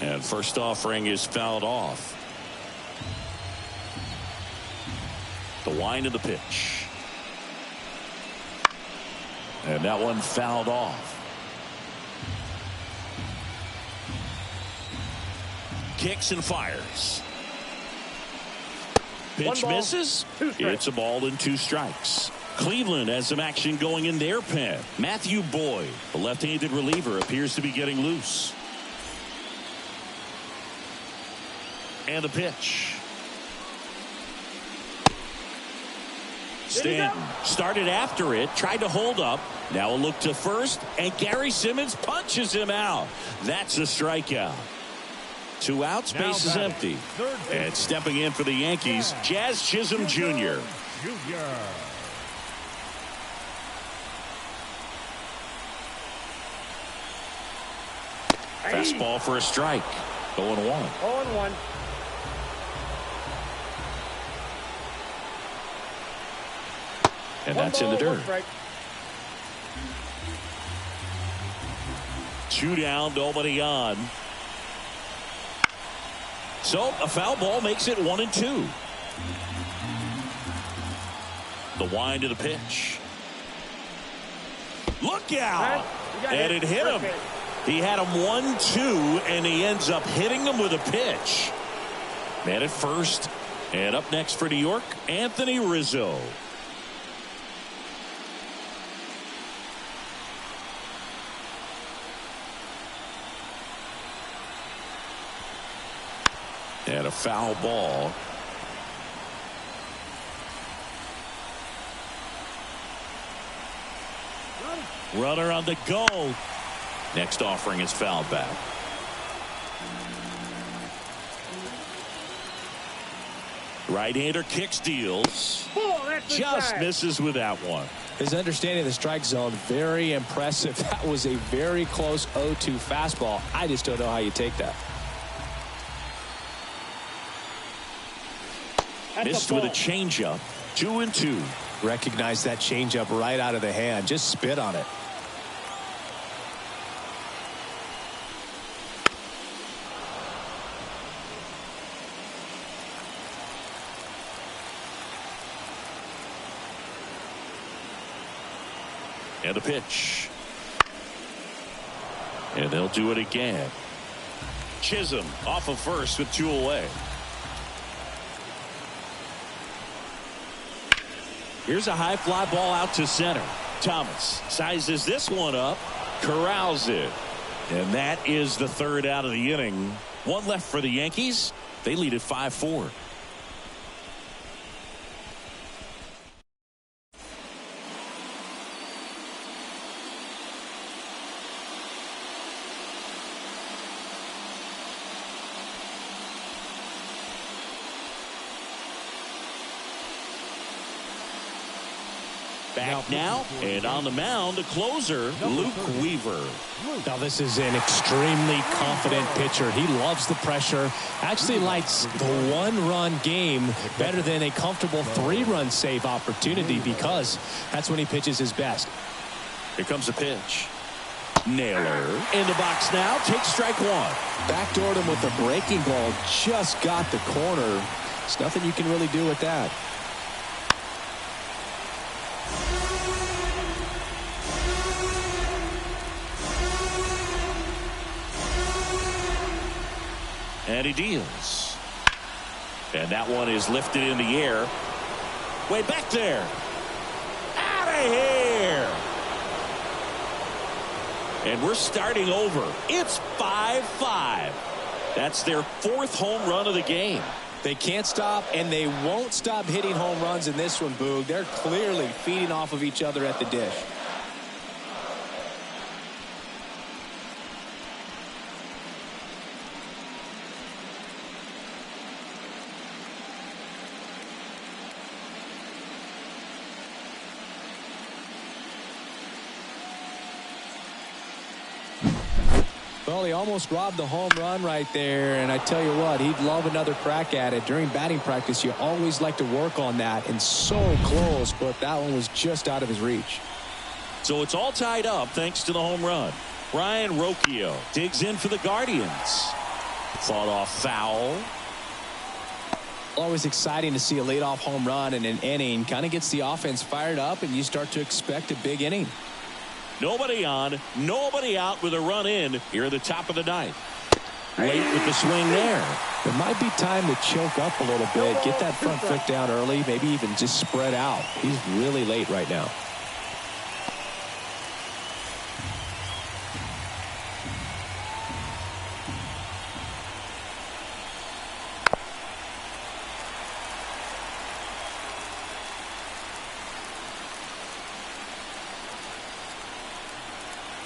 And first offering is fouled off. The wind of the pitch. And that one fouled off. Kicks and fires. Pitch ball, misses. 2 strikes. It's a ball and 2 strikes. Cleveland has some action going in their pen. Matthew Boyd, the left-handed reliever, appears to be getting loose. And the pitch. Stanton started after it, tried to hold up. Now a look to first, and Gary Simmons punches him out. That's a strikeout. 2 outs, base is empty. And stepping in for the Yankees, Jazz Chisholm Jr. Fastball for a strike. 0-1. 0-1. And that's in the dirt. 2 down, nobody on. So a foul ball makes it 1-2. The wind of the pitch. Look out! And it hit him. He had him 1-2, and he ends up hitting him with a pitch. Man at first. And up next for New York, Anthony Rizzo. And a foul ball. Runner on the go. Next offering is fouled back. Right-hander kicks, deals. Just misses with that one. His understanding of the strike zone, very impressive. That was a very close 0-2 fastball. I just don't know how you take that. Missed with a changeup. 2-2. Recognize that changeup right out of the hand. Just spit on it. And a pitch. And they'll do it again. Chisholm off of first with 2 away. Here's a high fly ball out to center. Thomas sizes this one up, corrals it. And that is the 3rd out of the inning. 1 left for the Yankees. They lead at 5-4. Back now, and on the mound, the closer, Luke Weaver. Now, this is an extremely confident pitcher. He loves the pressure. Actually likes the one-run game better than a comfortable three-run save opportunity because that's when he pitches his best. Here comes the pitch. Naylor in the box now. Takes strike one. Backdoored him with a breaking ball. Just got the corner. There's nothing you can really do with that. And he deals. And that one is lifted in the air. Way back there. Out of here. And we're starting over. It's 5-5. That's their fourth home run of the game. They can't stop, and they won't stop hitting home runs in this one, Boog. They're clearly feeding off of each other at the dish. Well, he almost robbed the home run right there, and I tell you what, he'd love another crack at it. During batting practice, you always like to work on that, and so close, but that one was just out of his reach. So it's all tied up thanks to the home run. Ryan Rocchio digs in for the Guardians. Fought off foul. Always exciting to see a leadoff home run in an inning. Kind of gets the offense fired up, and you start to expect a big inning. Nobody on, nobody out with a run in here at the top of the ninth. Late with the swing there. It might be time to choke up a little bit, get that front foot down early, maybe even just spread out. He's really late right now.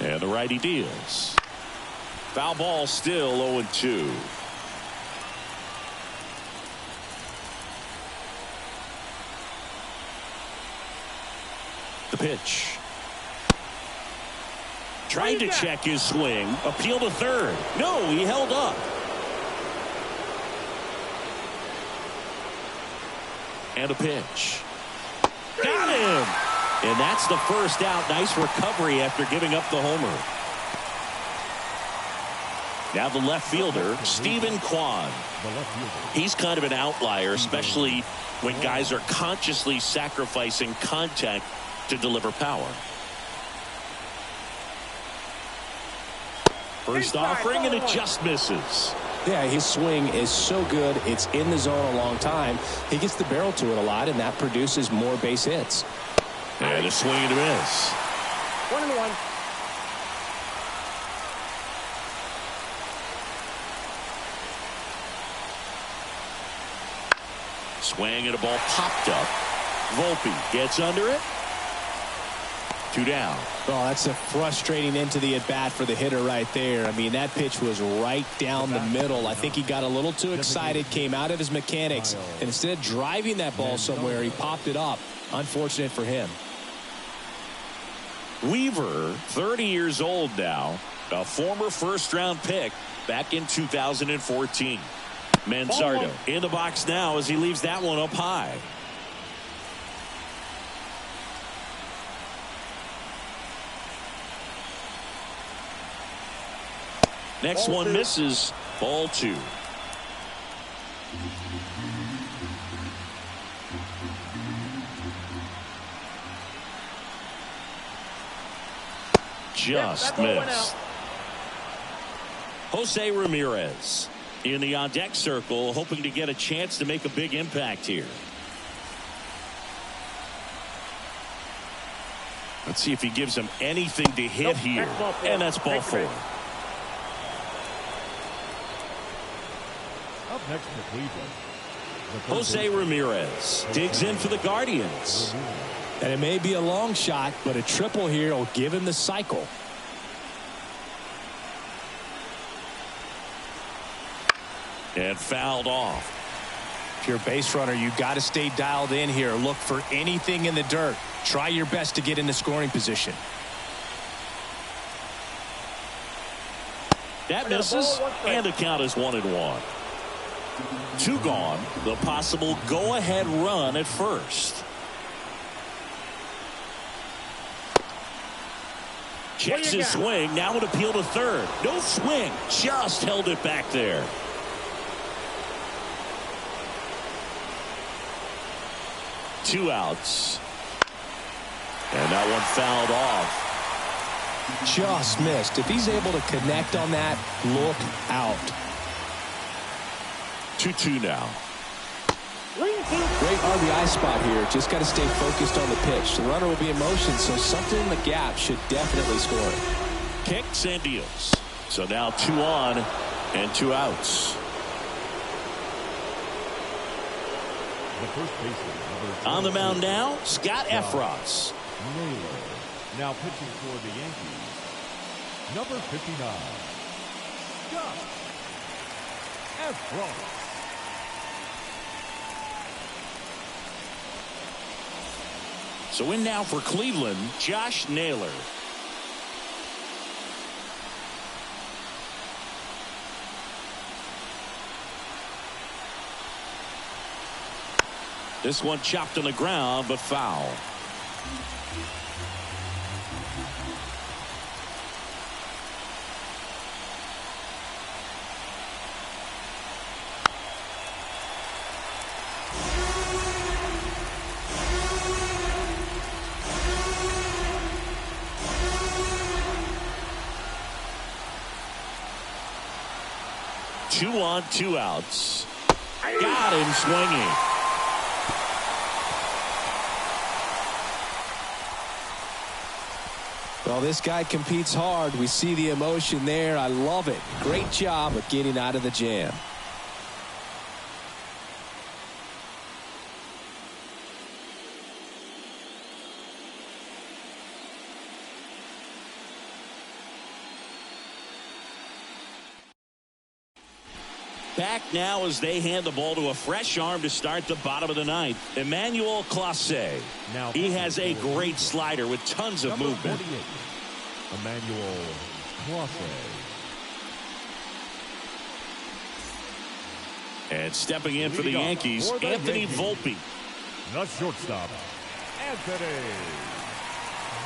And the righty deals. Foul ball, still 0-2. The pitch. Tried to check his swing. Appeal to third. No, he held up. And a pitch. Got him. And that's the first out. Nice recovery after giving up the homer. Now the left fielder, Stephen Kwan. He's kind of an outlier, especially when guys are consciously sacrificing contact to deliver power. First offering, and it just misses. Yeah, his swing is so good. It's in the zone a long time. He gets the barrel to it a lot, and that produces more base hits. And a swing and a miss. 1-1. Swing and a ball popped up. Volpe gets under it. 2 down. Oh, that's a frustrating end to the at-bat for the hitter right there. I mean, that pitch was right down the middle. I think he got a little too excited, came out of his mechanics, and instead of driving that ball somewhere, he popped it up. Unfortunate for him. Weaver, 30 years old now, a former first-round pick back in 2014. Manzardo in the box now as he leaves that one up high. Next one misses. Ball 2. Just missed. Jose Ramirez in the on-deck circle, hoping to get a chance to make a big impact here. Let's see if he gives him anything to hit here. And that's ball 4. Up next for Cleveland, Jose Ramirez digs in for the Guardians. And it may be a long shot, but a triple here will give him the cycle. And fouled off. If you're a base runner, you got to stay dialed in here. Look for anything in the dirt. Try your best to get in the scoring position. That misses, and the count is 1-1. 2 gone. The possible go-ahead run at first. Checks his swing. Now an appeal to third. No swing. Just held it back there. Two outs. And that one fouled off. Just missed. If he's able to connect on that, look out. 2-2 now. Great RBI spot here. Just got to stay focused on the pitch. The runner will be in motion, so something in the gap should definitely score. Kicks and deals. So now 2 on and 2 outs. The first baseman, On the mound now, Scott Efros. Now pitching for the Yankees, number 59, Scott Efros. So in now for Cleveland, Josh Naylor. This one chopped on the ground, but foul. Two on, 2 outs. Got him swinging. Well, this guy competes hard. We see the emotion there. I love it. Great job of getting out of the jam. Back now as they hand the ball to a fresh arm to start the bottom of the ninth. Emmanuel Clase. Now he has a great slider with tons of movement. 48, Emmanuel Clase. And stepping in for the Yankees, Anthony Volpe. The shortstop, Anthony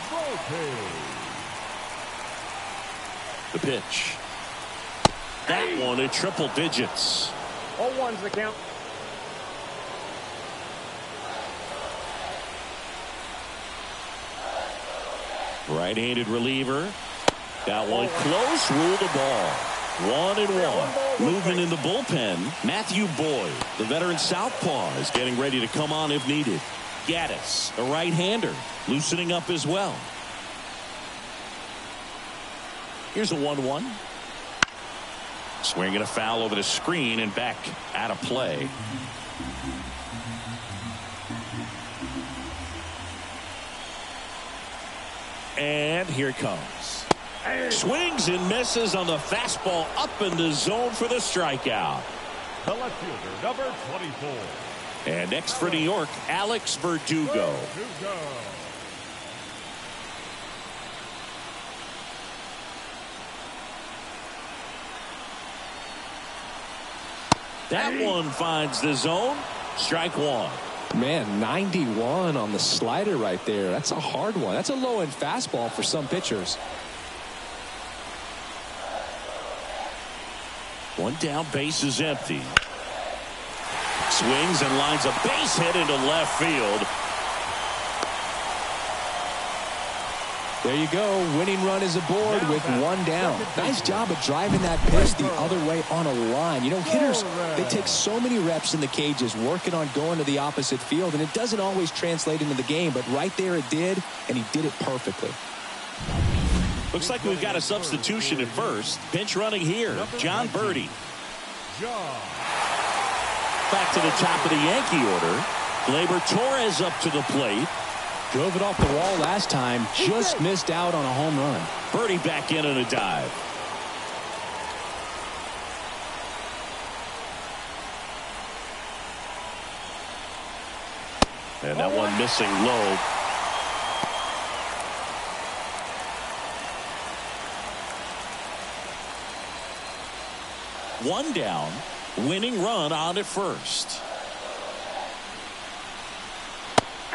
Volpe. The pitch. That one at triple digits. 0-1's the count. Right-handed reliever. That one close. Ruled the ball. 1-1. Movement in the bullpen. Matthew Boyd, the veteran southpaw, is getting ready to come on if needed. Gaddis, a right-hander, loosening up as well. Here's a 1-1. Swinging a foul over the screen and back out of play. And here it comes. Swings and misses on the fastball up in the zone for the strikeout. The left fielder, number 24. And next for New York, Alex Verdugo. That one finds the zone. Strike one. Man, 91 on the slider right there. That's a hard one. That's a low-end fastball for some pitchers. One down, base is empty. Swings and lines a base hit into left field. There you go. Winning run is aboard with one down. Nice job of driving that pitch the other way on a line. You know, hitters, they take so many reps in the cages working on going to the opposite field, and it doesn't always translate into the game, but right there it did, and he did it perfectly. Looks like we've got a substitution at first. Pinch running here, John Birdie. Back to the top of the Yankee order. Gleyber Torres up to the plate. Drove it off the wall last time, just missed out on a home run. Birdie back in on a dive. And that one missing low. one down. Winning run on at first.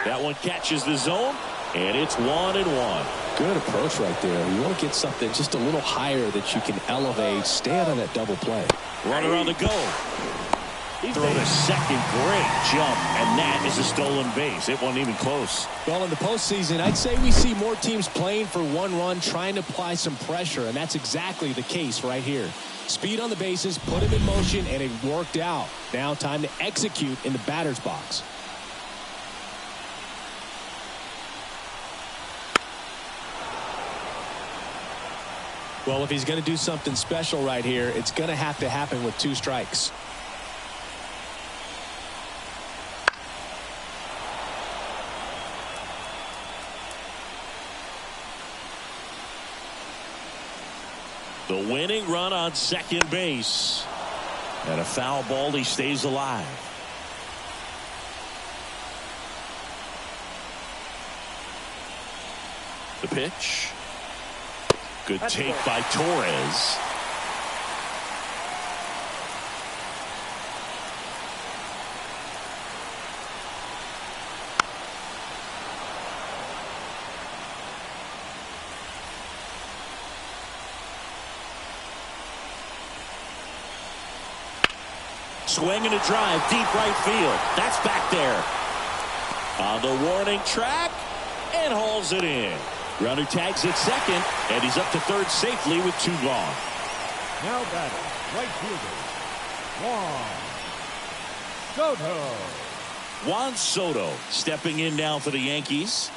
That one catches the zone, and it's 1-1. Good approach right there. You want to get something just a little higher that you can elevate. Stay out of that double play. Runner on the go. Throw to second. Great jump, and that is a stolen base. It wasn't even close. Well, in the postseason, I'd say we see more teams playing for one run, trying to apply some pressure, and that's exactly the case right here. Speed on the bases, put him in motion, and it worked out. Now time to execute in the batter's box. Well, if he's going to do something special right here, it's going to have to happen with 2 strikes. The winning run on second base. And a foul ball, he stays alive. The pitch. Good take by Torres. Swing and a drive, deep right field. That's back there. On the warning track, and hauls it in. Runner tags at second, and he's up to third safely with 2 gone. Now batting, right fielder, Juan Soto stepping in now for the Yankees.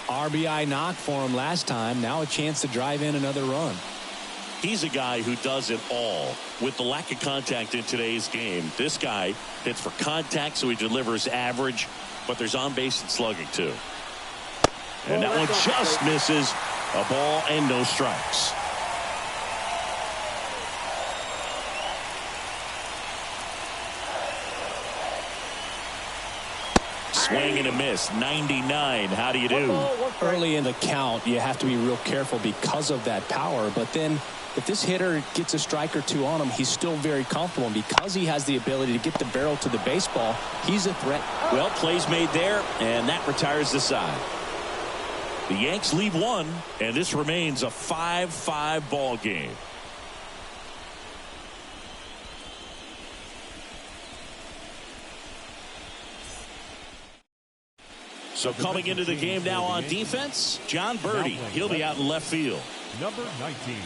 RBI knock for him last time. Now a chance to drive in another run. He's a guy who does it all. With the lack of contact in today's game, this guy hits for contact, so he delivers average, but there's on base and slugging too. And that one just misses. A ball and no strikes. Swing and a miss. 99. How do you do? Early in the count, you have to be real careful because of that power. But then if this hitter gets a strike or 2 on him, he's still very comfortable. And because he has the ability to get the barrel to the baseball, he's a threat. Well, plays made there, and that retires the side. The Yanks lead 1, and this remains a 5-5 ball game. So coming into the game now on defense, John Birdie. He'll be out in left field. Number 19.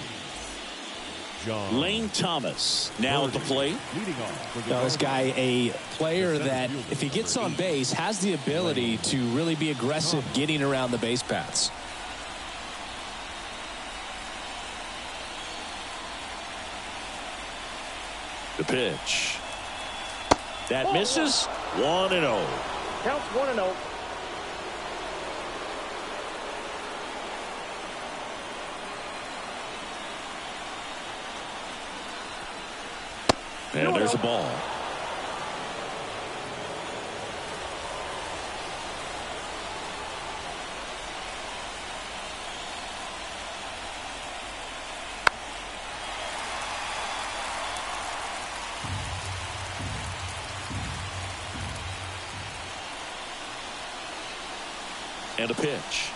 Lane Thomas now at the plate. Now this guy, a player that if he gets on base has the ability to really be aggressive getting around the base paths. The pitch. That misses. 1-0. Counts 1-0. And there's a ball. And a pitch.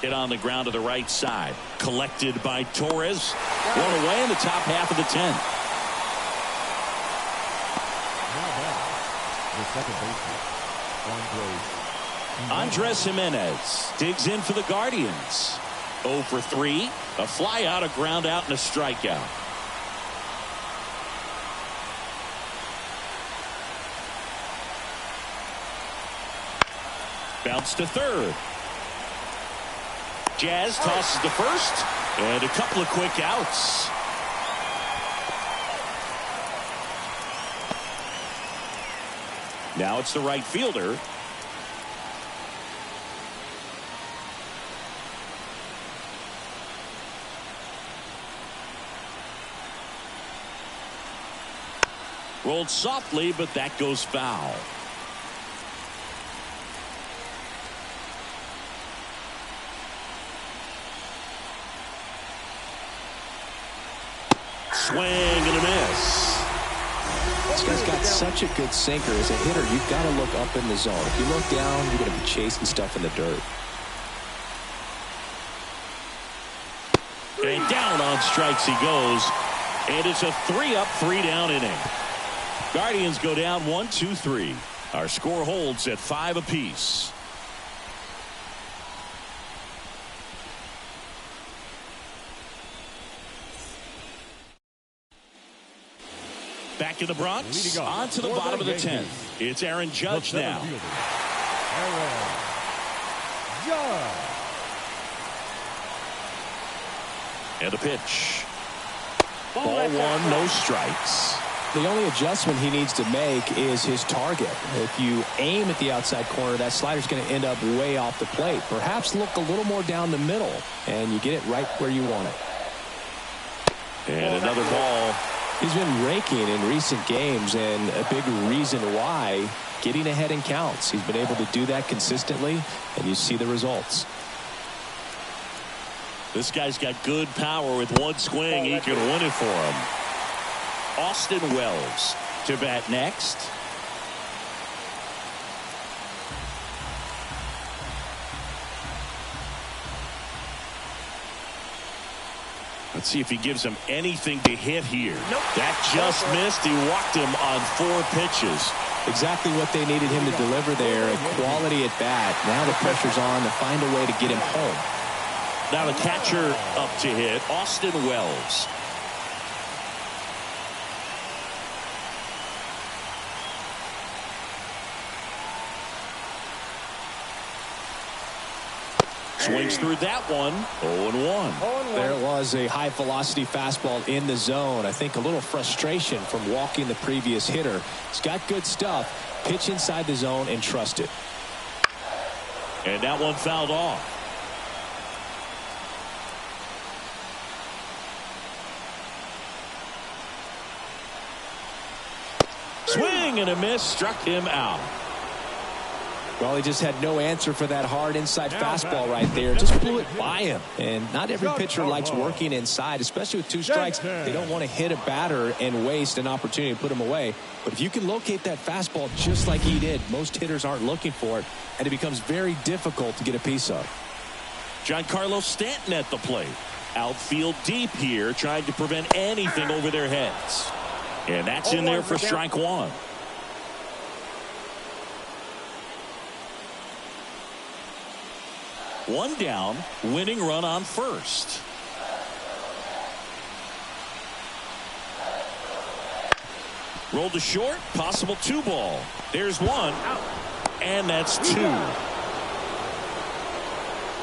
Hit on the ground to the right side. Collected by Torres. One away in the top half of the 10th. The second baseman, Andres Jimenez digs in for the Guardians. 0 for 3. A fly out, a ground out, and a strikeout. Bounce to third. Jazz tosses to first, and a couple of quick outs. Now it's the right fielder. Rolled softly, but that goes foul. swing and a miss. This guy's got such a good sinker. As a hitter, you've got to look up in the zone. If you look down, you're going to be chasing stuff in the dirt. And down on strikes he goes. And it's a 3-up, 3-down inning. Guardians go down 1-2-3. Our score holds at 5 apiece. Back in the Bronx, on to the bottom of the 10th. It's Aaron Judge now. Aaron Judge. And a pitch. Ball 1, no strikes. The only adjustment he needs to make is his target. If you aim at the outside corner, that slider's going to end up way off the plate. Perhaps look a little more down the middle, and you get it right where you want it. And another ball. He's been raking in recent games, and a big reason why, getting ahead in counts. He's been able to do that consistently, and you see the results. This guy's got good power. With one swing, he can win it for him. Austin Wells to bat next. Let's see if he gives him anything to hit here. Nope. That just missed. He walked him on 4 pitches. Exactly what they needed him to deliver there. A quality at bat. Now the pressure's on to find a way to get him home. Now the catcher up to hit, Austin Wells. Swings through that one. 0-1. There was a high velocity fastball in the zone. I think a little frustration from walking the previous hitter. He's got good stuff. Pitch inside the zone and trust it. And that one fouled off. Swing and a miss, struck him out. Well, he just had no answer for that hard inside fastball right there. Just blew it by him. And not every pitcher likes working inside, especially with 2 strikes. They don't want to hit a batter and waste an opportunity to put him away. But if you can locate that fastball just like he did, most hitters aren't looking for it, and it becomes very difficult to get a piece of. Giancarlo Stanton at the plate. Outfield deep here, trying to prevent anything over their heads. And that's in there for strike 1. One down, winning run on first. Rolled to short, possible 2 ball. There's 1, and that's 2.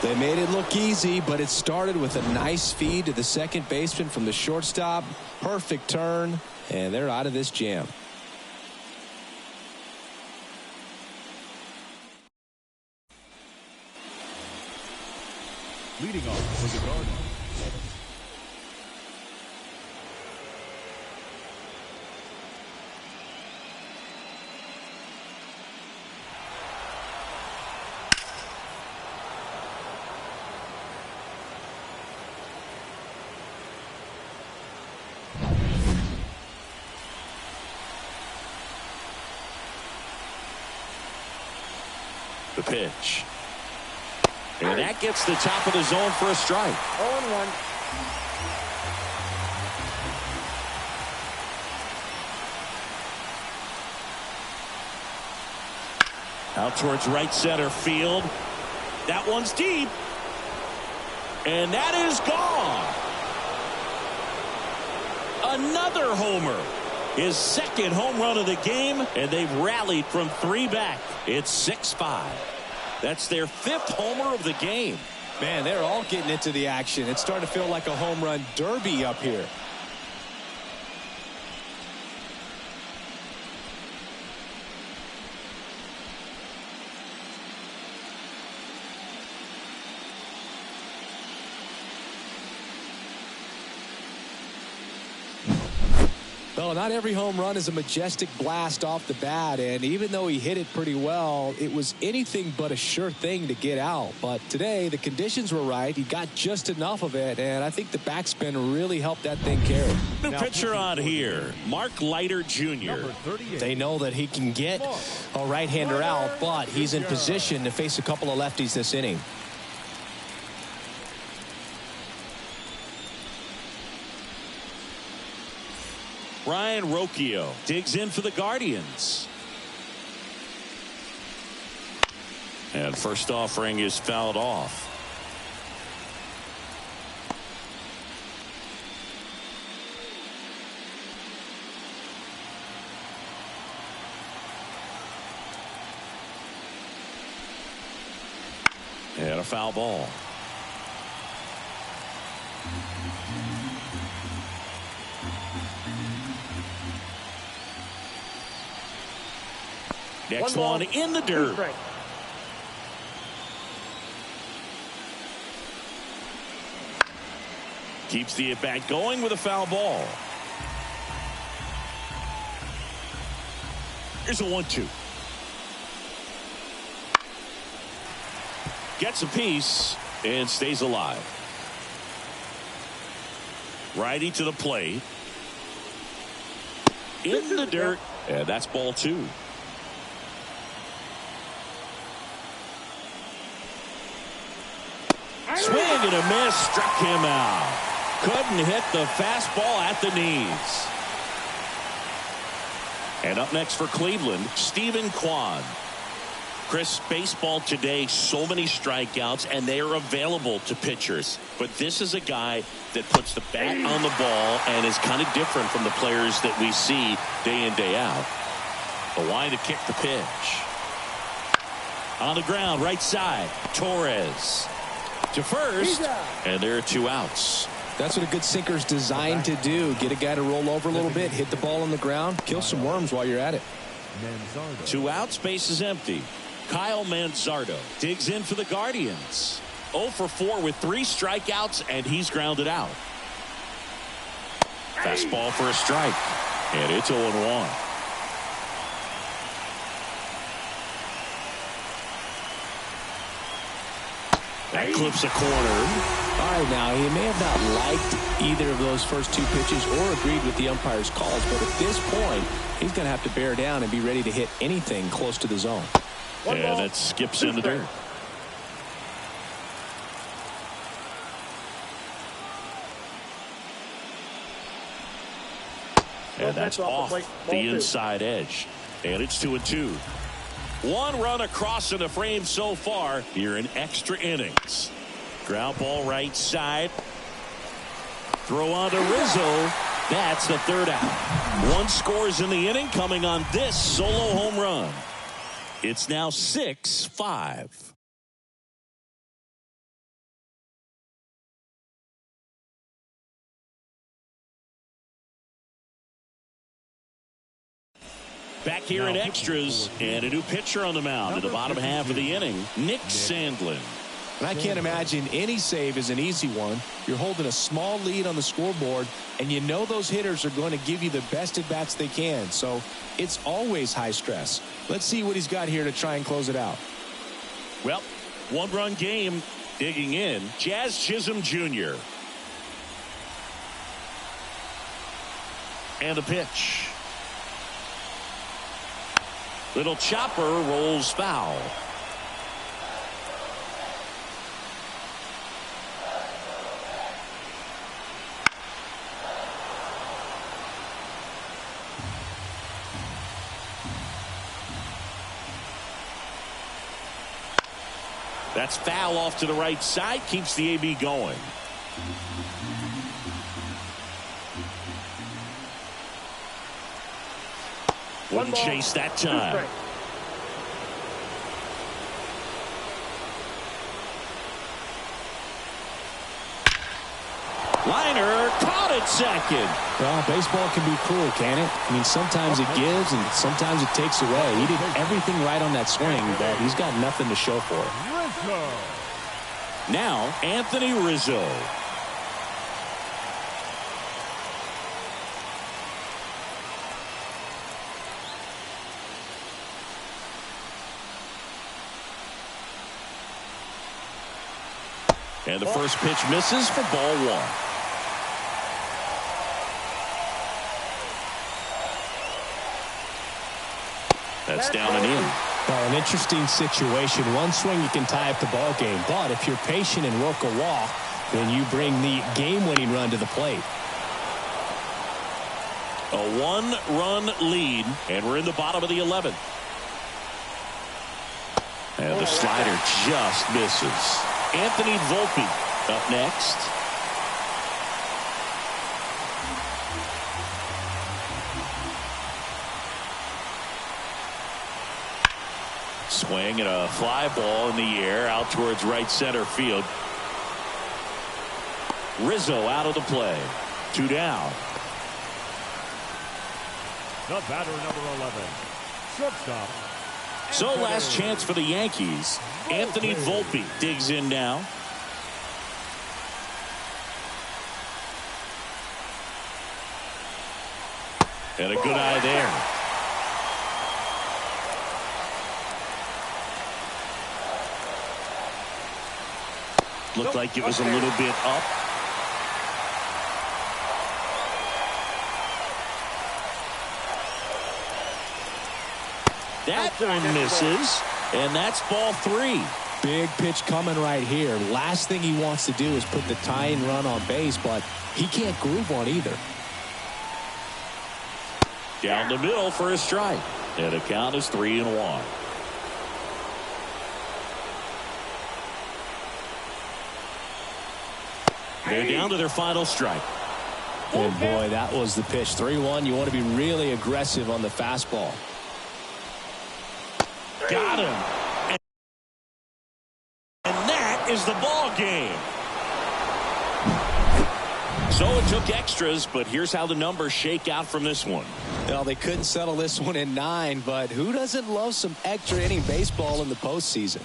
They made it look easy, but it started with a nice feed to the second baseman from the shortstop. Perfect turn, and they're out of this jam. Leading off for the Guardians. The pitch. And that gets the top of the zone for a strike. 0-1. Out towards right center field. That one's deep. And that is gone. Another homer. His second home run of the game, and they've rallied from 3 back. It's 6-5. That's their 5th homer of the game. Man, they're all getting into the action. It's starting to feel like a home run derby up here. Well, not every home run is a majestic blast off the bat, and even though he hit it pretty well, it was anything but a sure thing to get out. But today, the conditions were right. He got just enough of it, and I think the backspin really helped that thing carry. New pitcher on here, Mark Leiter Jr. They know that he can get a right-hander out, but he's in position to face a couple of lefties this inning. Ryan Rocchio digs in for the Guardians. And first offering is fouled off. And a foul ball. Next one in the dirt. Keeps the at-bat going with a foul ball. Here's a 1-2. Gets a piece and stays alive. Righty to the plate. In the dirt. And that's ball 2. Swing and a miss, struck him out. Couldn't hit the fastball at the knees. And up next for Cleveland, Stephen Kwan. Chris, baseball today, so many strikeouts, and they are available to pitchers. But this is a guy that puts the bat on the ball and is kind of different from the players that we see day in, day out. The line to kick the pitch. On the ground, right side, Torres to first, and there are 2 outs. That's what a good sinker's designed to do. Get a guy to roll over a little bit, hit the ball on the ground, kill some worms while you're at it. 2 outs, base is empty. Kyle Manzardo digs in for the Guardians. 0 for 4 with 3 strikeouts, and he's grounded out. Fastball for a strike, and it's 0-1. That clips a corner. All right, now, he may have not liked either of those first 2 pitches or agreed with the umpire's calls, but at this point, he's going to have to bear down and be ready to hit anything close to the zone. And that skips in the dirt. And that's off the inside edge. And it's 2-2. 1 run across in the frame so far here in extra innings. Ground ball right side. Throw on to Rizzo. That's the 3rd out. 1 scores in the inning coming on this solo home run. It's now 6-5. Back here in extras, and a new pitcher on the mound in the bottom half of the inning, Nick Sandlin. And I can't imagine any save is an easy one. You're holding a small lead on the scoreboard, and you know those hitters are going to give you the best at-bats they can. So it's always high stress. Let's see what he's got here to try and close it out. Well, 1-run game, digging in, Jazz Chisholm Jr. And the pitch. Little chopper rolls foul. That's foul off to the right side, keeps the AB going. Wouldn't chase that time. Liner caught at second. Well, baseball can be cruel, can it? I mean, sometimes it gives and sometimes it takes away. He did everything right on that swing, but he's got nothing to show for it. Now, Anthony Rizzo. And the first pitch misses for ball one. That's down and in. Well, an interesting situation. One swing you can tie up the ball game, but if you're patient and work a walk, then you bring the game-winning run to the plate. A one-run lead, and we're in the bottom of the 11th. And the slider just misses. Anthony Volpe up next. Swing and a fly ball in the air out towards right center field. Rizzo out of the play. 2 down. The batter, number 11, shortstop. So last chance for the Yankees. Anthony Volpe digs in now. And a good eye there. Looked like it was a little bit up. That one misses, and that's ball 3. Big pitch coming right here. Last thing he wants to do is put the tying run on base, but he can't groove one either. Down the middle for a strike. And the count is 3-1. They're down to their final strike. And boy, that was the pitch. 3-1. You want to be really aggressive on the fastball. Got him. And that is the ball game. So it took extras, but here's how the numbers shake out from this one. Well, they couldn't settle this one in 9, but who doesn't love some extra inning baseball in the postseason?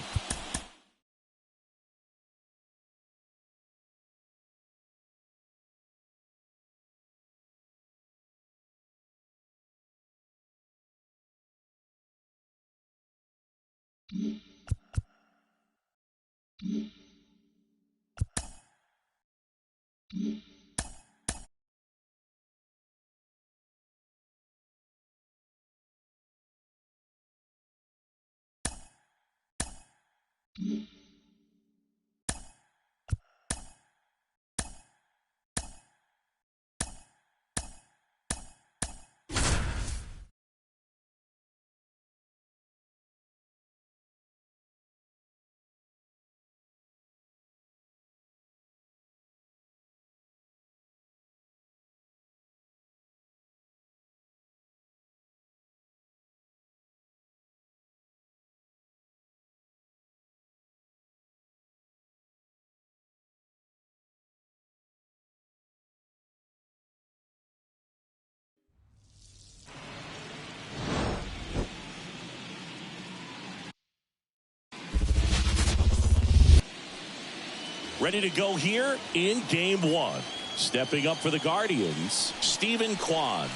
Ready to go here in game 1. Stepping up for the Guardians, Stephen Kwan.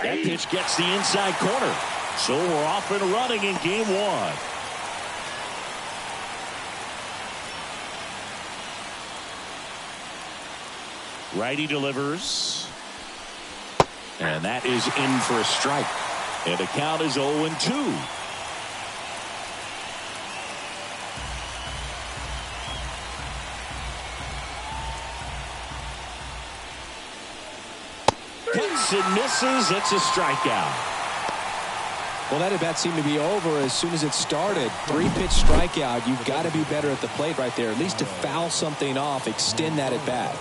That pitch gets the inside corner. So we're off and running in game 1. Righty delivers. And that is in for a strike. And the count is 0-2. Cuts and misses. It's a strikeout. Well, that at bat seemed to be over as soon as it started. 3-pitch strikeout. You've got to be better at the plate right there, at least to foul something off, extend that at bat.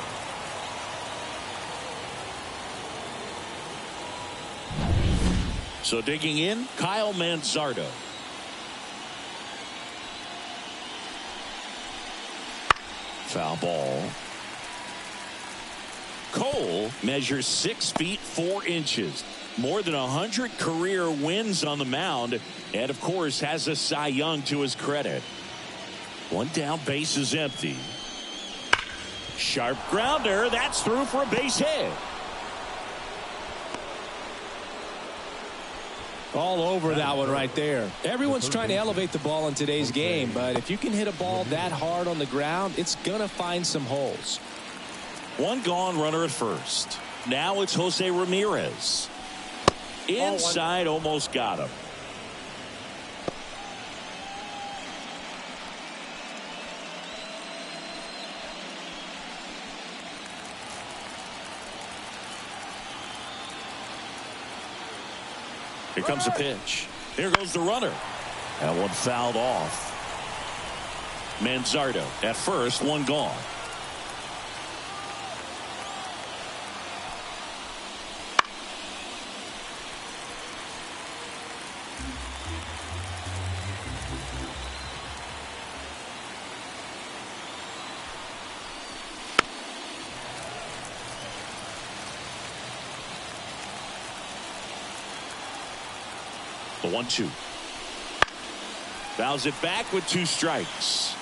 So digging in, Kyle Manzardo. Foul ball. Cole measures 6 feet 4 inches. More than 100 career wins on the mound. And, of course, has a Cy Young to his credit. One down, base is empty. Sharp grounder. That's through for a base hit. All over that one right there. Everyone's trying to elevate the ball in today's game, but if you can hit a ball that hard on the ground, it's going to find some holes. One gone, runner at first. Now it's Jose Ramirez. Inside, almost got him. Here comes a pitch. Here goes the runner. That one fouled off. Manzardo at first, one gone. The 1-2. Fouls it back with 2 strikes.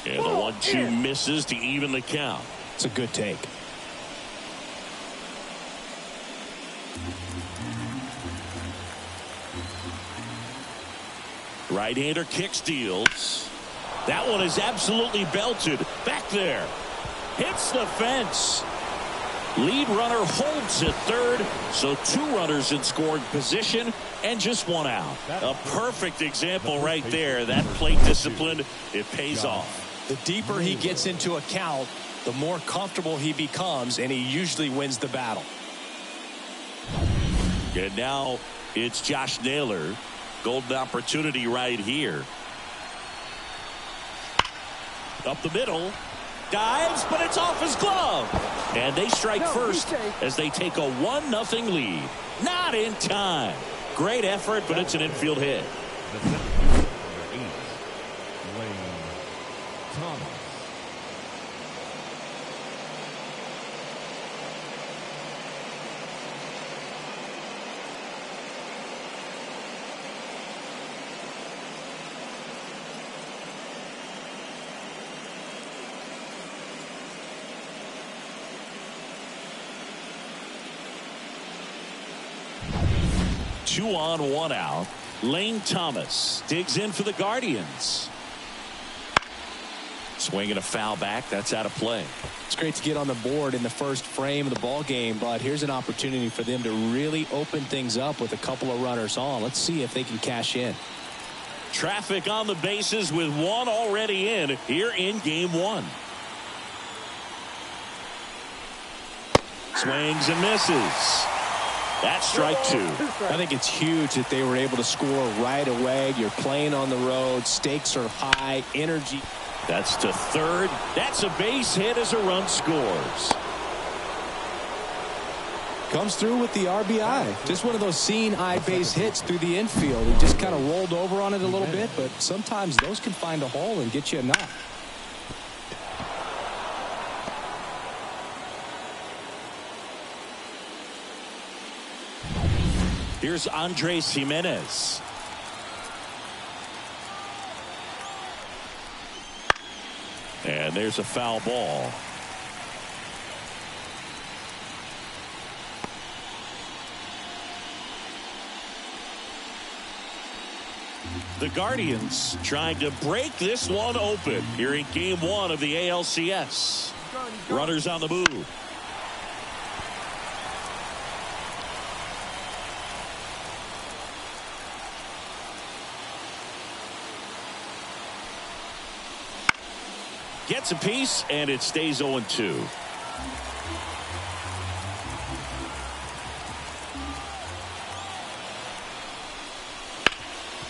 And the 1-2 misses to even the count. It's a good take. Right-hander kicks, deals. That one is absolutely belted. Back there. Hits the fence. Lead runner holds at third, so 2 runners in scoring position and just 1 out. A perfect example right there. That plate discipline, it pays off. The deeper he gets into a count, the more comfortable he becomes, and he usually wins the battle. And now it's Josh Naylor. Golden opportunity right here. Up the middle. Dives, but it's off his glove. And they strike first as they take a 1-0 lead. Not in time. Great effort, but it's an infield hit. The center fielder, number 8, Lane Thomas. Two on, 1 out. Lane Thomas digs in for the Guardians. Swinging a foul back. That's out of play. It's great to get on the board in the first frame of the ball game, but here's an opportunity for them to really open things up with a couple of runners on. Let's see if they can cash in. Traffic on the bases with 1 already in here in game 1. Swings and misses. That's strike 2. I think it's huge that they were able to score right away. You're playing on the road. Stakes are high. Energy. That's to third. That's a base hit as a run scores. Comes through with the RBI. Just one of those seeing eye base hits through the infield. He just kind of rolled over on it a little bit, but sometimes those can find a hole and get you a knock. Here's Andres Jimenez. And there's a foul ball. The Guardians trying to break this one open here in game 1 of the ALCS. Runners on the move. Gets a piece, and it stays 0-2.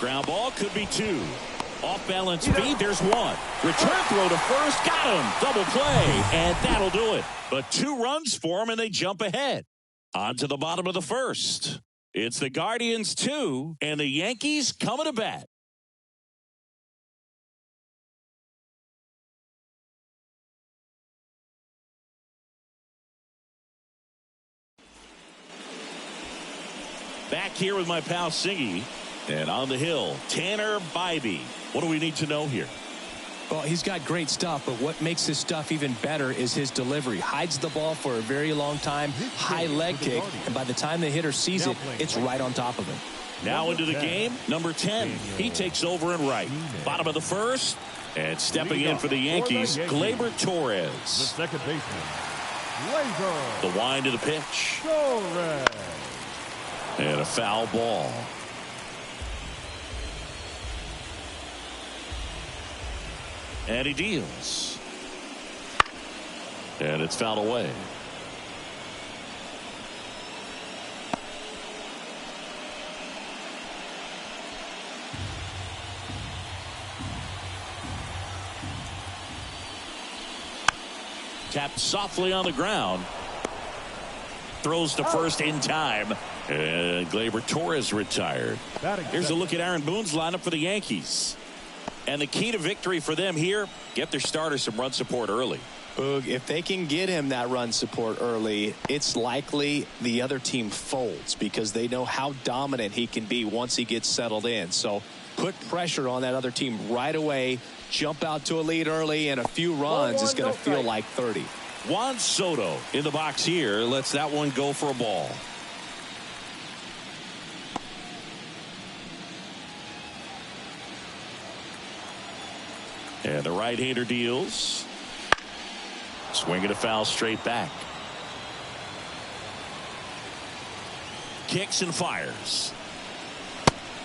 Ground ball could be 2. Off balance feed, there's 1. Return throw to first, got him. Double play, and that'll do it. But 2 runs for him, and they jump ahead. On to the bottom of the first. It's the Guardians 2, and the Yankees coming to bat. Back here with my pal Siggy. And on the hill, Tanner Bybee. What do we need to know here? Well, he's got great stuff, but what makes his stuff even better is his delivery. Hides the ball for a very long time, high leg kick, and by the time the hitter sees it, it's right on top of him. Now into the game, number 10. He takes over in right. Bottom of the first, and stepping in for the Yankees, Gleyber Torres. The second baseman, Gleyber. The wind of the pitch. Torres. And a foul ball. And he deals. And it's fouled away. Tapped softly on the ground. Throws to first in time. And Gleyber Torres retired. Here's a look at Aaron Boone's lineup for the Yankees. And the key to victory for them here, get their starter some run support early. Boog, if they can get him that run support early, it's likely the other team folds because they know how dominant he can be once he gets settled in. So put pressure on that other team right away, jump out to a lead early, and a few runs is going to feel like 30. Juan Soto in the box here lets that one go for a ball. And the right-hander deals. Swinging a foul straight back. Kicks and fires.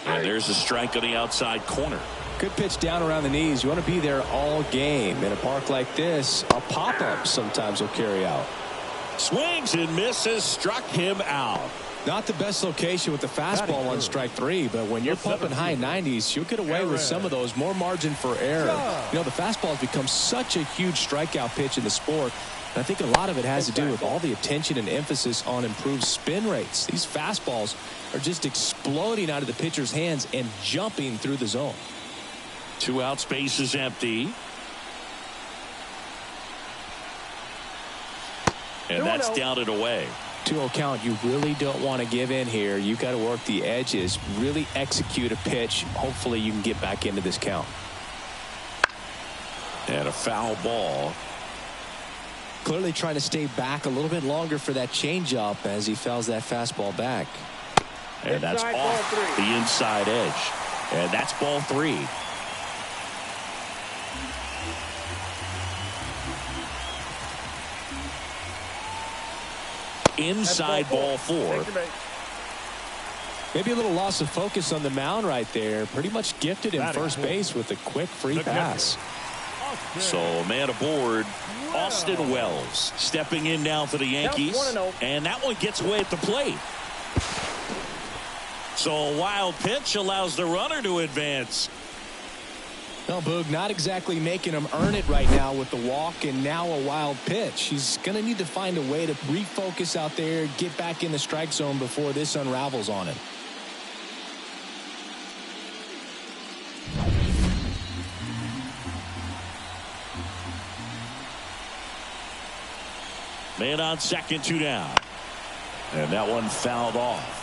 And there's a strike on the outside corner. Good pitch down around the knees. You want to be there all game. In a park like this, a pop-up sometimes will carry out. Swings and misses. Struck him out. Not the best location with the fastball on strike 3, but when you're pumping high 90s, you'll get away with some of those. More margin for error. You know, the fastball has become such a huge strikeout pitch in the sport. And I think a lot of it has to do with all the attention and emphasis on improved spin rates. These fastballs are just exploding out of the pitcher's hands and jumping through the zone. 2 outs, base is empty. And that's down and away. 2-0 count. You really don't want to give in here. You got to work the edges, really execute a pitch. Hopefully you can get back into this count. And a foul ball. Clearly trying to stay back a little bit longer for that changeup as he fouls that fastball back. And that's off the inside edge. And that's ball 3. Inside ball 4. Maybe a little loss of focus on the mound right there. Pretty much gifted him first base with a quick free pass. So man aboard, Austin Wells stepping in now for the Yankees. And that one gets away at the plate. So a wild pitch allows the runner to advance. No, Boog, not exactly making him earn it right now with the walk and now a wild pitch. He's going to need to find a way to refocus out there, get back in the strike zone before this unravels on him. Man on second, 2 down. And that one fouled off.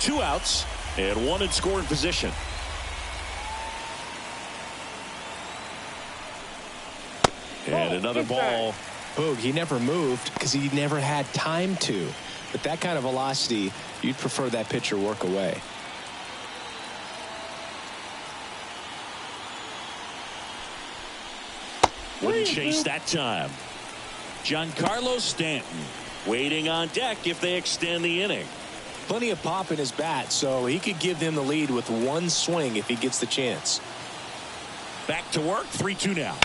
Two outs and one in scoring position. And another ball. Boog, he never moved because he never had time to. With that kind of velocity, you'd prefer that pitcher work away. Wouldn't chase that time. Giancarlo Stanton waiting on deck if they extend the inning. Plenty of pop in his bat, so he could give them the lead with one swing if he gets the chance. Back to work, 3-2 now.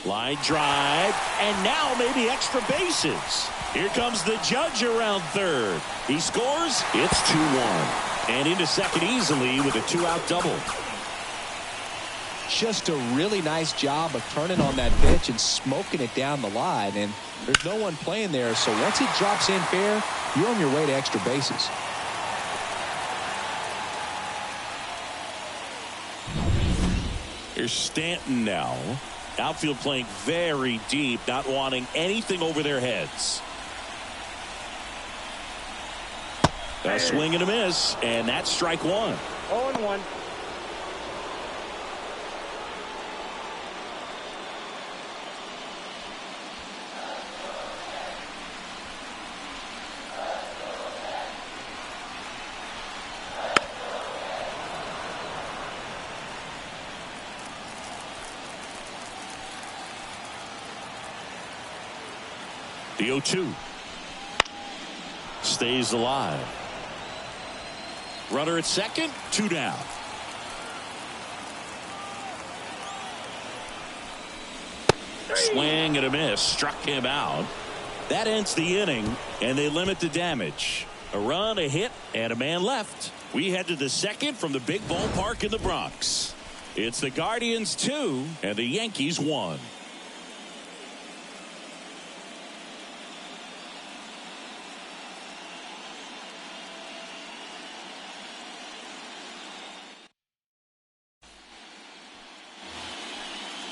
Line drive, and now maybe extra bases. Here comes the judge around third. He scores, it's 2-1. And into second easily with a 2-out double. Just a really nice job of turning on that pitch and smoking it down the line. And there's no one playing there, so once it drops in fair, you're on your way to extra bases. Here's Stanton now. Outfield playing very deep, not wanting anything over their heads. A swing and a miss, and that's strike one. 0-1. The 0-2 stays alive. Runner at second, 2 down. Swing and a miss, struck him out. That ends the inning, and they limit the damage. A run, a hit, and a man left. We head to the second from the big ballpark in the Bronx. It's the Guardians 2 and the Yankees 1.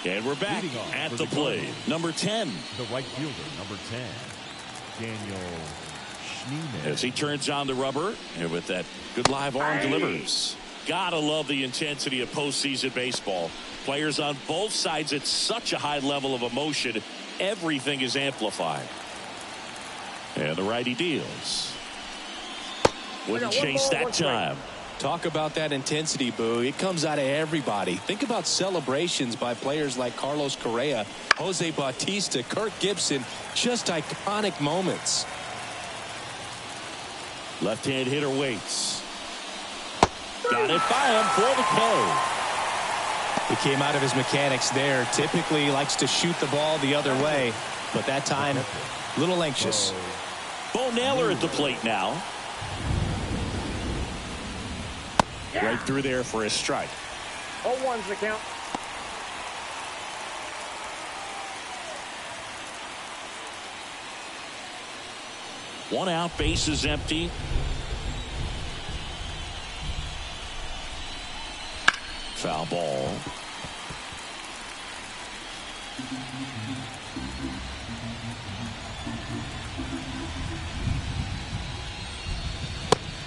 And we're back at the plate. Number 10. The right fielder, number 10, Daniel Schneemann. As he turns on the rubber, and with that good live arm delivers. Gotta love the intensity of postseason baseball. Players on both sides at such a high level of emotion. Everything is amplified. And the righty deals. Wouldn't chase that time. Talk about that intensity, Boo. It comes out of everybody. Think about celebrations by players like Carlos Correa, Jose Bautista, Kirk Gibson. Just iconic moments. Left-hand hitter waits. Got it by him for the K. He came out of his mechanics there. Typically likes to shoot the ball the other way, but that time a little anxious. Bo Naylor at the plate now. Right through there for a strike. 0-1's the count. One out, base is empty. Foul ball.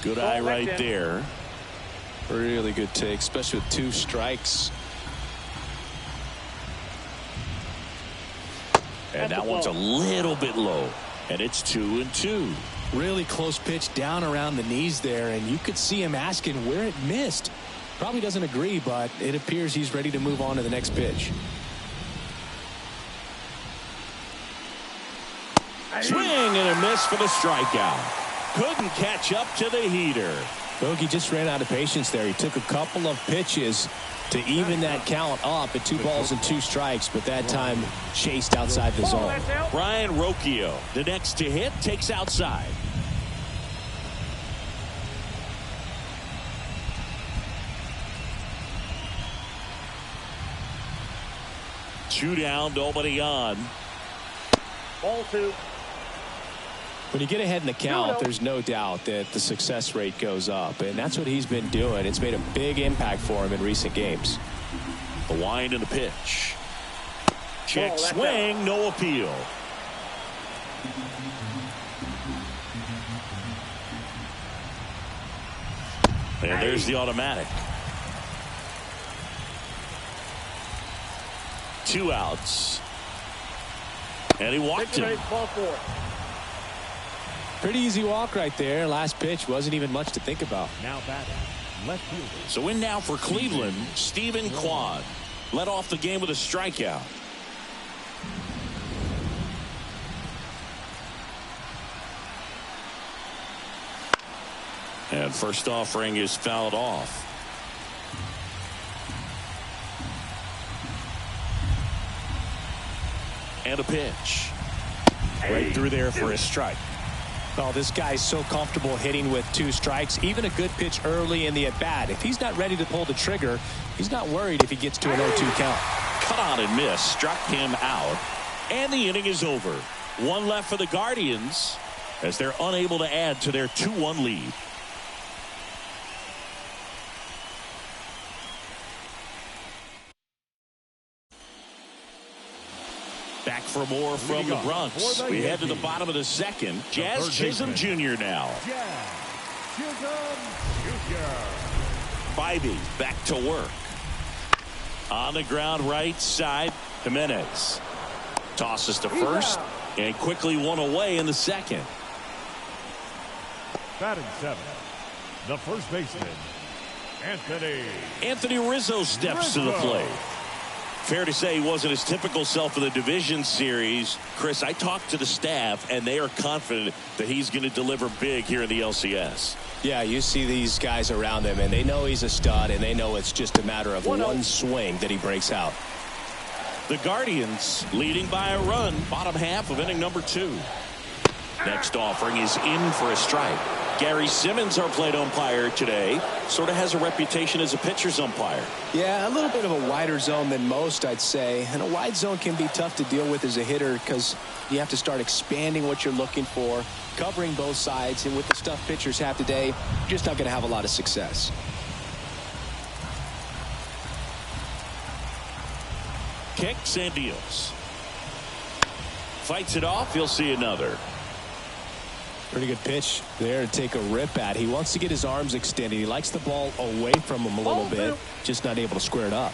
Good eye right there. Really good take, especially with 2 strikes. And that one's a little bit low. And it's 2-2. Really close pitch down around the knees there, and you could see him asking where it missed. Probably doesn't agree, but it appears he's ready to move on to the next pitch. Swing and a miss for the strikeout. Couldn't catch up to the heater. Bogey just ran out of patience there. He took a couple of pitches to even that count up at 2 balls and 2 strikes, but that time chased outside the zone. Brian Rocchio, the next to hit, takes outside. Two down, nobody on. Ball 2. When you get ahead in the count, there's no doubt that the success rate goes up, and that's what he's been doing. It's made a big impact for him in recent games. The wind and the pitch. Check swing, no appeal. And there's the automatic. 2 outs. And he walked him. Ball 4. Pretty easy walk right there. Last pitch wasn't even much to think about. Now batting, left fielder. So in now for Cleveland, Stephen Kwan. Led off the game with a strikeout. And first offering is fouled off. And a pitch. Right through there for a strike. Well, this guy's so comfortable hitting with 2 strikes. Even a good pitch early in the at-bat. If he's not ready to pull the trigger, he's not worried if he gets to an 0-2 count. Cut on and miss. Struck him out. And the inning is over. 1 left for the Guardians as they're unable to add to their 2-1 lead. Back for more from the Bronx. We head to the bottom of the second. Jazz Chisholm Jr. now. Jazz Chisholm Jr. Bybee back to work. On the ground right side, Jimenez tosses to first and quickly one away in the second. Batting seventh, the first baseman, Anthony Rizzo steps to the plate. Fair to say he wasn't his typical self in the division series. Chris, I talked to the staff, and they are confident that he's going to deliver big here in the LCS. Yeah, you see these guys around him, and they know he's a stud, and they know it's just a matter of one swing that he breaks out. The Guardians leading by a run, bottom half of inning number 2. Next offering is in for a strike. Gary Simmons, our plate umpire today, sort of has a reputation as a pitcher's umpire. Yeah, a little bit of a wider zone than most, I'd say. And a wide zone can be tough to deal with as a hitter because you have to start expanding what you're looking for, covering both sides. And with the stuff pitchers have today, you're just not going to have a lot of success. Kicks and deals. Fights it off. He'll see another. Pretty good pitch there to take a rip at. He wants to get his arms extended. He likes the ball away from him a little bit, just not able to square it up.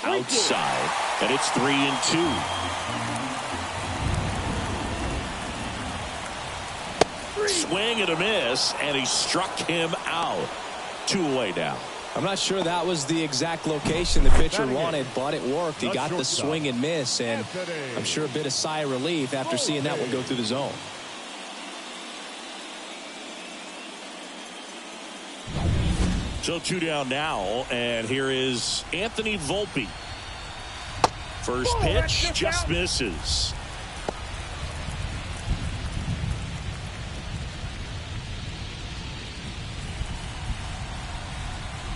Outside, and it's 3-2. Swing and a miss, and he struck him out. 2 away now. I'm not sure that was the exact location the pitcher wanted, but it worked. He got the swing and miss, and I'm sure a bit of sigh of relief after seeing that one go through the zone. So 2 down now, and here is Anthony Volpe. First pitch just misses.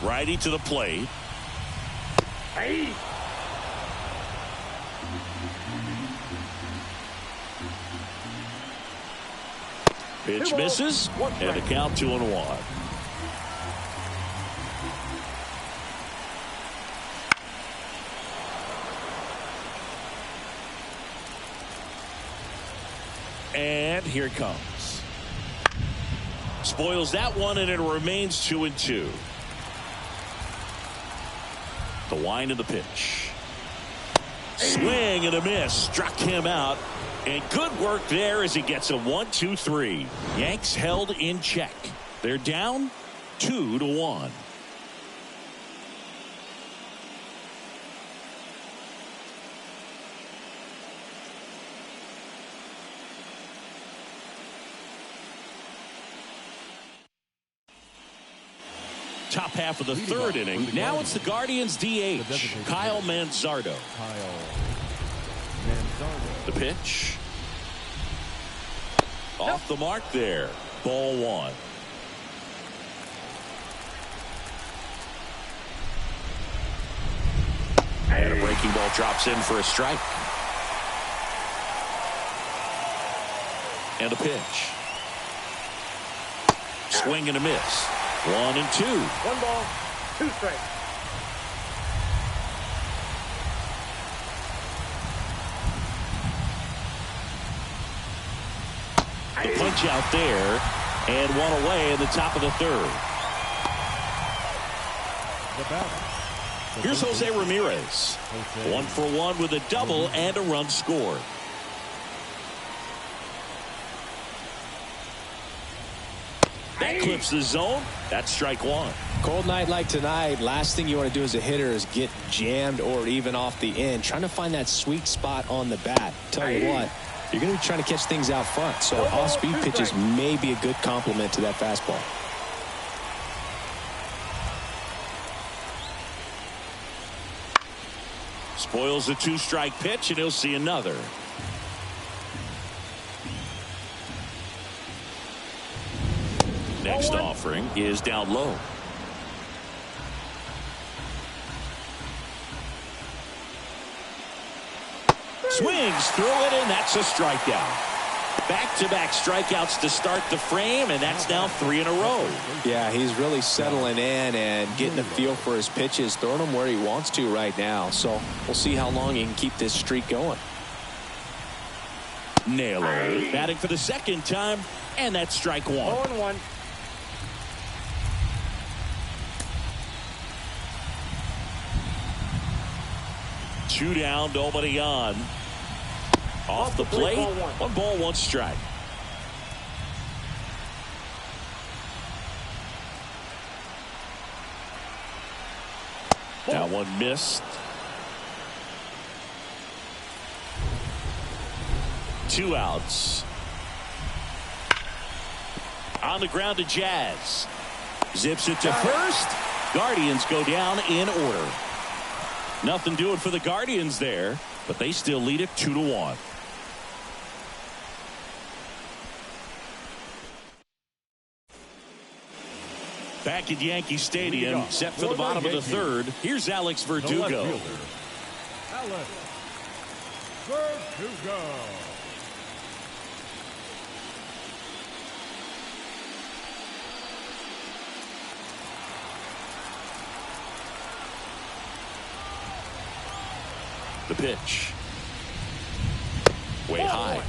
Righty to the plate. Hey. Pitch misses, and the count 2-1. And here it comes. Spoils that one, and it remains 2-2. The wind of the pitch. Swing and a miss. Struck him out. And good work there as he gets a 1-2-3. Yanks held in check. They're down 2-1. Top half of the third inning. Now it's the Guardians DH, Kyle Manzardo. The pitch. Off the mark there. Ball 1. And a breaking ball drops in for a strike. And a pitch. Swing and a miss. 1-2. 1 ball, 2 strikes. The punch out there, and 1 away in the top of the third. Here's Jose Ramirez. 1 for 1 with a double and a run scored. That clips the zone. That's strike 1. Cold night like tonight, last thing you want to do as a hitter is get jammed or even off the end. Trying to find that sweet spot on the bat. Tell you what, you're going to be trying to catch things out front. So off-speed pitches may be a good complement to that fastball. Spoils the 2-strike pitch, and he'll see another. Next offering is down low. Swings through it, and that's a strikeout. Back-to-back strikeouts to start the frame, and that's now 3 in a row. Yeah, he's really settling in and getting a feel for his pitches, throwing them where he wants to right now. So we'll see how long he can keep this streak going. Naylor batting for the second time, and that's strike 1. 0-1. Two down, nobody on. Off the plate, 1 ball, 1 strike. That one missed. 2 outs. On the ground to Jazz. Zips it to first. Guardians go down in order. Nothing doing for the Guardians there, but they still lead it 2-1. Back at Yankee Stadium, set for the bottom of the third. Here's Alex Verdugo. Alex Verdugo. The pitch. Way high.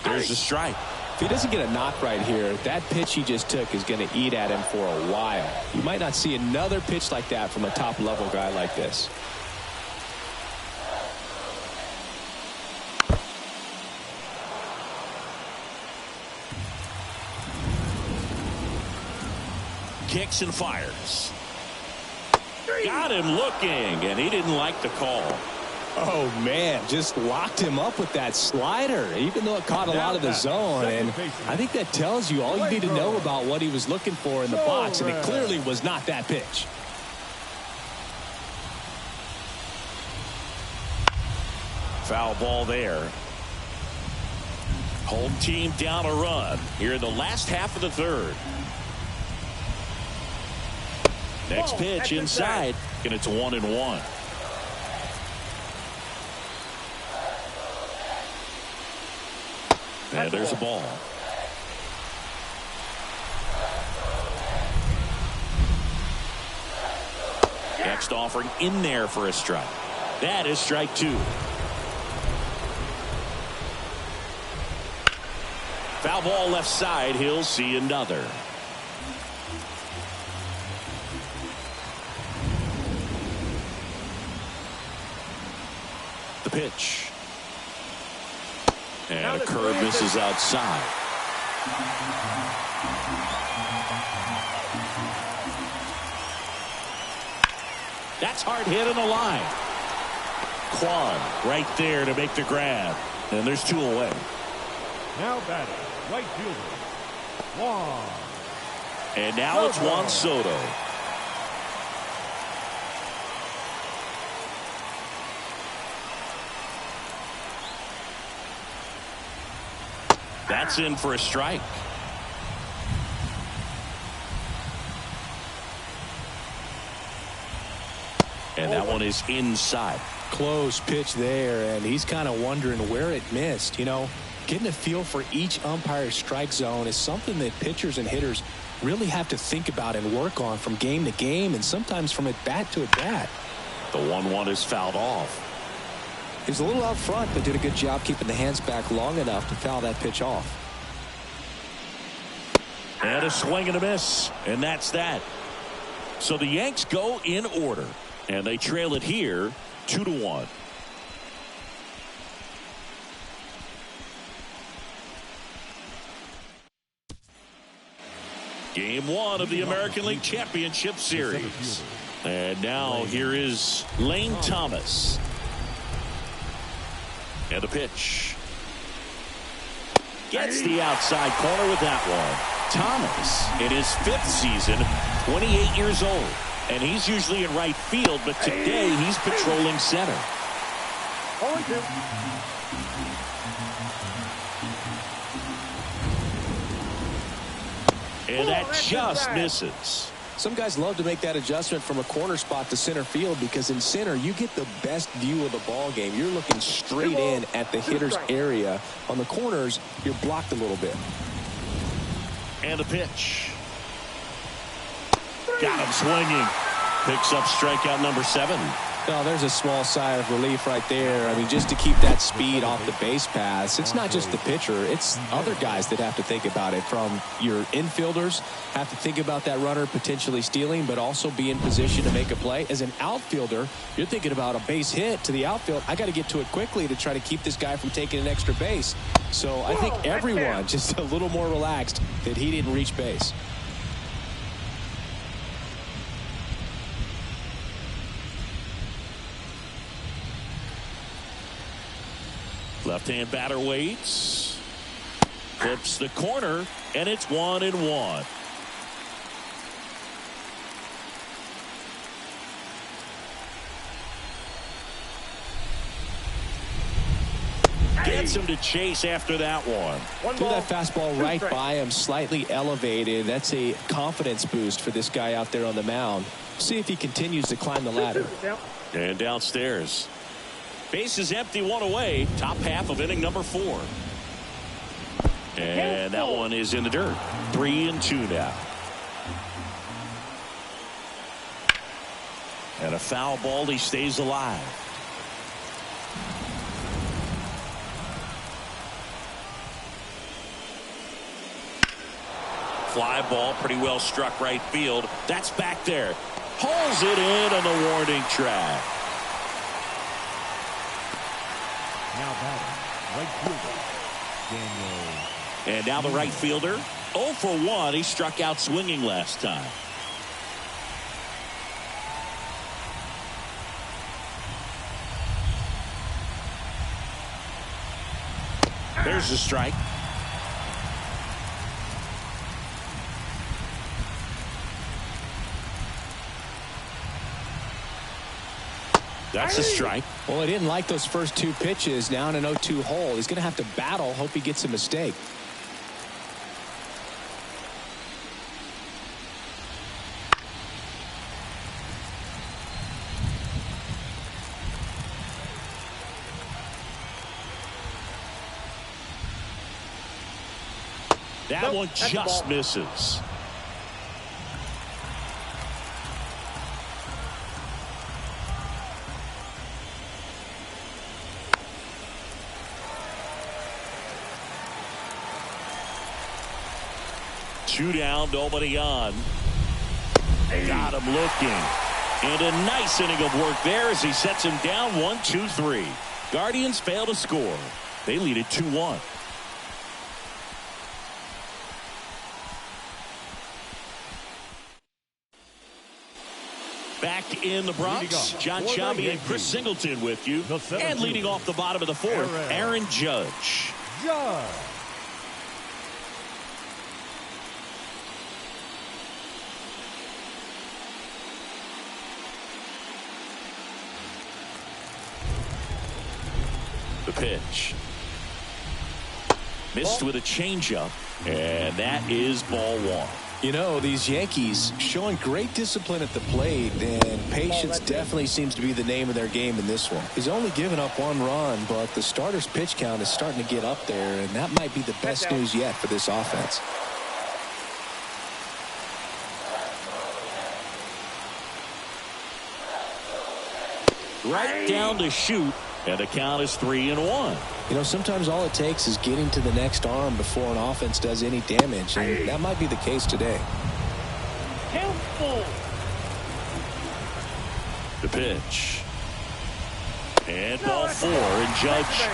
There's the strike. If he doesn't get a knock right here, that pitch he just took is going to eat at him for a while. You might not see another pitch like that from a top-level guy like this. Kicks and fires. Got him looking, and he didn't like the call. Oh, man, just locked him up with that slider, even though it caught a lot of the zone. And I think that tells you all you need to know about what he was looking for in the box, and it clearly was not that pitch. Foul ball there. Home team down a run here in the last half of the third. Next pitch inside, and it's 1-1. And there's a ball. Next offering in there for a strike. That is strike 2. Foul ball left side. He'll see another. The pitch. And a curve misses outside. That's hard hit on the line. Quan right there to make the grab. And there's 2 away. Now batting, right fielder, Juan. And now it's Juan Soto. That's in for a strike. And that one is inside. Close pitch there, and he's kind of wondering where it missed. You know, getting a feel for each umpire's strike zone is something that pitchers and hitters really have to think about and work on from game to game, and sometimes from at bat to at bat. The 1-1 is fouled off. He was a little out front, but did a good job keeping the hands back long enough to foul that pitch off. And a swing and a miss, and that's that. So the Yanks go in order, and they trail it here 2-1. Game 1 of the American League Championship Series. And now here is Lane Thomas. And the pitch. Gets the outside corner with that one. Thomas, in his 5th season, 28 years old. And he's usually in right field, but today he's patrolling center. And that just misses. Some guys love to make that adjustment from a corner spot to center field because in center you get the best view of the ball game. You're looking straight in at the hitter's area. On the corners, you're blocked a little bit. And a pitch. Got him swinging. Picks up strikeout number 7. Oh, there's a small sigh of relief right there. I mean, just to keep that speed off the base paths, it's not just the pitcher. It's other guys that have to think about it. From your infielders have to think about that runner potentially stealing, but also be in position to make a play. As an outfielder, you're thinking about a base hit to the outfield. I got to get to it quickly to try to keep this guy from taking an extra base. So I think everyone just a little more relaxed that he didn't reach base. Left-hand batter waits. Clips the corner, and it's 1-1. Gets him to chase after that one. Threw that fastball right by him, slightly elevated. That's a confidence boost for this guy out there on the mound. See if he continues to climb the ladder. And downstairs. Base is empty, 1 away. Top half of inning number 4. And that one is in the dirt. 3-2 now. And a foul ball. He stays alive. Fly ball, pretty well struck right field. That's back there. Holds it in on the warning track. Now batting, right fielder, Daniel. And now the right fielder, 0 for 1. He struck out swinging last time. There's the strike. That's a strike. Well, he didn't like those first 2 pitches. Now in an 0-2 hole. He's going to have to battle. Hope he gets a mistake. That one just misses. Two down, nobody on. Got him looking. And a nice inning of work there as he sets him down 1-2-3. Guardians fail to score. They lead it 2-1. Back in the Bronx, John Chambi and Chris Singleton with you. And leading off the bottom of the 4th, Aaron Judge. The pitch. Missed with a changeup, and that is ball 1. You know, these Yankees showing great discipline at the plate, and patience definitely seems to be the name of their game in this one. He's only given up 1 run, but the starter's pitch count is starting to get up there, and that might be the best news yet for this offense. Right down to shoot, and the count is 3-1. You know, sometimes all it takes is getting to the next arm before an offense does any damage, and that might be the case today. The pitch. And ball 4, and Judge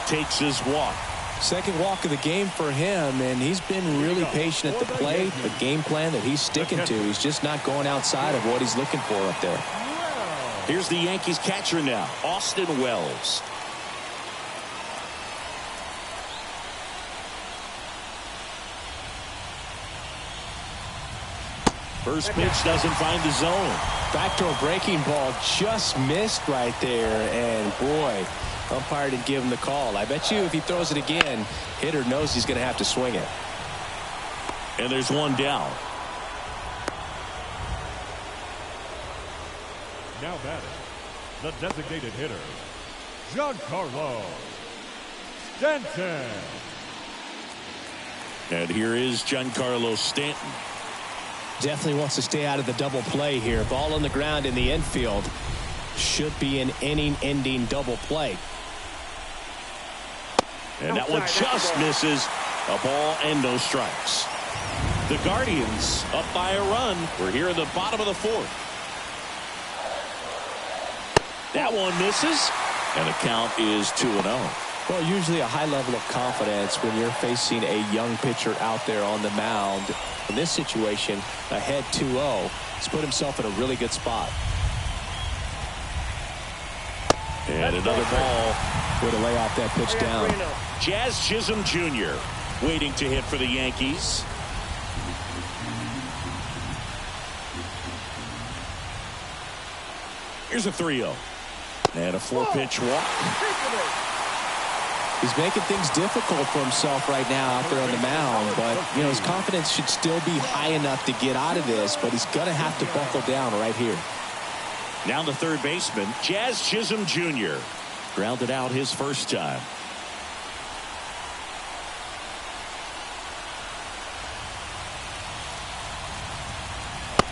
takes his walk. Second walk of the game for him, and he's been really patient at the plate. A game plan that he's sticking to. He's just not going outside of what he's looking for up there. Here's the Yankees catcher now, Austin Wells. First pitch doesn't find the zone. Backdoor breaking ball just missed right there, and boy, umpire didn't give him the call. I bet you if he throws it again, hitter knows he's going to have to swing it. And there's one down. Now batting, the designated hitter, Giancarlo Stanton. And here is Giancarlo Stanton. Definitely wants to stay out of the double play here. Ball on the ground in the infield. Should be an inning-ending double play. And that one just misses. A ball and no strikes. The Guardians up by a run. We're here in the bottom of the fourth. That one misses. And the count is 2-0. Well, usually a high level of confidence when you're facing a young pitcher out there on the mound. In this situation, ahead 2-0. He's put himself in a really good spot. And another ball. Way to lay off that pitch down. Jazz Chisholm Jr. waiting to hit for the Yankees. Here's a 3-0. And a 4-pitch walk. He's making things difficult for himself right now out there on the mound. But, you know, his confidence should still be high enough to get out of this. But he's going to have to buckle down right here. Now the third baseman, Jazz Chisholm Jr. Grounded out his first time.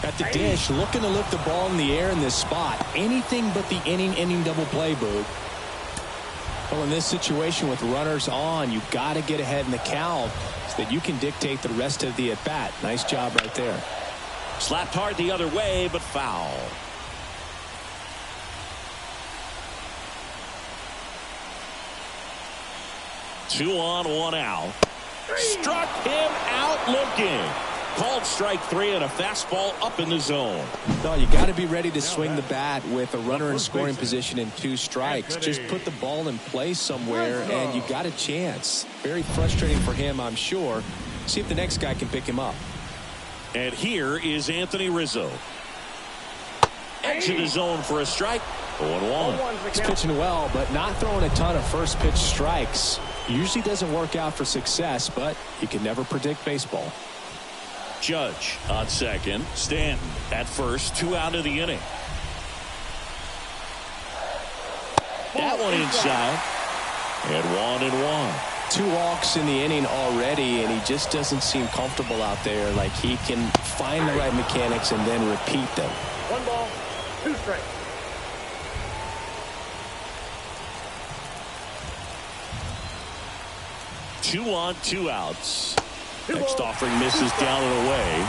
At the dish, looking to lift the ball in the air in this spot. Anything but the inning-ending double play, Boog. Well, in this situation with runners on, you've got to get ahead in the count so that you can dictate the rest of the at-bat. Nice job right there. Slapped hard the other way, but foul. Two on, one out. Struck him out looking. Called strike 3 and a fastball up in the zone. No, you got to be ready to swing the bat with a runner in scoring position and 2 strikes. Just put the ball in play somewhere and you got a chance. Very frustrating for him, I'm sure. See if the next guy can pick him up. And here is Anthony Rizzo. Edge of the zone for a strike. 0-1. He's pitching well, but not throwing a ton of first pitch strikes. Usually doesn't work out for success, but you can never predict baseball. Judge on second. Stanton at first. 2 out of the inning. That one inside. And 1-1. 2 walks in the inning already, and he just doesn't seem comfortable out there. Like he can find the right mechanics and then repeat them. 1 ball, 2 strikes. Two on, 2 outs. Next offering misses down and away.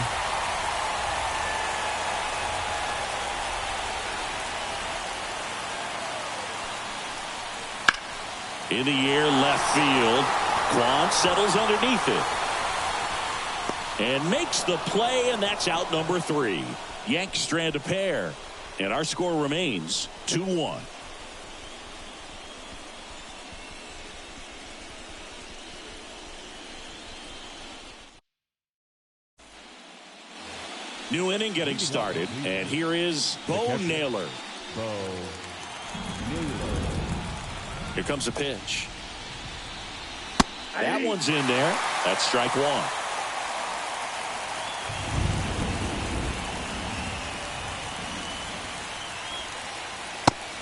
In the air, left field. Quan settles underneath it. And makes the play, and that's out number 3. Yanks strand a pair. And our score remains 2-1. New inning getting started, and here is Bo Naylor. Here comes a pitch. That one's in there. That's strike 1.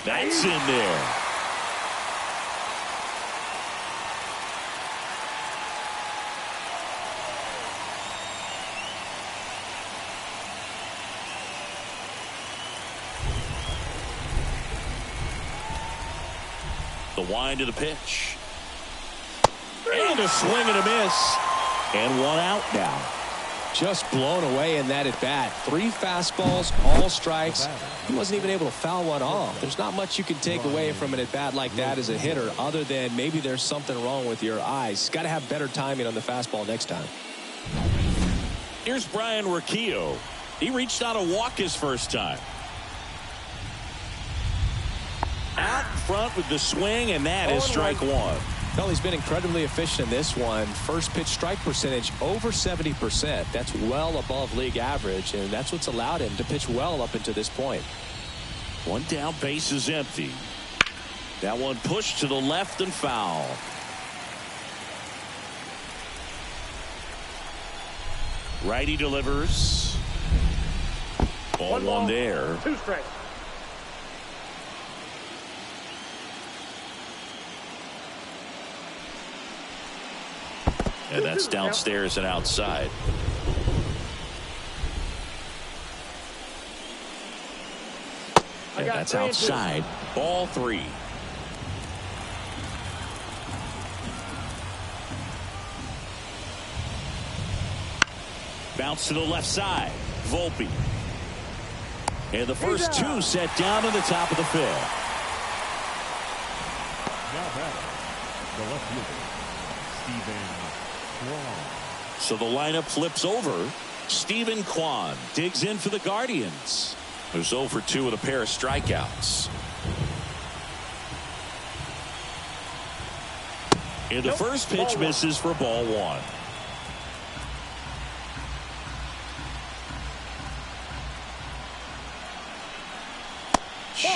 That's in there. The wind of the pitch. And a swing and a miss. And 1 out now. Just blown away in that at bat. 3 fastballs, all strikes. He wasn't even able to foul one off. There's not much you can take away from an at bat like that as a hitter, other than maybe there's something wrong with your eyes. Got to have better timing on the fastball next time. Here's Brian Riccio. He reached out a walk his first time. Out in front with the swing, and that is strike 1. Well, he's been incredibly efficient in this one. First pitch strike percentage over 70%. That's well above league average, and that's what's allowed him to pitch well up until this point. 1 down, base is empty. That one pushed to the left and foul. Righty delivers. Ball 1 there. 2 strikes. And that's downstairs and outside. And that's outside. Ball 3. Bounce to the left side. Volpe. And the first 2 set down in the top of the 5th. Now batting, the left fielder, Stephen Kwan. So the lineup flips over. Stephen Kwan digs in for the Guardians, who's 0 for 2 with a pair of strikeouts. And the first pitch misses for ball 1.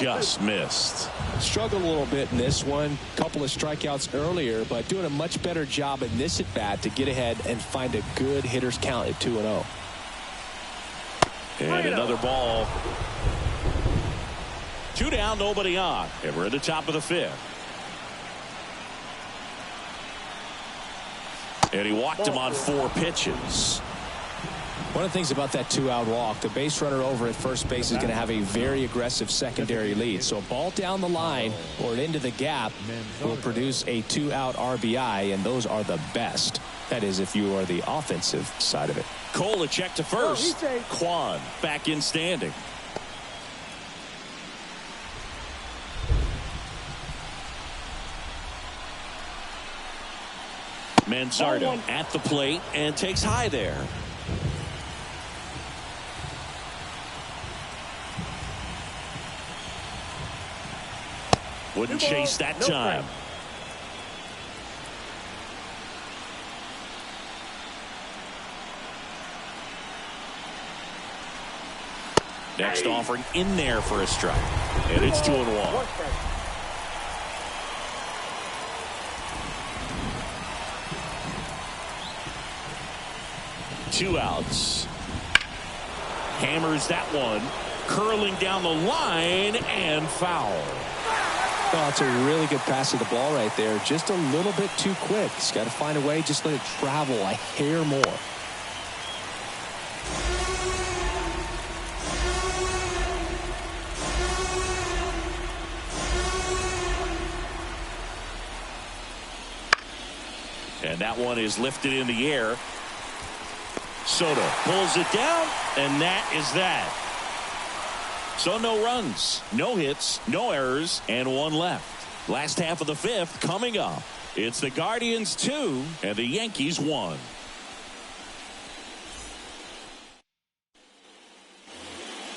Just missed. Struggled a little bit in this one. Couple of strikeouts earlier, but doing a much better job in this at bat to get ahead and find a good hitter's count at 2-0. And another ball. 2 down, nobody on. And we're at the top of the 5th. And he walked him on 4 pitches. One of the things about that 2-out walk, the base runner over at first base is going to have a very aggressive secondary lead. So a ball down the line or into the gap will produce a 2-out RBI, and those are the best. That is, if you are the offensive side of it. Cole check to first. Kwan back in standing. Manzardo at the plate and takes high there. Wouldn't chase that time. Next offering in there for a strike. And it's 2-1. 2 outs. Hammers that one. Curling down the line and foul. Oh, it's a really good pass of the ball right there. Just a little bit too quick. He's got to find a way. Just let it travel a hair more. And that one is lifted in the air. Soto pulls it down, and that is that. So no runs, no hits, no errors, and 1 left. Last half of the 5th coming up. It's the Guardians 2 and the Yankees 1.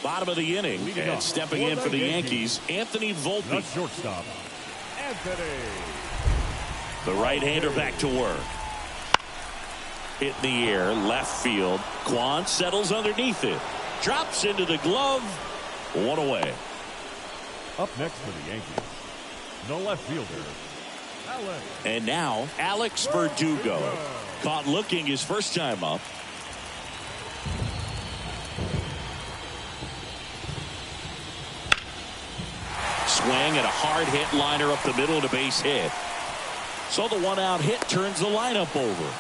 Bottom of the inning, and stepping in for the Yankees, Anthony Volpe. The shortstop, Anthony. The right-hander back to work. Hit in the air, left field. Kwan settles underneath it. Drops into the glove. 1 away. Up next for the Yankees, the left fielder, Alex. And now, Alex Verdugo. Caught looking his first time up. Swing and a hard hit liner up the middle and a base hit. So the 1-out hit turns the lineup over.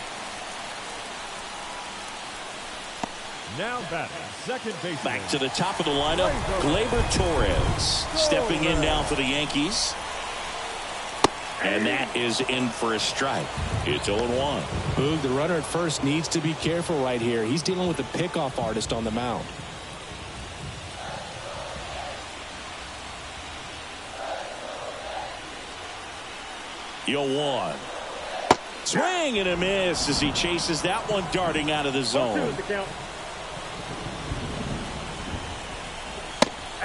Now batting, second baseman. Back to the top of the lineup, Gleyber Torres. Stepping in now for the Yankees. And that is in for a strike. It's 0-1. Boog, the runner at first needs to be careful right here. He's dealing with a pickoff artist on the mound. Yo, 1. Swing and a miss as he chases that one darting out of the zone.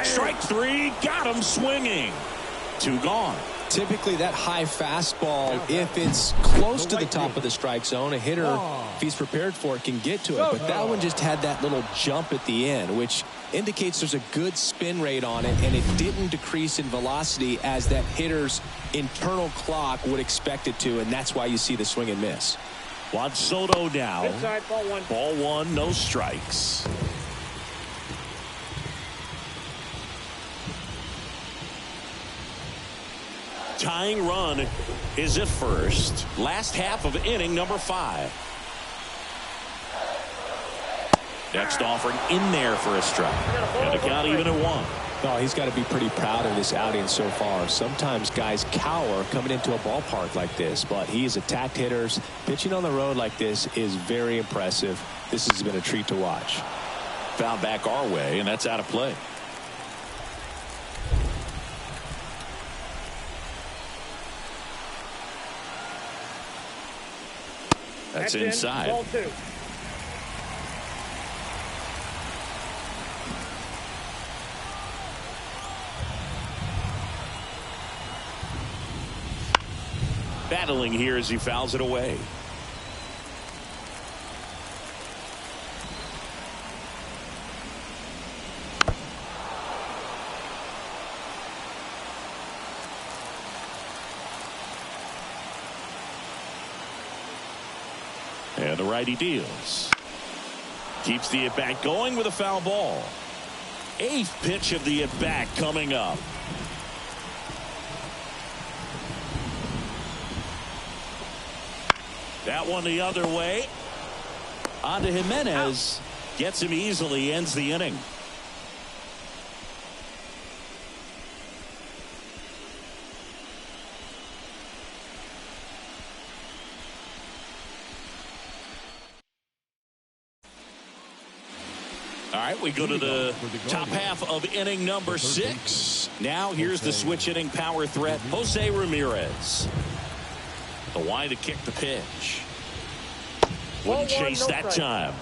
Strike 3, got him swinging. 2 gone. Typically that high fastball, if it's close to the top of the strike zone, a hitter, if he's prepared for it, can get to it. But that one just had that little jump at the end, which indicates there's a good spin rate on it, and it didn't decrease in velocity as that hitter's internal clock would expect it to, and that's why you see the swing and miss. Juan Soto now. Ball 1, no strikes. tying run is at first. Last half of inning number 5. Next offering in there for a strike. And the count even at 1. Oh, he's got to be pretty proud of this outing so far. Sometimes guys cower coming into a ballpark like this, but he's attacked hitters. Pitching on the road like this is very impressive. This has been a treat to watch. Foul back our way, and that's out of play. That's inside. Ball 2. Battling here as he fouls it away. And the righty deals. Keeps the at-bat going with a foul ball. 8th pitch of the at-bat coming up. That one the other way. On to Jimenez. Gets him easily, ends the inning. All right, we go to the top half of inning number 6. Now here's the switch hitting power threat, Jose Ramirez. The wind to kick the pitch. Wouldn't chase that time.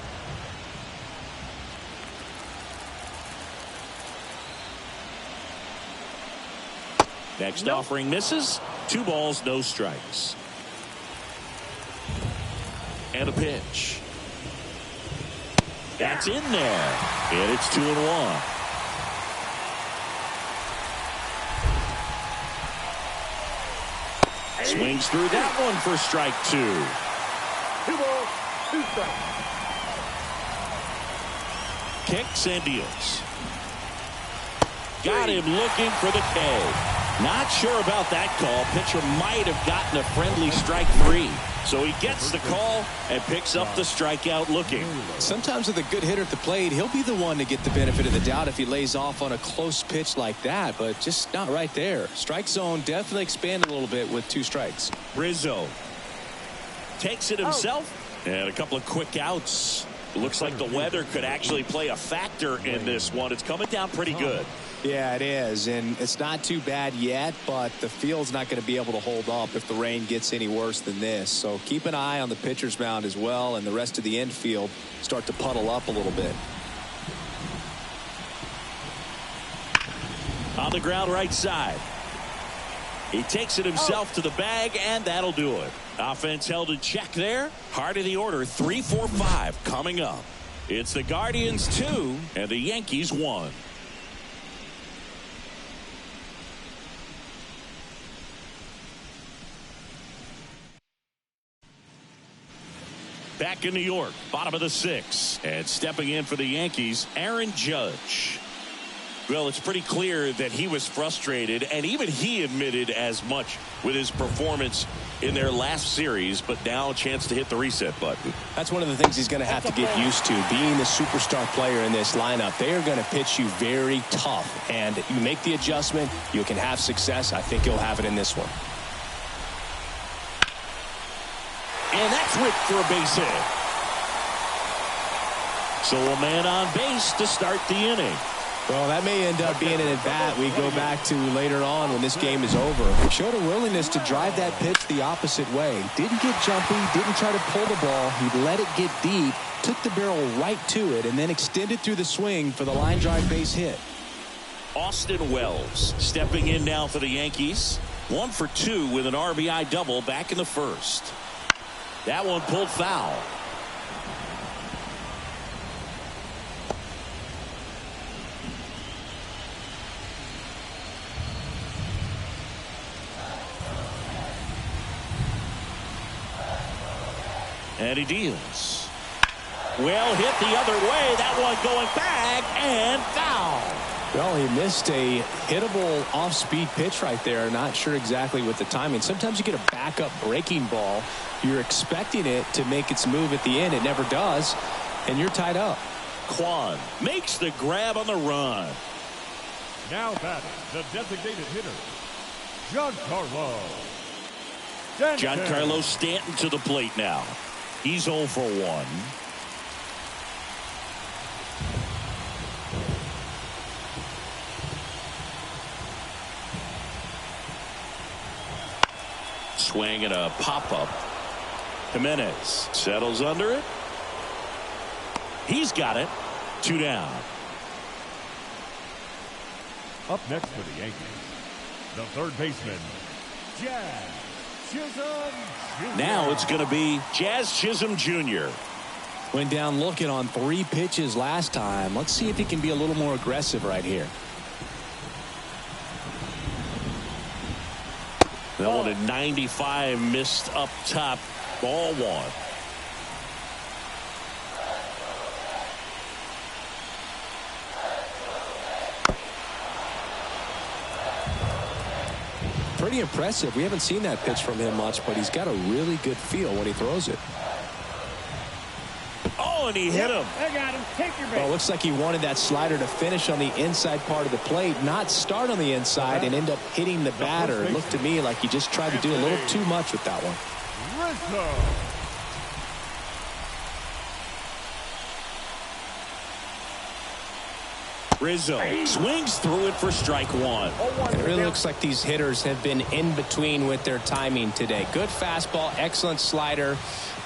Next offering misses. 2 balls, no strikes. And a pitch. That's in there. And it's 2-1. Swings through that one for strike 2. 2 balls, 2 strikes. Kicks and deals. Got him looking for the K. Not sure about that call. Pitcher might have gotten a friendly strike 3. So he gets the call and picks up the strikeout looking. Sometimes with a good hitter at the plate, he'll be the one to get the benefit of the doubt if he lays off on a close pitch like that, but just not right there. Strike zone definitely expanded a little bit with 2 strikes. Rizzo takes it himself. And a couple of quick outs. Looks like the weather could actually play a factor in this one. It's coming down pretty good. Yeah, it is, and it's not too bad yet, but the field's not going to be able to hold up if the rain gets any worse than this. So keep an eye on the pitcher's mound as well, and the rest of the infield start to puddle up a little bit. On the ground right side. He takes it himself to the bag, and that'll do it. Offense held in check there. Heart of the order, 3, 4, 5 coming up. It's the Guardians 2 and the Yankees 1. Back in New York, bottom of the 6th, and stepping in for the Yankees, Aaron Judge. Well, it's pretty clear that he was frustrated, and even he admitted as much with his performance in their last series, but now a chance to hit the reset button. That's one of the things he's going to have to get used to, being the superstar player in this lineup. They are going to pitch you very tough, and you make the adjustment, you can have success. I think he'll have it in this one. And that's whipped for a base hit. So a man on base to start the inning. Well, that may end up being an at-bat we go back to later on when this game is over. Showed a willingness to drive that pitch the opposite way. Didn't get jumpy, didn't try to pull the ball. He let it get deep, took the barrel right to it, and then extended through the swing for the line drive base hit. Austin Wells stepping in now for the Yankees. 1 for 2 with an RBI double back in the 1st. That one pulled foul. And he deals. Well hit the other way. That one going back and foul. Well, he missed a hittable off-speed pitch right there. Not sure exactly with the timing. Sometimes you get a backup breaking ball. You're expecting it to make its move at the end. It never does, and you're tied up. Quan makes the grab on the run. Now batting, the designated hitter, Giancarlo Stanton to the plate now. He's 0 for 1. Swing and a pop-up. Jimenez settles under it. He's got it. 2 down. Up next for the Yankees, the third baseman, Jazz Chisholm Jr. Now it's going to be Jazz Chisholm Jr. Went down looking on 3 pitches last time. Let's see if he can be a little more aggressive right here. That one at 95, missed up top. Ball 1. Pretty impressive. We haven't seen that pitch from him much, but he's got a really good feel when he throws it. Oh, and he hit him. I got him. Take your base. Well, looks like he wanted that slider to finish on the inside part of the plate, not start on the inside and end up hitting the batter. It looked to me like he just tried to do a little too much with that one. Rizzo swings through it for strike 1. It really looks like these hitters have been in between with their timing today. Good fastball, excellent slider,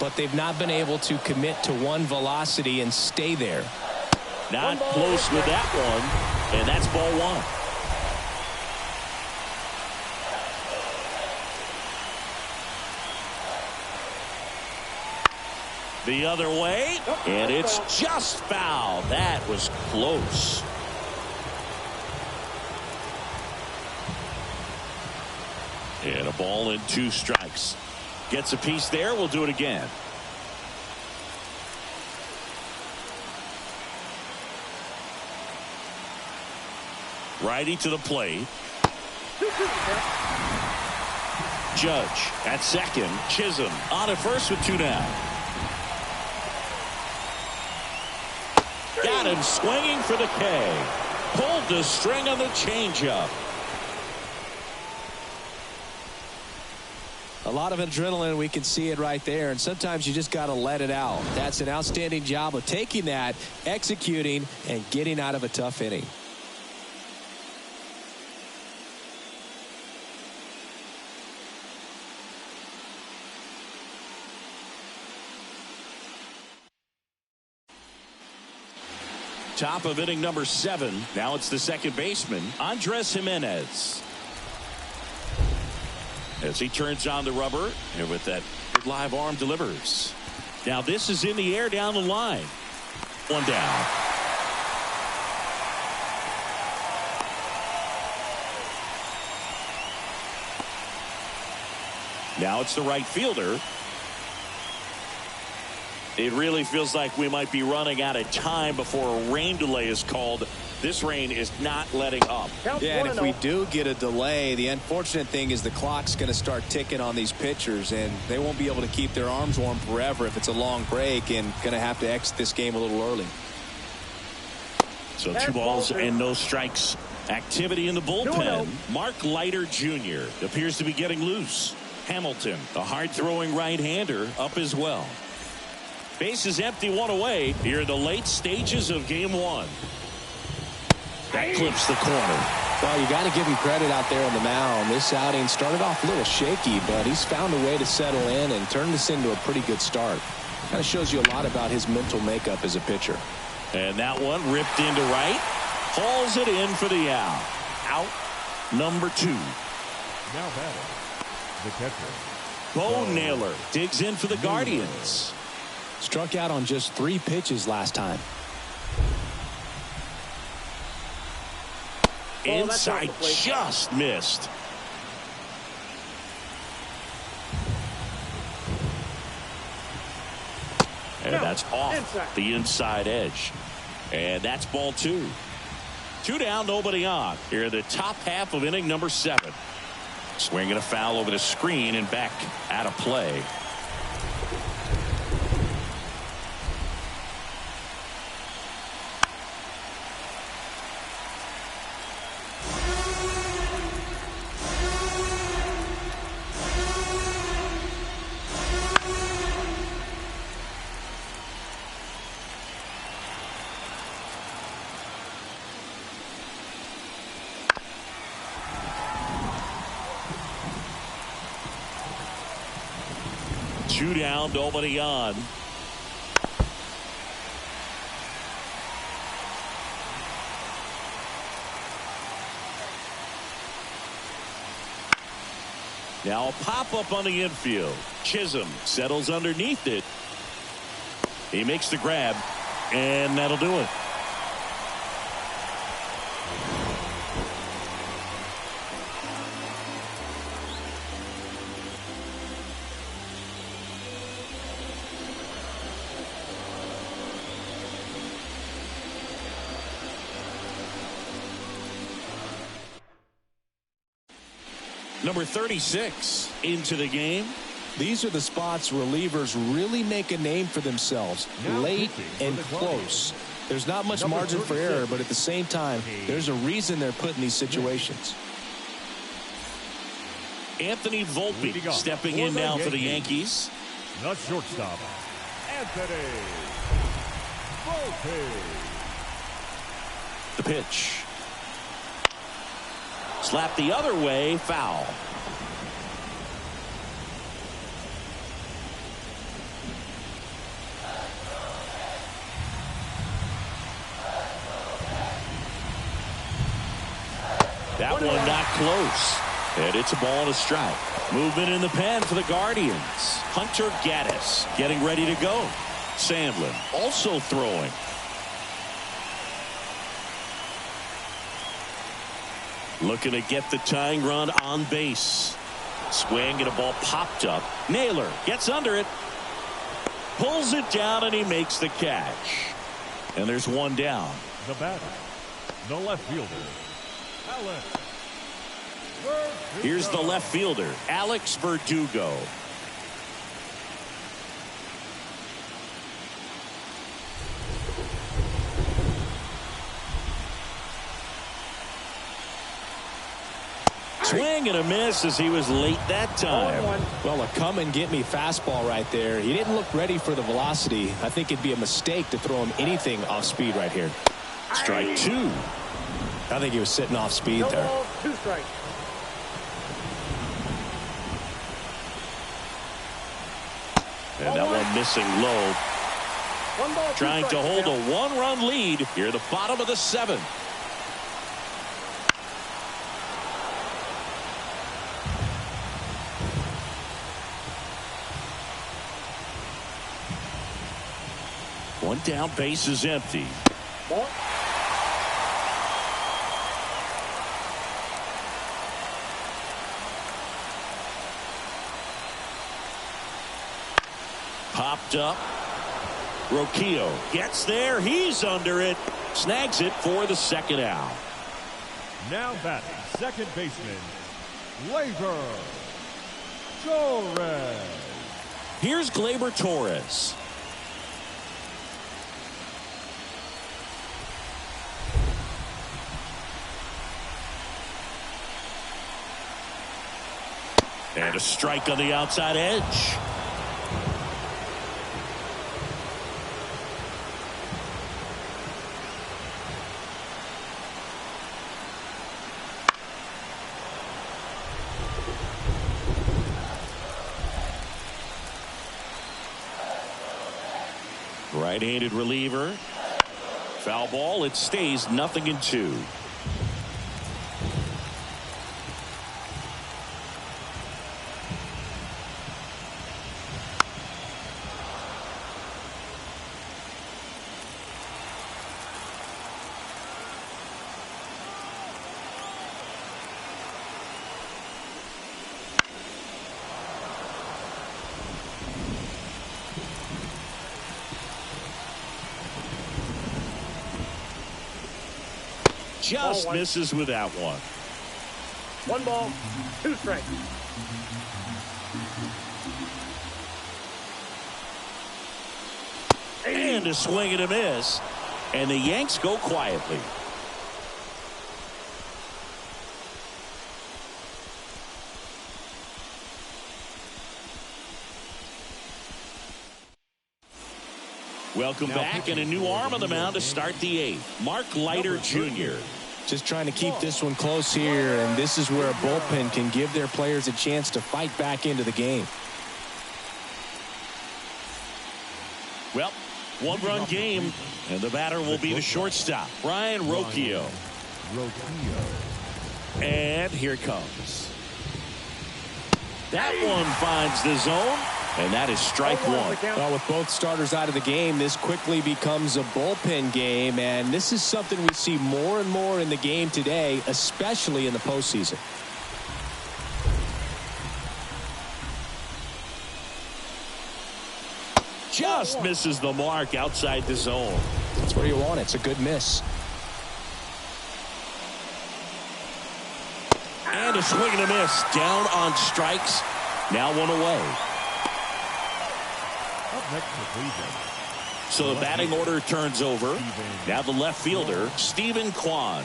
but they've not been able to commit to one velocity and stay there. Not close with that one, and that's ball 1. The other way, and it's just foul. That was close. And a ball and 2 strikes. Gets a piece there. We'll do it again. Righty to the plate. Judge at second. Chisholm on at first with 2 down. Got him swinging for the K. Pulled the string on the changeup. A lot of adrenaline. We can see it right there, and sometimes you just got to let it out. That's an outstanding job of taking that, executing, and getting out of a tough inning. Top of inning number 7. Now it's the second baseman, Andres Jimenez. As he turns on the rubber, and with that live arm delivers. Now this is in the air down the line. 1 down. Now it's the right fielder. It really feels like we might be running out of time before a rain delay is called. This rain is not letting up. Yeah, and if we do get a delay, the unfortunate thing is the clock's going to start ticking on these pitchers, and they won't be able to keep their arms warm forever if it's a long break, and going to have to exit this game a little early. So 2 balls and no strikes. Activity in the bullpen. Mark Leiter Jr. appears to be getting loose. Hamilton, a hard-throwing right-hander, up as well. Base is empty, 1 away here in the late stages of game 1. That clips the corner. Well, you got to give him credit out there on the mound. This outing started off a little shaky, but he's found a way to settle in and turn this into a pretty good start. Kind of shows you a lot about his mental makeup as a pitcher. And that one ripped into right. Hauls it in for the out. Out number 2. Now batting, the catcher, Bo Naylor digs in for the Guardians. Struck out on just 3 pitches last time. Inside, just missed. And that's off the inside edge. And that's ball 2. 2 down, nobody on. Here in the top half of inning number 7. Swinging a foul over the screen and back out of play. Two down, nobody on. Now a pop-up on the infield. Chisholm settles underneath it. He makes the grab, and that'll do it. Number 36 into the game. These are the spots relievers really make a name for themselves. Late and close. There's not much margin for error, but at the same time, there's a reason they're put in these situations. Anthony Volpe stepping in now for the Yankees. The shortstop, Anthony Volpe. The pitch. Slap the other way, foul. That one not close. And it's a ball and a strike. Movement in the pen for the Guardians. Hunter Gaddis getting ready to go. Sandlin also throwing. Looking to get the tying run on base. Swing and a ball popped up. Naylor gets under it. Pulls it down and he makes the catch. And there's one down. The batter, the left fielder, Alex Verdugo. Here's the left fielder, Alex Verdugo. Swing and a miss as he was late that time. Well, a come and get me fastball right there. He didn't look ready for the velocity. I think it'd be a mistake to throw him anything off speed right here. Strike 2. I think he was sitting off speed No there. ball, 2 strikes. And that one missing low. 1 ball, 2 Trying to strikes hold now. a 1-run lead here at the bottom of the 7th. One down, base is empty. Ball. Popped up. Roquillo gets there. He's under it. Snags it for the second out. Now batting, second baseman, Gleyber Torres. Here's Gleyber Torres. And a strike on the outside edge. Right-handed reliever. Foul ball. It stays 0-2. just misses with that one. 1 ball, 2 strikes. And a swing and a miss. And the Yanks go quietly. Welcome back, and a new arm on the mound to start the 8th. Mark Leiter Jr. Just trying to keep this one close here, and this is where a bullpen can give their players a chance to fight back into the game. Well, 1-run game, and the batter will be the shortstop, Ryan Rocchio. And here it comes. That one finds the zone, and that is strike 1. Well, with both starters out of the game, this quickly becomes a bullpen game, and this is something we see more and more in the game today, especially in the postseason. Just misses the mark outside the zone. That's where you want it. It's a good miss. And a swing and a miss. Down on strikes. Now 1 away. Up next for Cleveland. So the batting order turns over. Now the left fielder, Stephen Kwan.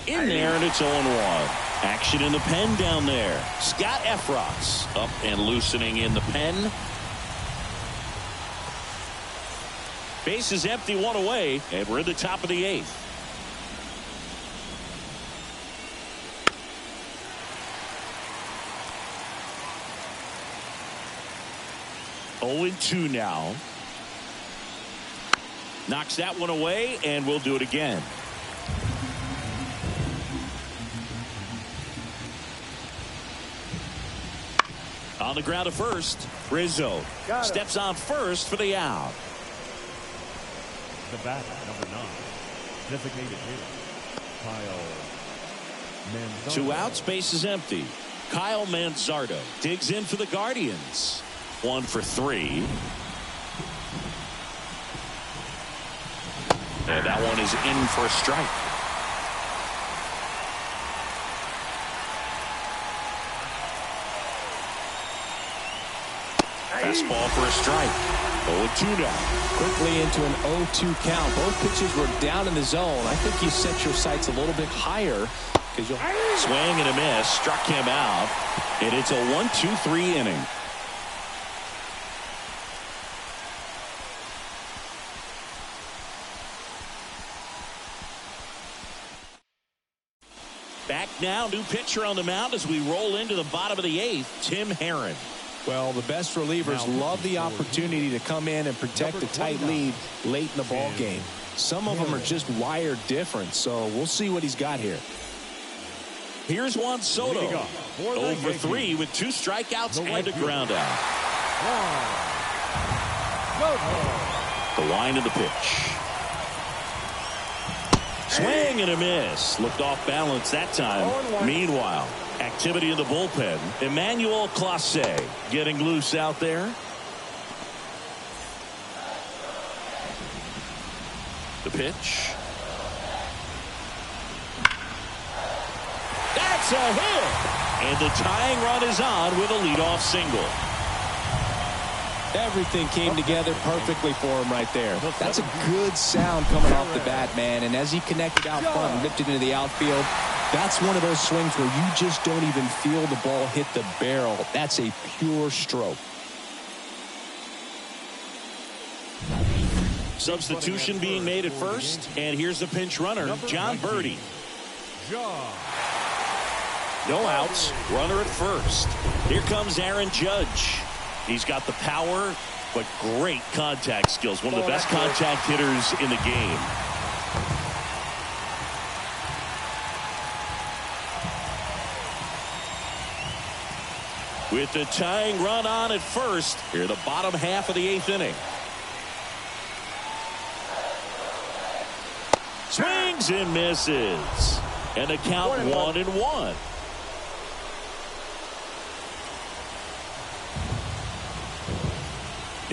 In there, and it's 0-1. Action in the pen down there. Scott Efros up and loosening in the pen. Base is empty, 1 away, and we're in the top of the 8th. Oh and 2 now. Knocks that one away, and we'll do it again. On the ground to first, Rizzo steps on first for the out. The batter, number 9, designated hitter, Kyle Manzardo. 2 outs, base is empty. Kyle Manzardo digs in for the Guardians. 1 for 3. And that one is in for a strike. Fastball for a strike. 0-2 now. Quickly into an 0-2 count. Both pitches were down in the zone. I think you set your sights a little bit higher, because you'll swing and a miss. Struck him out. And it's a 1-2-3 inning. Back now, new pitcher on the mound as we roll into the bottom of the 8th, Tim Herron. Well, the best relievers love the opportunity to come in and protect a tight lead late in the ball game. Some of them are just wired different, so we'll see what he's got here. Here's Juan Soto. 0 for 3 with 2 strikeouts and a ground out. The line of the pitch. Swing and a miss. Looked off balance that time. Meanwhile, activity in the bullpen. Emmanuel Clase getting loose out there. The pitch. That's a hit. And the tying run is on with a leadoff single. Everything came together perfectly for him right there. That's a good sound coming off the bat, man. And as he connected out front and lifted into the outfield, that's one of those swings where you just don't even feel the ball hit the barrel. That's a pure stroke. Substitution being made at first, and here's the pinch runner, John Birdie. No outs, runner at first. Here comes Aaron Judge. He's got the power, but great contact skills. One of the best contact hitters in the game. With the tying run on at first, here the bottom half of the 8th inning. Swings and misses. And the count 1-1.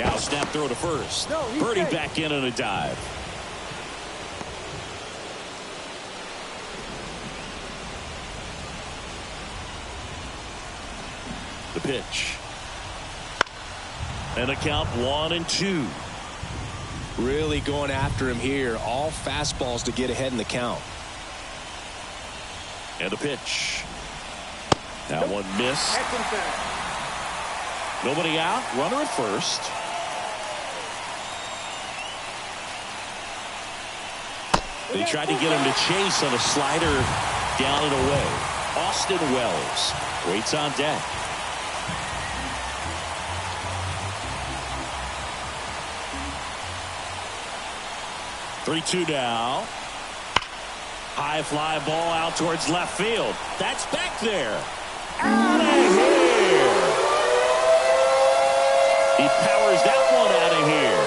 Now snap throw to first. Birdie back in on a dive. The pitch. And a count 1-2. Really going after him here. All fastballs to get ahead in the count. And the pitch. That one missed. Nobody out. Runner at first. They tried to get him to chase on a slider down and away. Austin Wells waits on deck. Three-two now. High fly ball out towards left field. That's back there. Out of here. He powers that one out of here.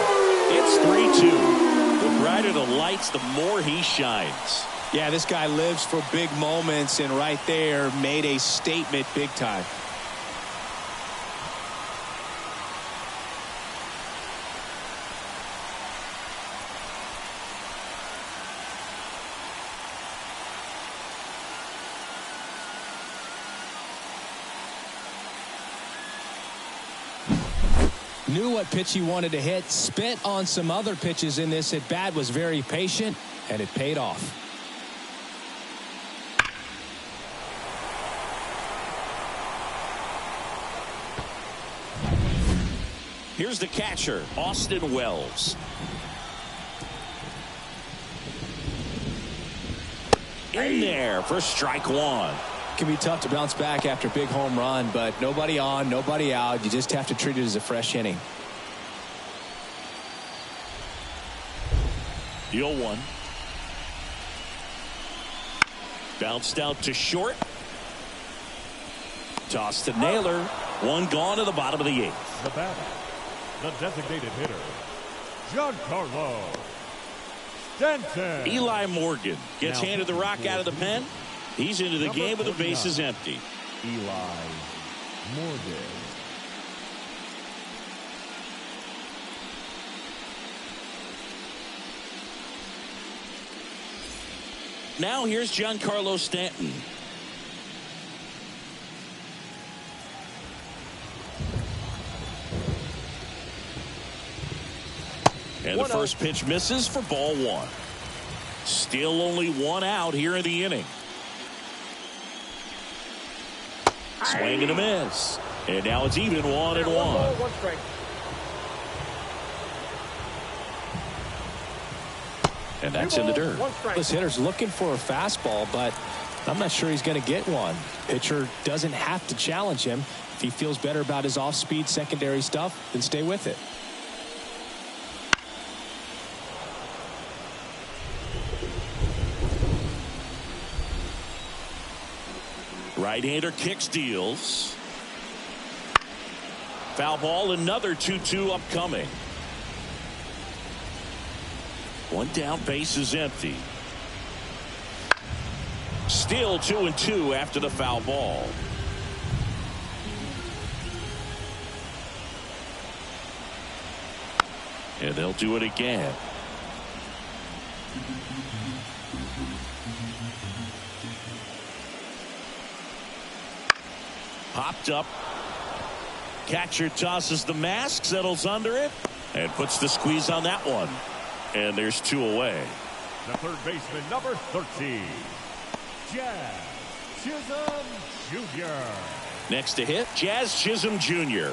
It's 3-2. The brighter the lights, the more he shines. Yeah, this guy lives for big moments, and right there made a statement big time. Knew what pitch he wanted to hit, spent on some other pitches in this at bat, was very patient, and it paid off. Here's the catcher, Austin Wells. In there for strike one. Can be tough to bounce back after a big home run, but nobody on, nobody out. You just have to treat it as a fresh inning. The 0-1. Bounced out to short. Toss to Naylor. One gone to the bottom of the 8th. The batter, the designated hitter, Giancarlo Stanton. Eli Morgan gets handed the rock out of the pen. He's into the game with the bases empty. Eli Morgan. Now here's Giancarlo Stanton. And the first pitch misses for ball one. Still only one out here in the inning. Swing and a miss. And now it's even 1-1. And that's in the dirt. This hitter's looking for a fastball, but I'm not sure he's going to get one. Pitcher doesn't have to challenge him. If he feels better about his off-speed secondary stuff, then stay with it. Right-hander kicks, deals. Foul ball, another 2-2 upcoming. One down, base is empty. Still 2-2 after the foul ball. And they'll do it again. Popped up. Catcher tosses the mask, settles under it, and puts the squeeze on that one. And there's 2 away. The third baseman, number 13, Jazz Chisholm Jr. Next to hit, Jazz Chisholm Jr.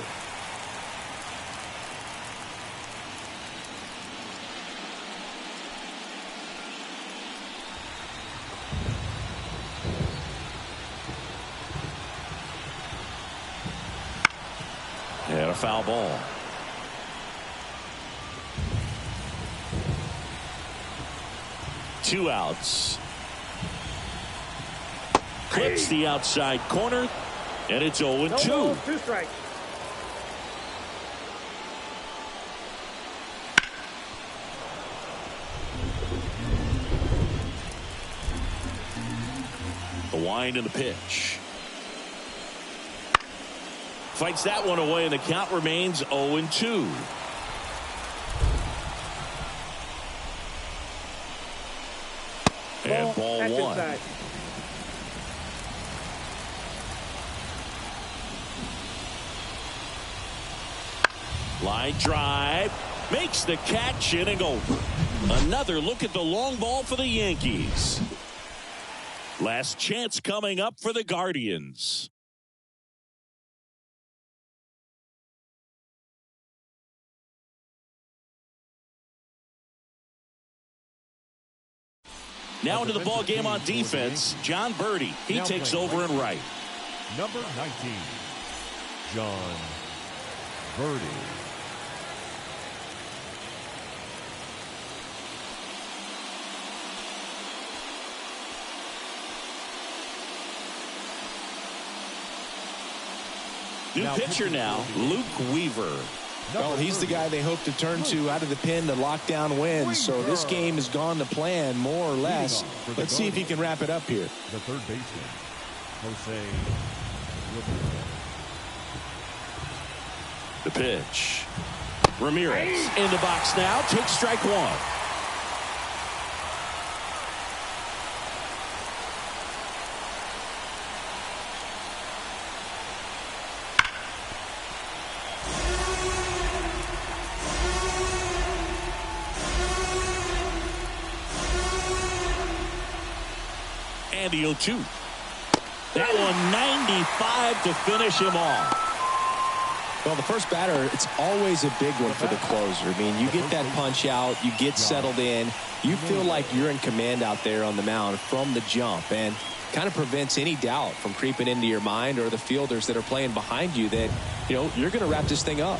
And a foul ball. Two outs. Clips the outside corner, and it's 0-2. 2 strikes. The wind and the pitch. Fights that one away, and the count remains 0-2. 1. inside. Line drive. Makes the catch, inning over. Another look at the long ball for the Yankees. Last chance coming up for the Guardians. Now into the ball game on defense, John Birdie. He takes over in right. Number 19, John Birdie. New pitcher now, Luke Weaver. Well, he's the guy they hope to turn to out of the pen to lock down wins. So this game has gone to plan, more or less. Let's see if he can wrap it up here. The third baseman, Jose. The pitch. Ramirez in the box now. Takes strike 1. And the 0-2. That one 95 to finish him off. Well, the first batter, it's always a big one for the closer. I mean, you get that punch out, you get settled in, you feel like you're in command out there on the mound from the jump, and kind of prevents any doubt from creeping into your mind or the fielders that are playing behind you that, you know, you're going to wrap this thing up.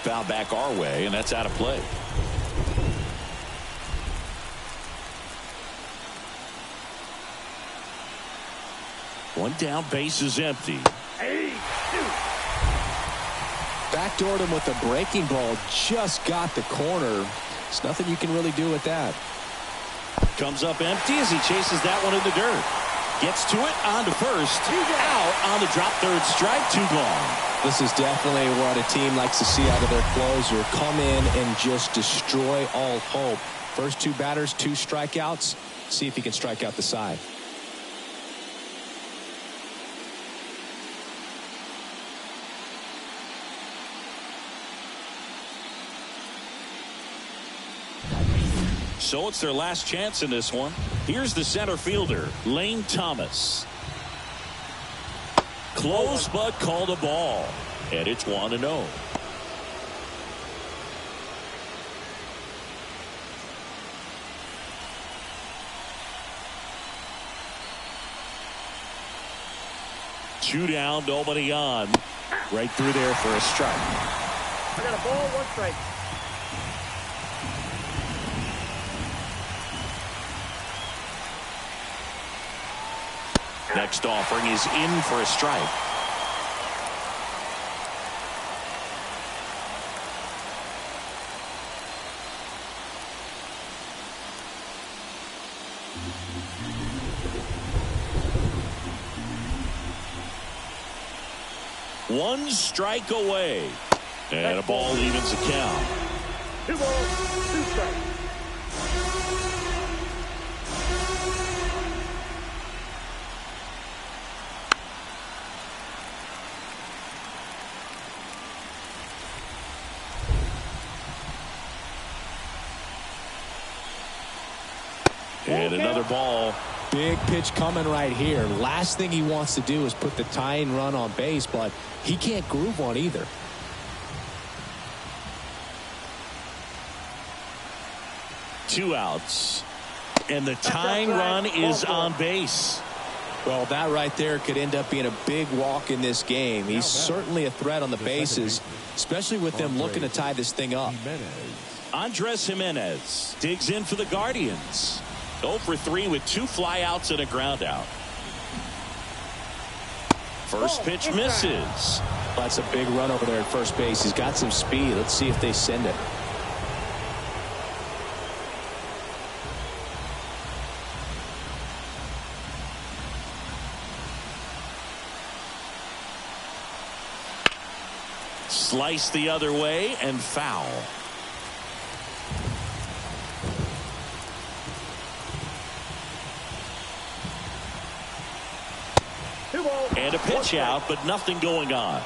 Foul back our way, and that's out of play. One down, base is empty. Backdoored him with a breaking ball, just got the corner. There's nothing you can really do with that. Comes up empty as he chases that one in the dirt. Gets to it, on to first. Out on the drop, third strike, 2 gone. This is definitely what a team likes to see out of their closer. Come in and just destroy all hope. First 2 batters, 2 strikeouts. See if he can strike out the side. So it's their last chance in this one. Here's the center fielder, Lane Thomas. Close but called a ball. And it's 1-0. Two down, nobody on. Right through there for a strike. I got a ball, 1 strike. Next offering is in for a strike. One strike away. And a ball evens the count. 2 balls, 2 strikes. And another ball. Big pitch coming right here. Last thing he wants to do is put the tying run on base, but he can't groove one either. Two outs. And the tying run is on base. Well, that right there could end up being a big walk in this game. He's certainly a threat on the bases, especially with them looking to tie this thing up. Andres Jimenez digs in for the Guardians. 0 for 3 with 2 flyouts and a ground out. First pitch misses. That's a big run over there at first base. He's got some speed. Let's see if they send it. Slice the other way and foul. And a pitch out, but nothing going on.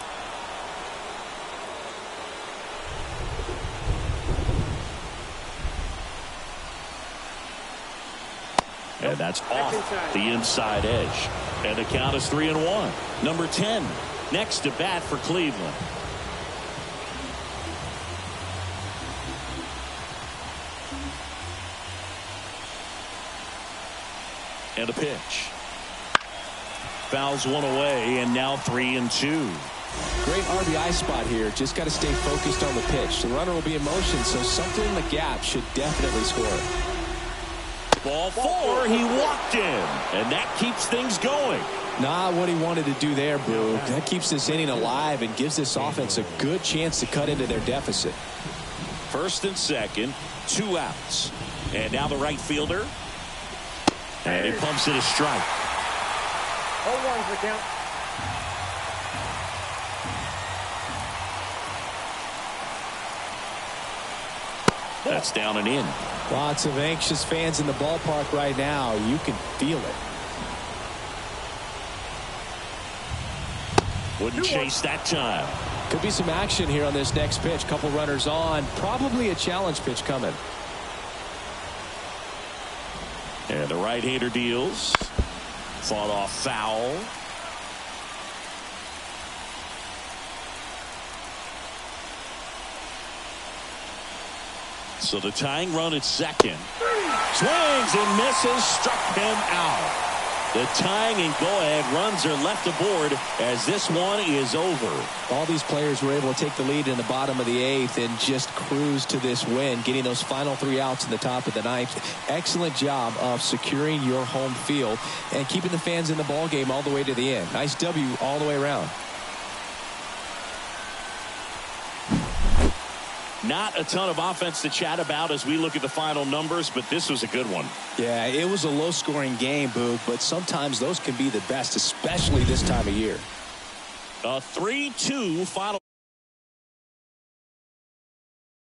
And that's off the inside edge. And the count is 3-1. Number 10 next to bat for Cleveland. And a pitch. Fouls one away, and now 3-2. Great RBI spot here. Just got to stay focused on the pitch. The runner will be in motion, so something in the gap should definitely score. Ball 4, he walked in, and that keeps things going. Not what he wanted to do there, Boo. That keeps this inning alive and gives this offense a good chance to cut into their deficit. First and second, 2 outs. And now the right fielder. And he pumps it a strike. 0-1's the count. That's down and in. Lots of anxious fans in the ballpark right now. You can feel it. Wouldn't chase that time. Could be some action here on this next pitch. Couple runners on. Probably a challenge pitch coming. And the right-hander deals. Fought off foul. So the tying run at second. Swings and misses. Struck him out. The tying and go-ahead runs are left aboard as this one is over. All these players were able to take the lead in the bottom of the 8th and just cruise to this win, getting those final 3 outs in the top of the 9th. Excellent job of securing your home field and keeping the fans in the ball game all the way to the end. Nice W all the way around. Not a ton of offense to chat about as we look at the final numbers, but this was a good one. Yeah, it was a low-scoring game, Boog, but sometimes those can be the best, especially this time of year. A 3-2 final.